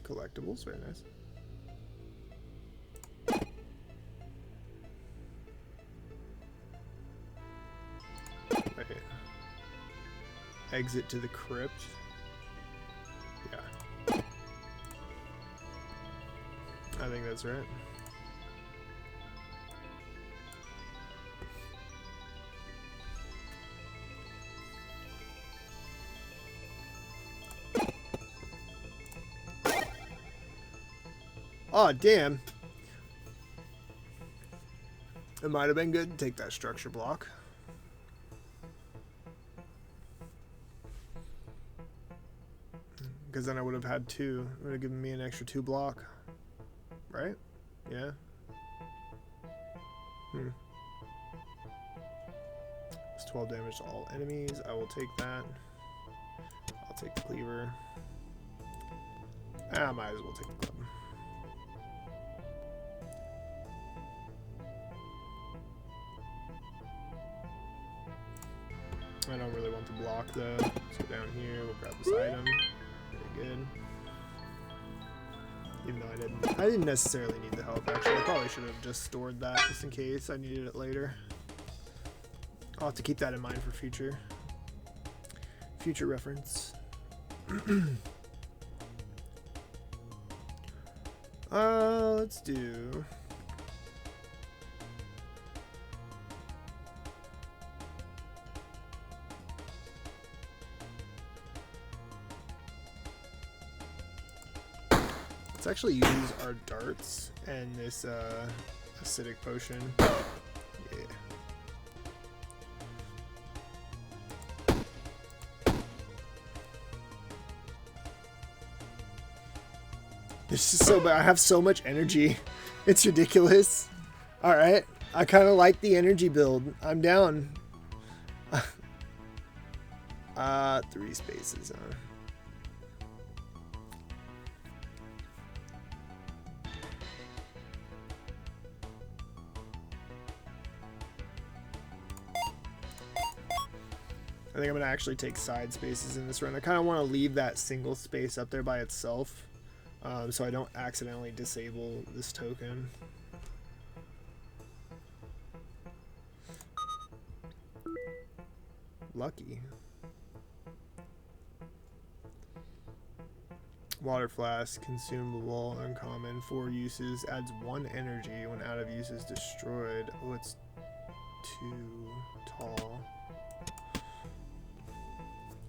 Collectibles, very nice. Okay. Exit to the crypt. Yeah. I think that's right. Oh, damn. It might have been good to take that structure block. Because then I would have had 2. It would have given me an extra 2 block. Right? Yeah. It's 12 damage to all enemies. I will take that. I'll take the cleaver. I might as well take the club. I don't really want the block though. Let's go down here, we'll grab this item. Very good. Even though I didn't necessarily need the health actually. I probably should have just stored that just in case I needed it later. I'll have to keep that in mind for future reference. Let's do Let's actually use our darts and this acidic potion. Yeah. This is so bad. I have so much energy. It's ridiculous. Alright. I kind of like the energy build. I'm down. 3 spaces, huh? I think I'm going to actually take side spaces in this run. I kind of want to leave that single space up there by itself, so I don't accidentally disable this token. Lucky. Water flask, consumable, uncommon, 4 uses, adds 1 energy when out of use is destroyed. Oh, it's too tall.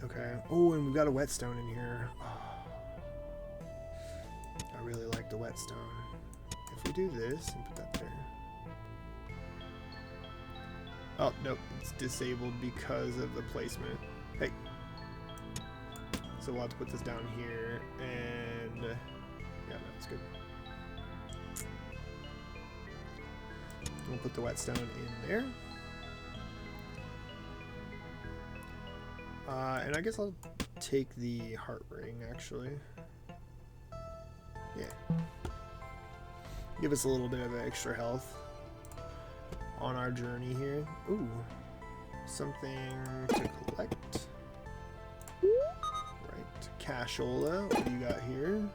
Okay. Oh, and we've got a whetstone in here. Oh, I really like the whetstone. If we do this and put that there. Oh, nope. It's disabled because of the placement. Hey. So we'll have to put this down here. And yeah, that's good. We'll put the whetstone in there. And I guess I'll take the heart ring, actually. Yeah. Give us a little bit of extra health on our journey here. Ooh. Something to collect. Right. Cashola. What do you got here?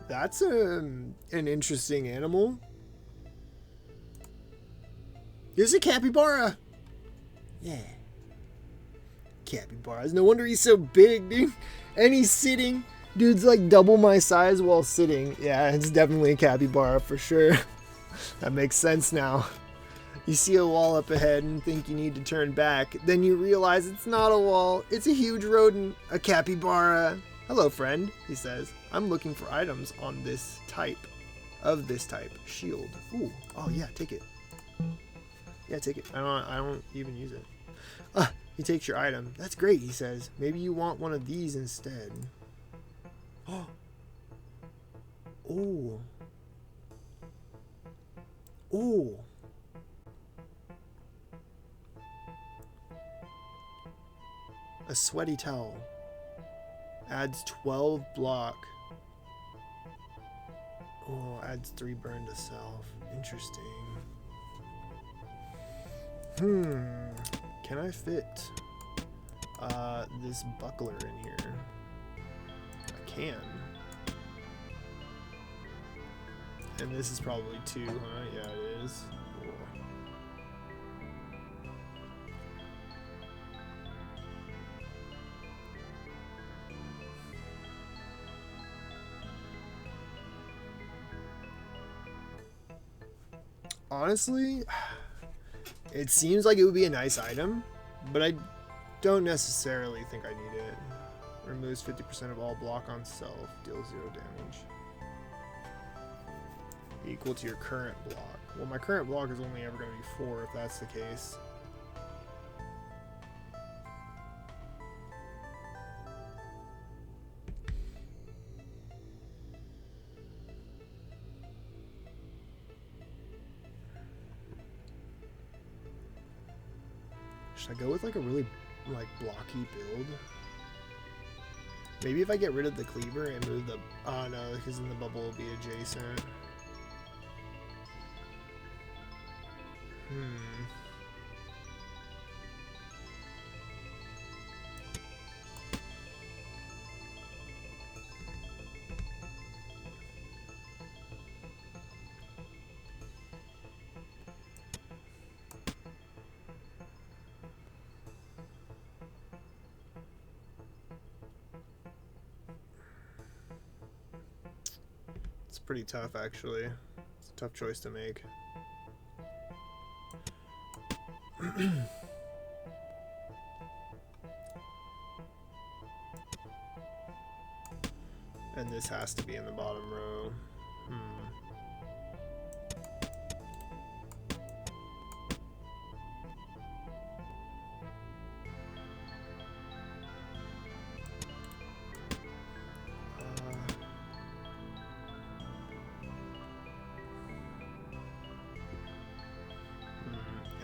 That's an interesting animal. Here's a capybara. Yeah. Capybaras. No wonder he's so big, dude. And he's sitting. Dude's like double my size while sitting. Yeah, it's definitely a capybara for sure. That makes sense now. You see a wall up ahead and think you need to turn back. Then you realize it's not a wall. It's a huge rodent. A capybara. Hello, friend, he says. I'm looking for items on this type. Of this type. Shield. Ooh. Oh, yeah, take it. Yeah, take it. I don't even use it. He takes your item. That's great, he says. Maybe you want one of these instead. Oh. Oh. Oh. A sweaty towel. Adds 12 block. Oh, adds 3 burn to self. Interesting. Can I fit this buckler in here? I can. And this is probably 2, huh? Yeah, it is. Cool. Honestly, it seems like it would be a nice item, but I don't necessarily think I need it. Removes 50% of all block on self, deals 0 damage. Equal to your current block. Well, my current block is only ever going to be 4 if that's the case. Should I go with like a really like blocky build? Maybe if I get rid of the cleaver and move the... Oh no, because then the bubble will be adjacent. It's pretty tough, actually. It's a tough choice to make. And this has to be in the bottom row.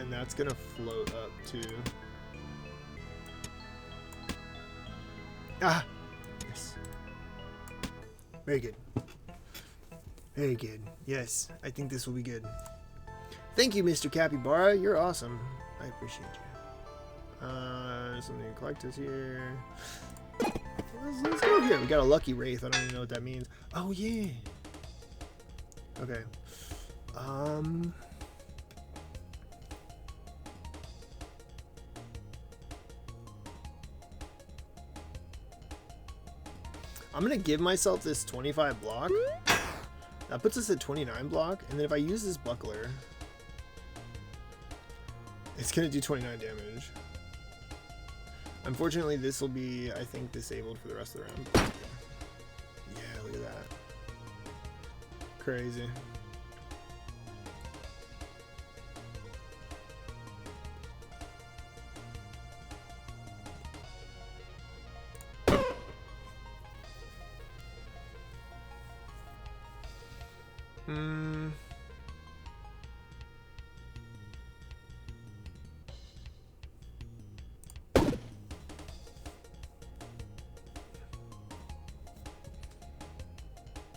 And that's gonna float up too. Ah! Yes. Very good. Very good. Yes, I think this will be good. Thank you, Mr. Capybara. You're awesome. I appreciate you. Something to collect is here. Let's go here. We got a lucky wraith. I don't even know what that means. Oh, yeah. Okay. I'm gonna give myself this 25 block. That puts us at 29 block, and then if I use this buckler, it's gonna do 29 damage. Unfortunately, this will be, I think, disabled for the rest of the round. Yeah, look at that. Crazy.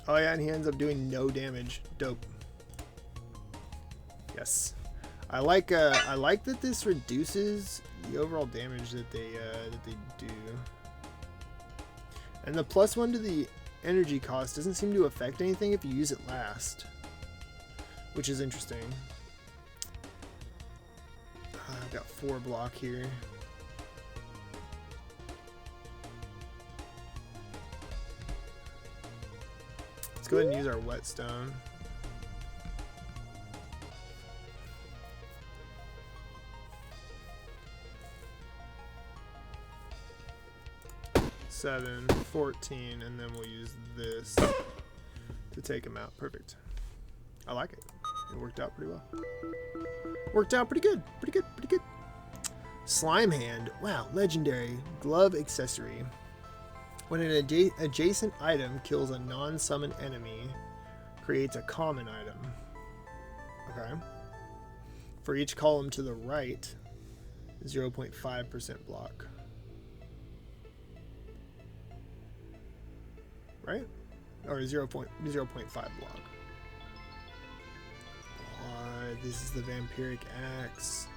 Oh yeah, and he ends up doing no damage. Dope. Yes, I like that this reduces the overall damage that they do, and the +1 to the energy cost doesn't seem to affect anything if you use it last, which is interesting. I've got 4 block here. Let's go ahead and use our whetstone. Seven, 14, and then we'll use this to take him out. Perfect. I like it. It worked out pretty well. Worked out pretty good. Pretty good. Pretty good. Slime hand. Wow, legendary glove accessory. When an adjacent item kills a non-summon enemy, creates a common item. Okay. For each column to the right, 0.5% block. Right? Or 0.5 block. This is the vampiric axe.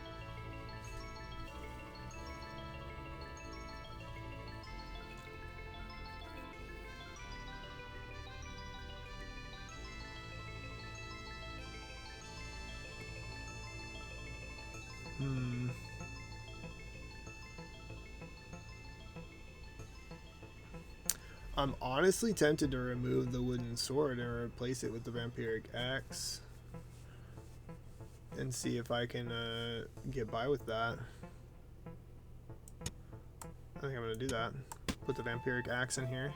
I'm honestly tempted to remove the wooden sword and replace it with the vampiric axe and see if I can get by with that. I think I'm gonna do that. Put the vampiric axe in here.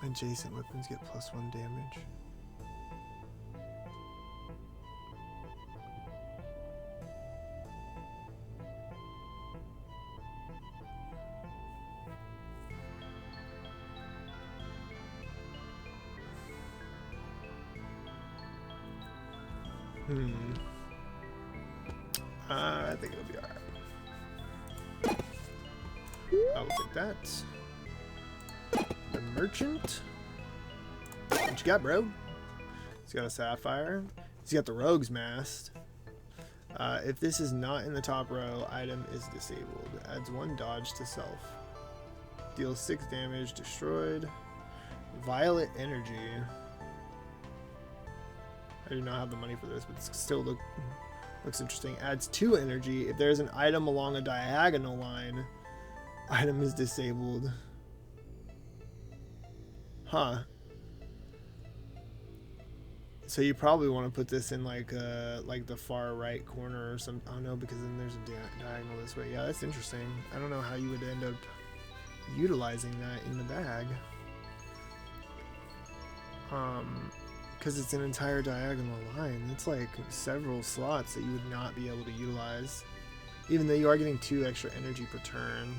Adjacent weapons get +1 damage. I think it'll be alright. I will take that. The merchant. What you got, bro? He's got a sapphire. He's got the rogue's mast. If this is not in the top row, item is disabled. Adds 1 dodge to self. Deals 6 damage. Destroyed. Violet energy. I do not have the money for this, but it still looks interesting. Adds 2 energy. If there's an item along a diagonal line, item is disabled. Huh. So you probably want to put this in like the far right corner or some. Oh no, because then there's a diagonal this way. Yeah, that's interesting. I don't know how you would end up utilizing that in the bag. Because it's an entire diagonal line. It's like several slots that you would not be able to utilize, even though you are getting 2 extra energy per turn.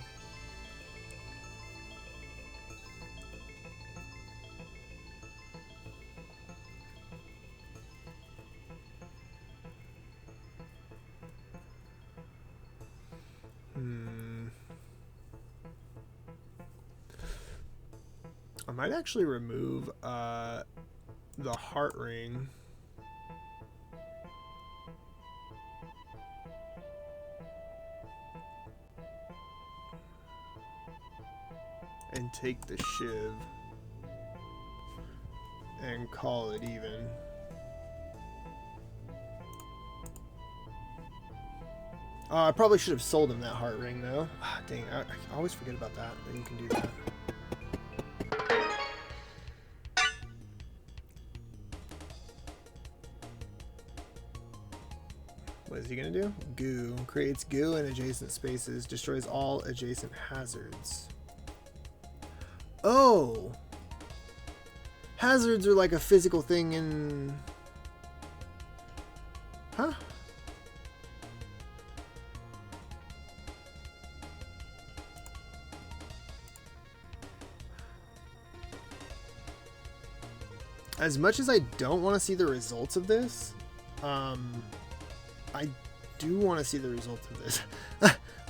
I might actually remove the heart ring. And take the shiv and call it even. I probably should have sold him that heart ring though. Dang, I always forget about that you can do that. What is he gonna do? Goo. Creates goo in adjacent spaces. Destroys all adjacent hazards. Oh! Hazards are like a physical thing in... Huh? As much as I don't want to see the results of this, I do want to see the results of this.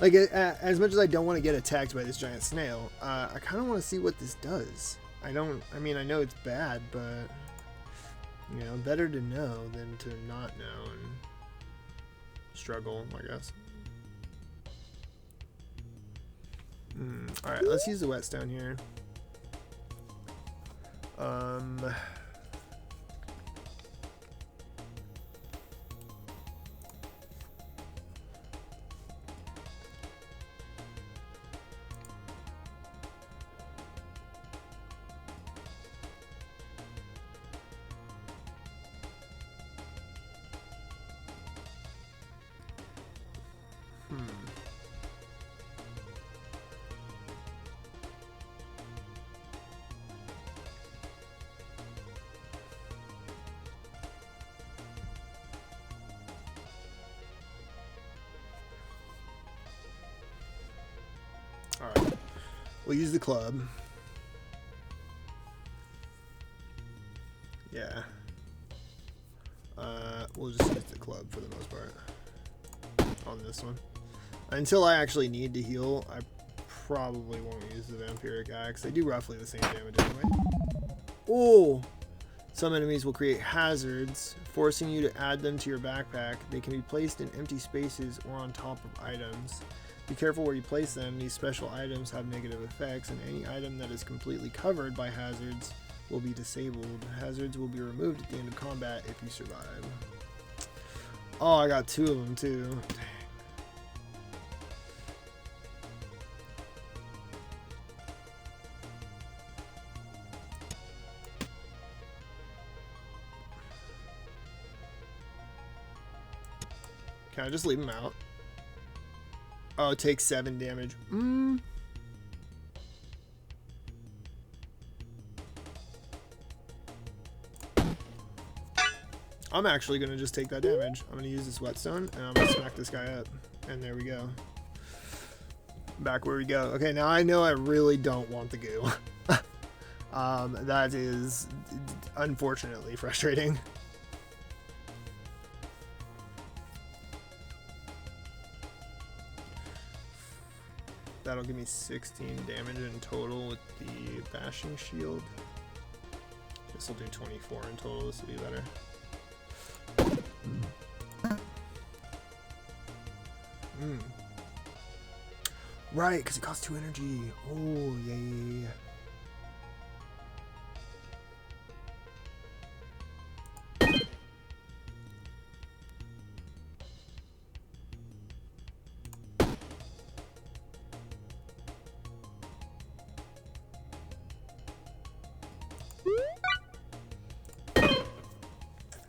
Like, as much as I don't want to get attacked by this giant snail, I kind of want to see what this does. I mean, I know it's bad, but, you know, better to know than to not know and struggle, I guess. Alright, let's use the whetstone here. Alright, we'll use the club. Yeah. We'll just use the club for the most part on this one. Until I actually need to heal, I probably won't use the vampiric axe. They do roughly the same damage anyway. Oh! Some enemies will create hazards, forcing you to add them to your backpack. They can be placed in empty spaces or on top of items. Be careful where you place them. These special items have negative effects, and any item that is completely covered by hazards will be disabled. Hazards will be removed at the end of combat if you survive. Oh, I got 2 of them too. Dang. Can I just leave him out? Oh, it takes 7 damage. I'm actually going to just take that damage. I'm going to use this whetstone, and I'm going to smack this guy up. And there we go. Back where we go. Okay, now I know I really don't want the goo. That is unfortunately frustrating. That'll give me 16 damage in total with the bashing shield. This will do 24 in total. This will be better. Right, because it costs 2 energy. Oh, yay.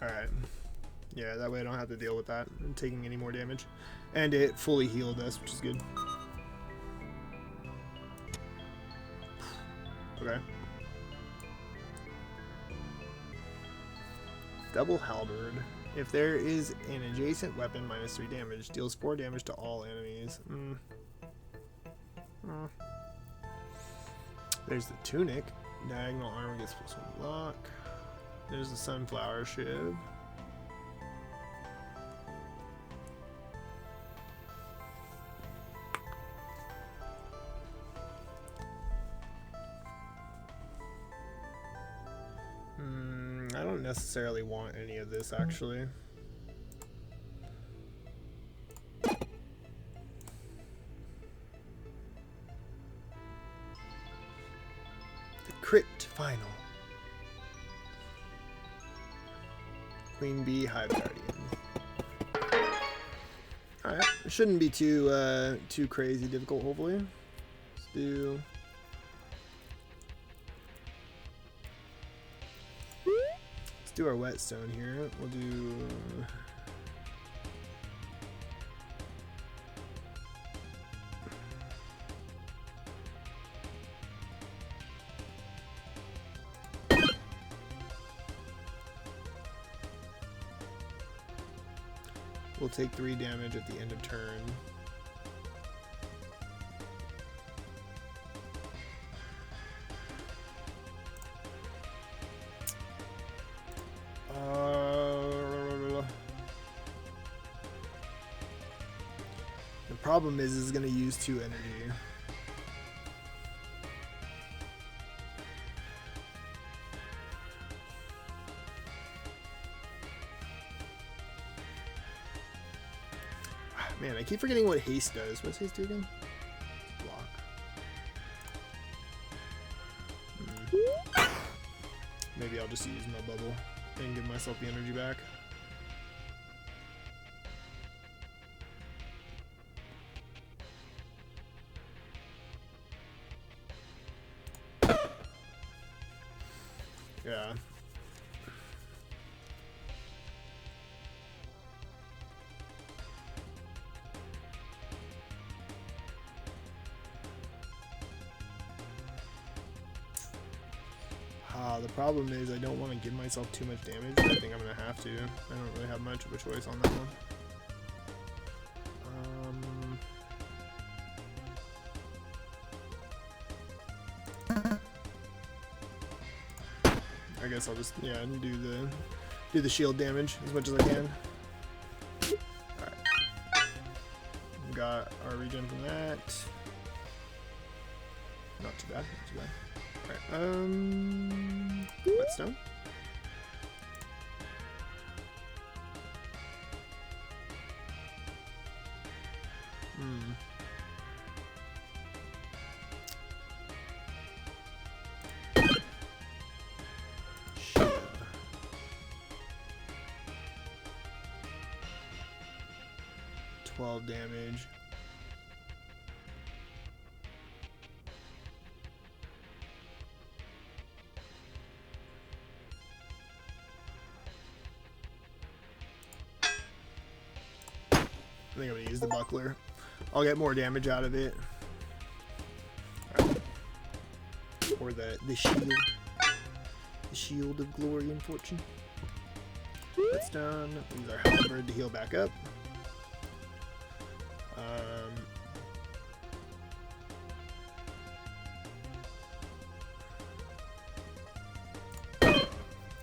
Alright. Yeah, that way I don't have to deal with that and taking any more damage. And it fully healed us, which is good. Okay. Double halberd. If there is an adjacent weapon, -3 damage. Deals 4 damage to all enemies. There's the tunic. Diagonal armor gets +1 block. There's the sunflower shiv. I don't necessarily want any of this, actually. The crit final. Queen Bee, Hive Guardian. Alright, it shouldn't be too crazy difficult, hopefully. Let's do our whetstone here. We'll do... We'll take 3 damage at the end of turn. The problem is it's going to use 2 energy. Man, I keep forgetting what haste does. What's haste do again? Block. Maybe I'll just use my bubble and give myself the energy back. Yeah. The problem is I don't want to give myself too much damage, but I think I'm going to have to. I don't really have much of a choice on that one. I guess I'll just, yeah, do the shield damage as much as I can. Alright. Got our regen from that. Not too bad, not too bad. Alright, whetstone. Shit. 12 damage. I think I'm gonna use the buckler. I'll get more damage out of it. Right. Or the shield. The shield of glory and fortune. That's done. Use our halberd to heal back up.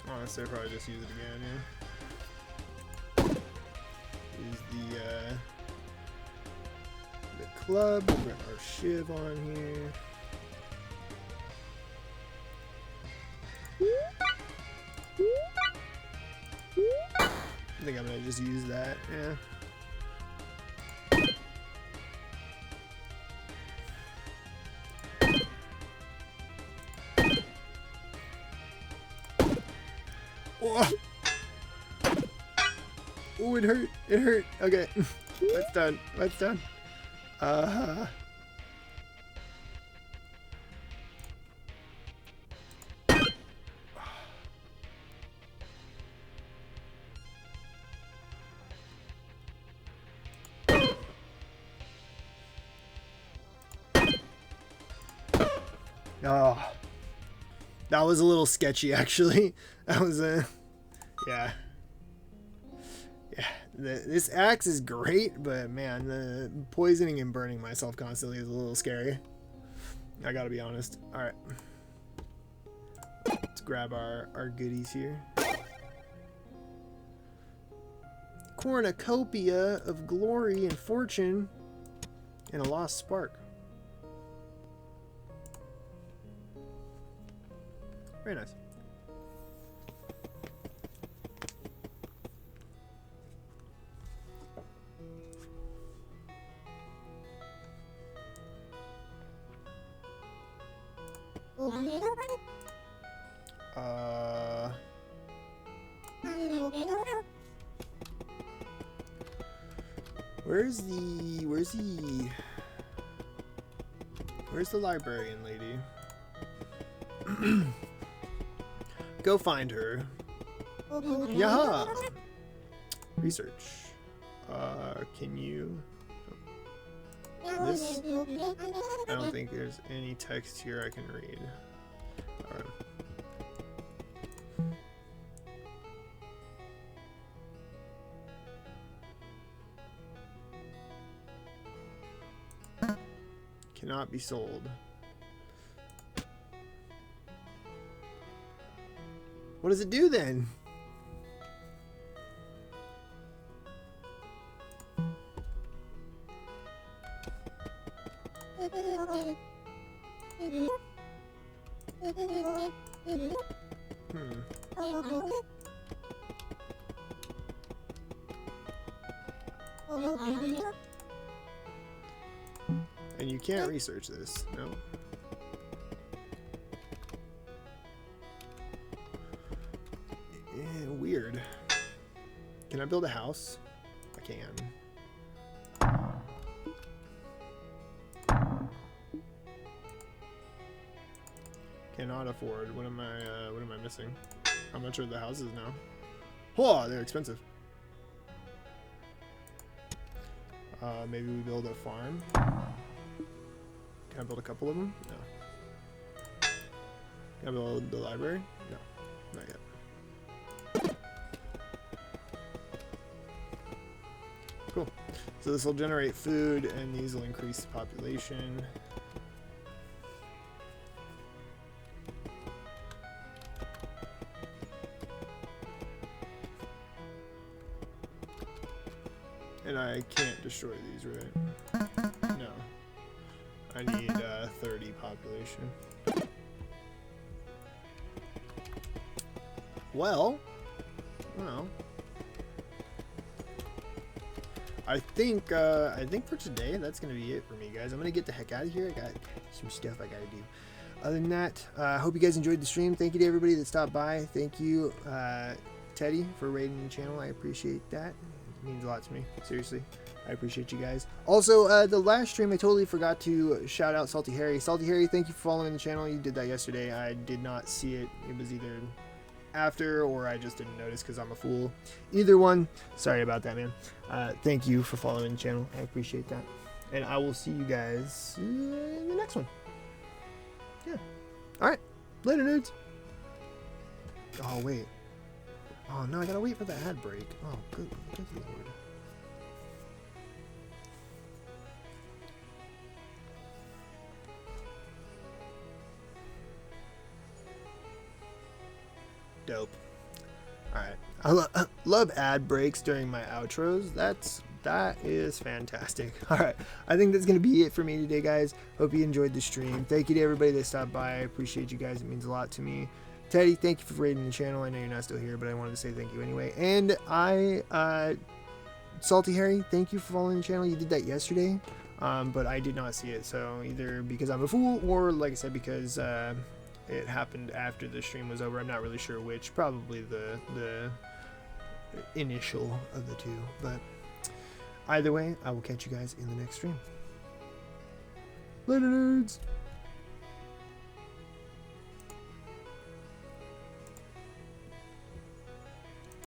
Honestly, I'll probably just use it again, yeah. Use the club, we'll put our shiv on here. I think I'm gonna just use that, yeah. Oh, it hurt. It hurt. Okay. That's done. That's done. Oh, that was a little sketchy, actually. That was yeah. Yeah, this axe is great, but man, the poisoning and burning myself constantly is a little scary. I gotta be honest. Alright. Let's grab our goodies here. Cornucopia of glory and fortune and a lost spark. Very nice. Where's the librarian lady? Go find her. Yaha! Research. Can you... This? I don't think there's any text here I can read. Alright. Cannot be sold. What does it do then? And you can't research this, no? Weird. Can I build a house? I can. Cannot afford. What am I missing? How much are the houses now? Oh, they're expensive. Maybe we build a farm. Can I build a couple of them? No. Can I build the library? No, not yet. Cool. So this will generate food, and these will increase the population. And I can't destroy these, right? No. I need 30 population. Well, I think for today that's gonna be it for me, guys. I'm gonna get the heck out of here. I got some stuff I gotta do. Other than that, I hope you guys enjoyed the stream. Thank you to everybody that stopped by. Thank you, Teddy, for raiding the channel. I appreciate that. It means a lot to me. Seriously, I appreciate you guys. Also, the last stream I totally forgot to shout out Salty Harry. Salty Harry, thank you for following the channel. You did that yesterday. I did not see it. It was either after or I just didn't notice because I'm a fool. Either one. Sorry about that, man. Thank you for following the channel. I appreciate that. And I will see you guys in the next one. Yeah. Alright. Later, nerds. Oh, wait. Oh, no, I gotta wait for the ad break. Oh, good lord. Dope. Alright. I love ad breaks during my outros. That is fantastic. Alright. I think that's going to be it for me today, guys. Hope you enjoyed the stream. Thank you to everybody that stopped by. I appreciate you guys. It means a lot to me. Teddy, thank you for raiding the channel. I know you're not still here, but I wanted to say thank you anyway. And Salty Harry, thank you for following the channel. You did that yesterday, but I did not see it. So either because I'm a fool or, like I said, because it happened after the stream was over. I'm not really sure which. Probably the initial of the two. But either way, I will catch you guys in the next stream. Later, nerds!